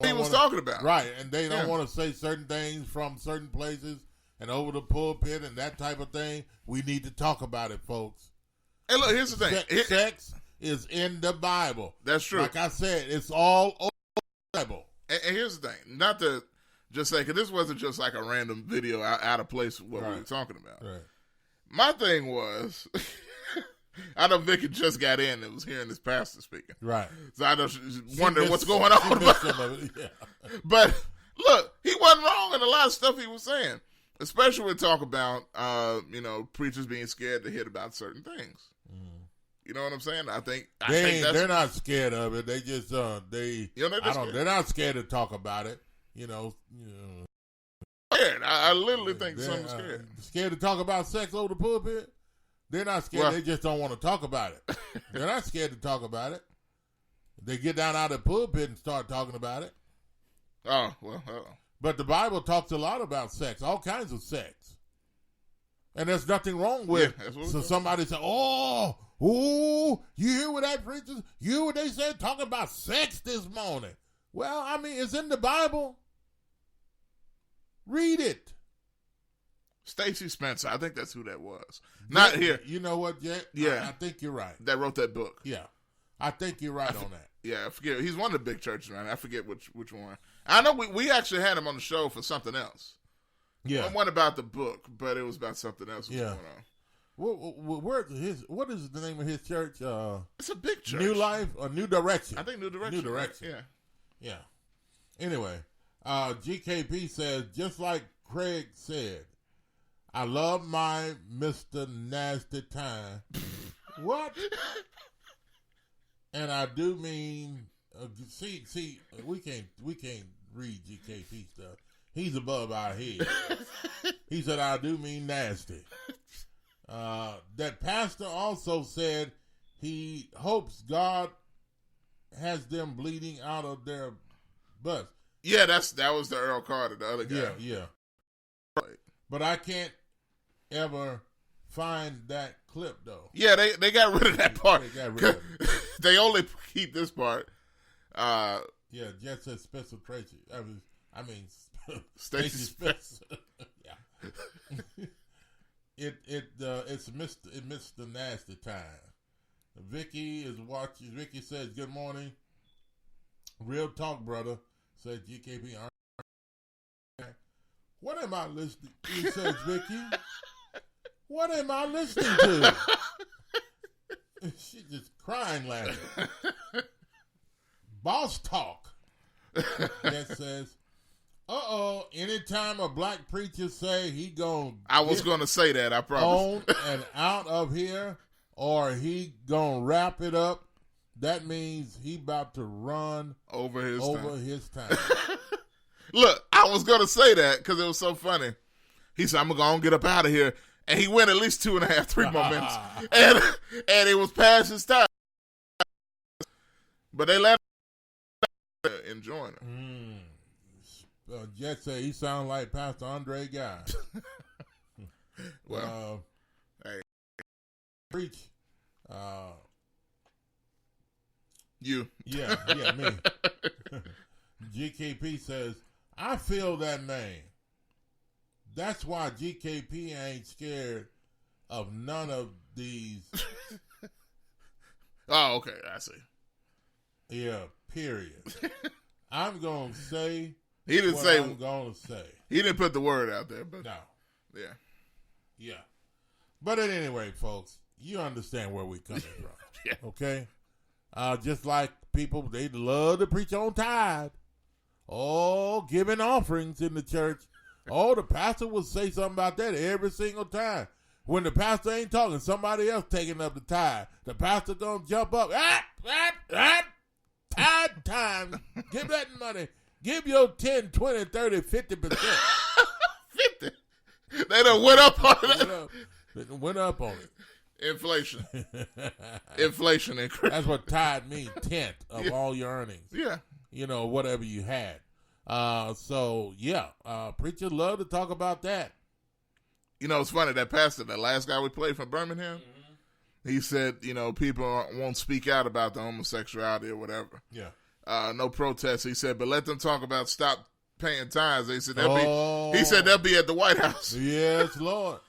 he was talking about. Right, and they don't want to say certain things from certain places and over the pulpit and that type of thing. We need to talk about it, folks. Hey, look, here's the thing. Sex is in the Bible. That's true. Like I said, it's all over the Bible. And here's the thing. Not to just say, because this wasn't just like a random video out of place what we were talking about. Right. My thing was, I know Vicky just got in and was hearing this pastor speaking. Right. So I know she's wondering what's going on. Yeah. But look, he wasn't wrong in a lot of stuff he was saying. Especially when we talk about, preachers being scared to hit about certain things. You know what I'm saying? I think they're not scared of it. They just they're not scared to talk about it. Scared. I literally think some are scared. Scared to talk about sex over the pulpit? They're not scared. Well, they just don't want to talk about it. They're not scared to talk about it. They get down out of the pulpit and start talking about it. Oh, well. But the Bible talks a lot about sex, all kinds of sex. And there's nothing wrong with so somebody say, you hear what that preacher, you hear what they said talking about sex this morning. Well, I mean, it's in the Bible. Read it. Stacy Spencer, I think that's who that was. Not here. You know what, Jet? Yeah. I think you're right. That wrote that book. Yeah. I think you're right on that. Yeah, I forget. He's one of the big churches around. I forget which one. I know we actually had him on the show for something else. Yeah. It wasn't about the book, but it was about something else going on. What is the name of his church? It's a big church. New Life or New Direction? I think New Direction. New Direction. Right? Yeah. Anyway, GKP says, just like Craig said, I love my Mr. Nasty Time. What? And I do mean, see, we can't read GKP stuff. He's above our head. He said, I do mean nasty. That pastor also said he hopes God has them bleeding out of their butts. Yeah, that was the Earl Carter, the other guy. Yeah. Right. But I can't ever find that clip, though. Yeah, they got rid of that part. They got rid of it. They only keep this part. Yeah, Jet says Spencer Tracy. I mean Stacy Spencer. Yeah. It missed the nasty time. Vicky is watching. Vicky says, good morning. Real talk, brother. Says GKP. What am I listening to? Says Vicky. What am I listening to? She's just crying laughing. Boss Talk that says, anytime a black preacher say he I was going to say that, I promise. On and out of here, or he gonna wrap it up, that means he about to run over his time. Look, I was going to say that because it was so funny. He said, I'm going to get up out of here. And he went at least 2.5, 3 more minutes. And it was past his time. But they let him enjoying him. Jet said he sounds like Pastor Andre Guy. Well, hey. Preach. You. Yeah, me. GKP says, I feel that man. That's why GKP ain't scared of none of these. Oh, okay. I see. Yeah, period. I'm going to say he didn't say I'm going to say. He didn't put the word out there, but no. Yeah. Yeah. But at any rate, folks, you understand where we're coming from. Yeah. Okay? Just like people, they love to preach on tithe. Oh, giving offerings in the church. Oh, the pastor will say something about that every single time. When the pastor ain't talking, somebody else taking up the tithe. The pastor gonna jump up. Tithe time. Give that money. Give your 10, 20, 30, 50%. 50? They done went up on it. They went up on it. Inflation. Inflation increase. That's what tithe means, tenth of all your earnings. Yeah. You know, whatever you had. Preachers love to talk about that. You know, it's funny, that pastor, the last guy we played from Birmingham, he said, you know, people won't speak out about the homosexuality or whatever. Yeah. No protest. He said, but let them talk about stop paying tithes. He said they'll be at the White House. Yes, Lord.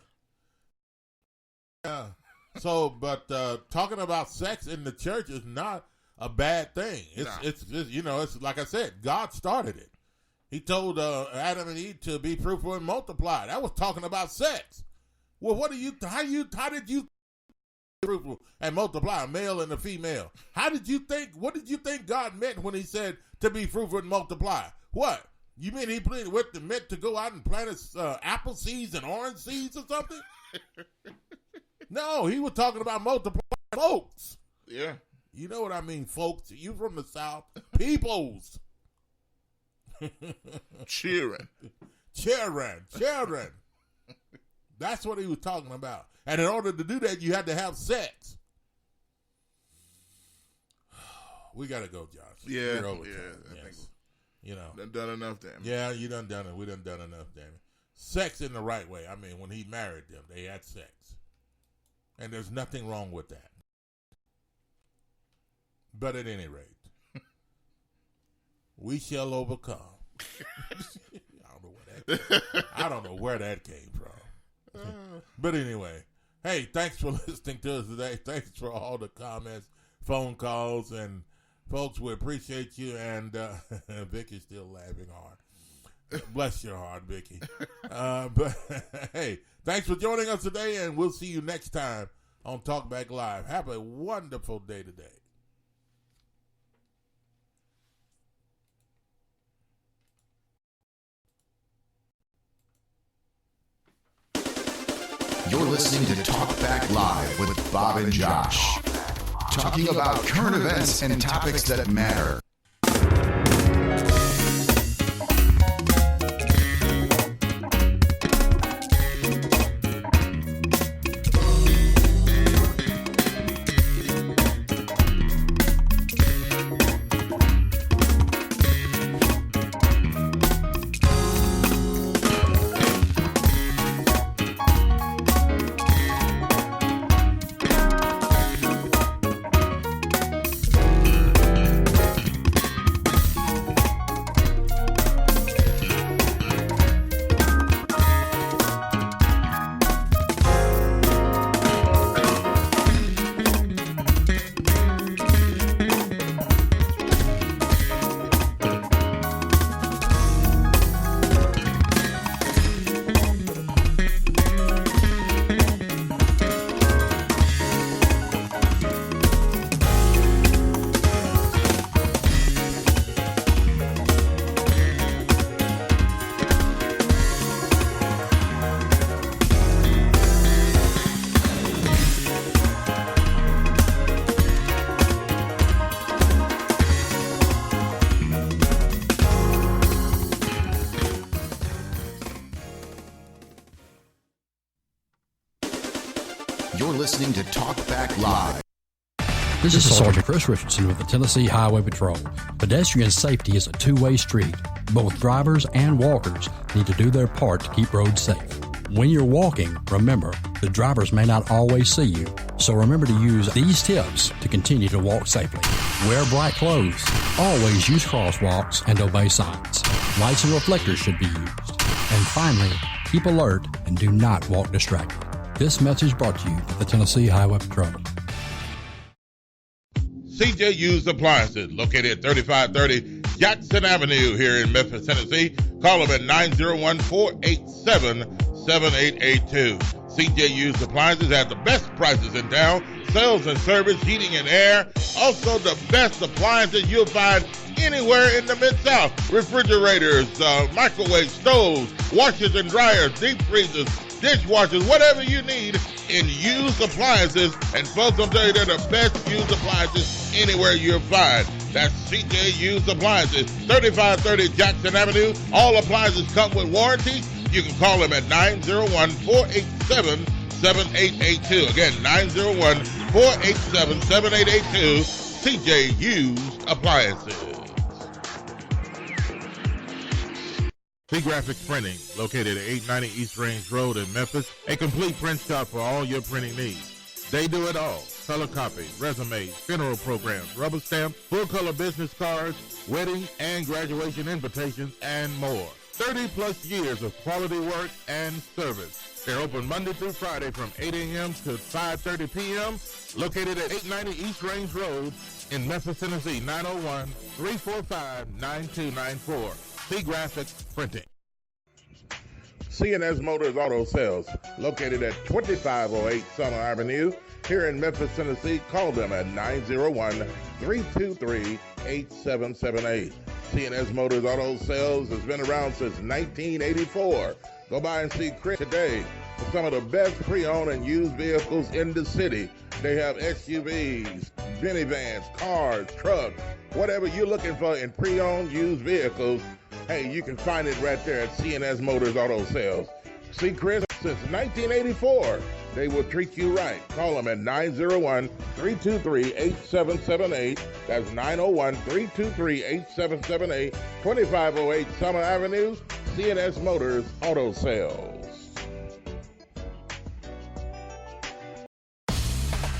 Yeah. So, but talking about sex in the church is not a bad thing. It's you know, it's like I said, God started it. He told Adam and Eve to be fruitful and multiply. That was talking about sex. Well, how did you fruitful and multiply, a male and a female? What did you think God meant when he said to be fruitful and multiply? What? You mean he meant to go out and plant apple seeds and orange seeds or something? No, he was talking about multiplying folks. Yeah. You know what I mean, folks. You from the South. Peoples. Cheering. That's what he was talking about. And in order to do that, you had to have sex. We got to go, Josh. Yeah. I think, you know. Done enough damage. Yeah, you done it. We done enough damage. Sex in the right way. I mean, when he married them, they had sex. And there's nothing wrong with that. But at any rate, we shall overcome. I don't know where that came from. But anyway, hey, thanks for listening to us today. Thanks for all the comments, phone calls, and folks, we appreciate you. And Vicky's still laughing hard. Bless your heart, Vicky. But hey, thanks for joining us today, and we'll see you next time on Talkback Live. Have a wonderful day today. You're listening to Talkback Live with Bob and Josh. Talking about current events and topics that matter. You're listening to Talk Back Live. This is Sergeant Chris Richardson with the Tennessee Highway Patrol. Pedestrian safety is a two-way street. Both drivers and walkers need to do their part to keep roads safe. When you're walking, remember, the drivers may not always see you, so remember to use these tips to continue to walk safely. Wear bright clothes. Always use crosswalks and obey signs. Lights and reflectors should be used. And finally, keep alert and do not walk distracted. This message brought to you by the Tennessee Highway Patrol. CJ Used Appliances, located at 3530 Jackson Avenue here in Memphis, Tennessee. Call them at 901-487-7882. CJ Used Appliances have the best prices in town. Sales and service, heating and air. Also the best appliances you'll find anywhere in the Mid-South. Refrigerators, microwave stoves, washers and dryers, deep freezers, dishwashers, whatever you need in used appliances. And folks, I'll tell you, they're the best used appliances anywhere you'll find. That's CJ Used Appliances, 3530 Jackson Avenue. All appliances come with warranty. You can call them at 901-487-7882. Again, 901-487-7882. CJ Used Appliances. Graphics Printing, located at 890 East Range Road in Memphis, a complete print shop for all your printing needs. They do it all: color copy, resumes, funeral programs, rubber stamps, full-color business cards, wedding and graduation invitations, and more. 30-plus years of quality work and service. They're open Monday through Friday from 8 a.m. to 5:30 p.m., located at 890 East Range Road in Memphis, Tennessee, 901-345-9294. Graphics Printing. C&S Motors Auto Sales, located at 2508 Summer Avenue here in Memphis, Tennessee. Call them at 901-323-8778. C&S Motors Auto Sales has been around since 1984. Go by and see Chris today for some of the best pre-owned and used vehicles in the city. They have SUVs, minivans, cars, trucks, whatever you're looking for in pre-owned used vehicles. Hey, you can find it right there at C&S Motors Auto Sales. See Chris since 1984. They will treat you right. Call them at 901-323-8778. That's 901-323-8778. 2508 Summer Avenue, C&S Motors Auto Sales.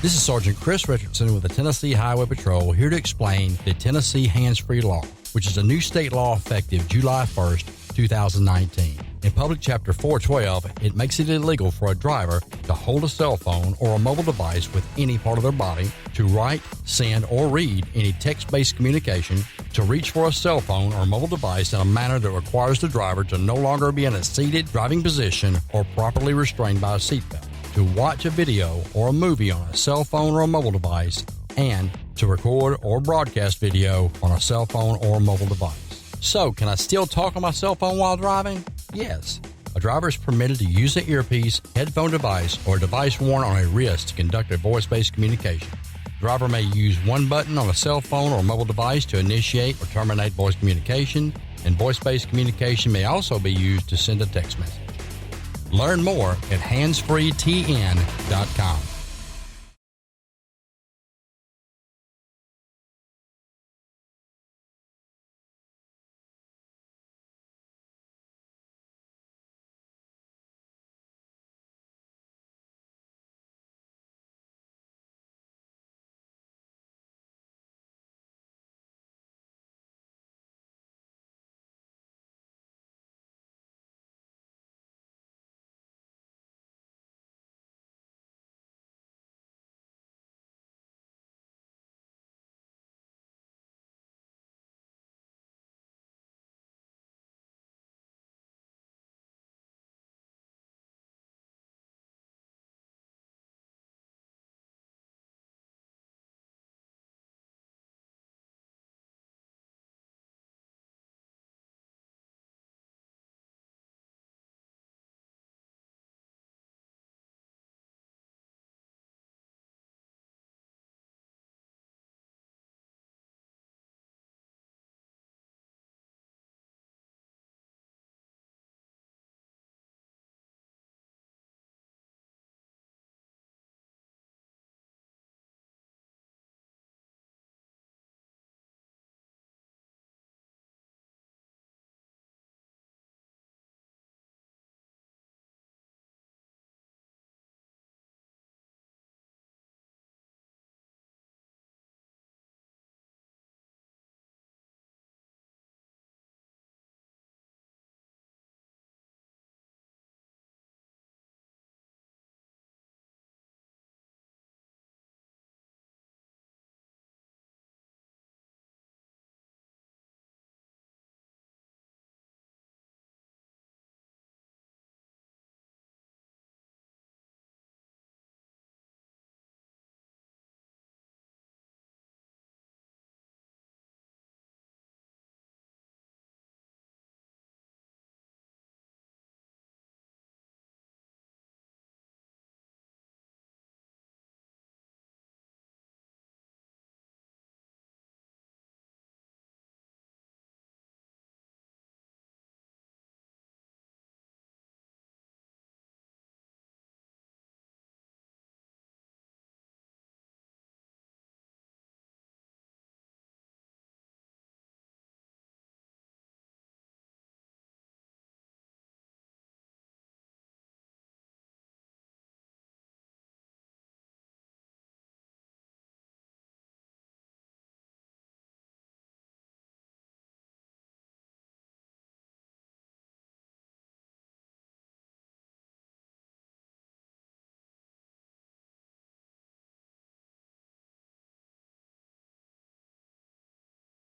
This is Sergeant Chris Richardson with the Tennessee Highway Patrol, here to explain the Tennessee Hands-Free Law, which is a new state law effective July 1st, 2019. In Public Chapter 412, it makes it illegal for a driver to hold a cell phone or a mobile device with any part of their body, to write, send, or read any text-based communication, to reach for a cell phone or mobile device in a manner that requires the driver to no longer be in a seated driving position or properly restrained by a seatbelt, to watch a video or a movie on a cell phone or a mobile device, and to record or broadcast video on a cell phone or mobile device. So, can I still talk on my cell phone while driving? Yes. A driver is permitted to use an earpiece, headphone device, or a device worn on a wrist to conduct a voice-based communication. The driver may use one button on a cell phone or mobile device to initiate or terminate voice communication, and voice-based communication may also be used to send a text message. Learn more at handsfreetn.com.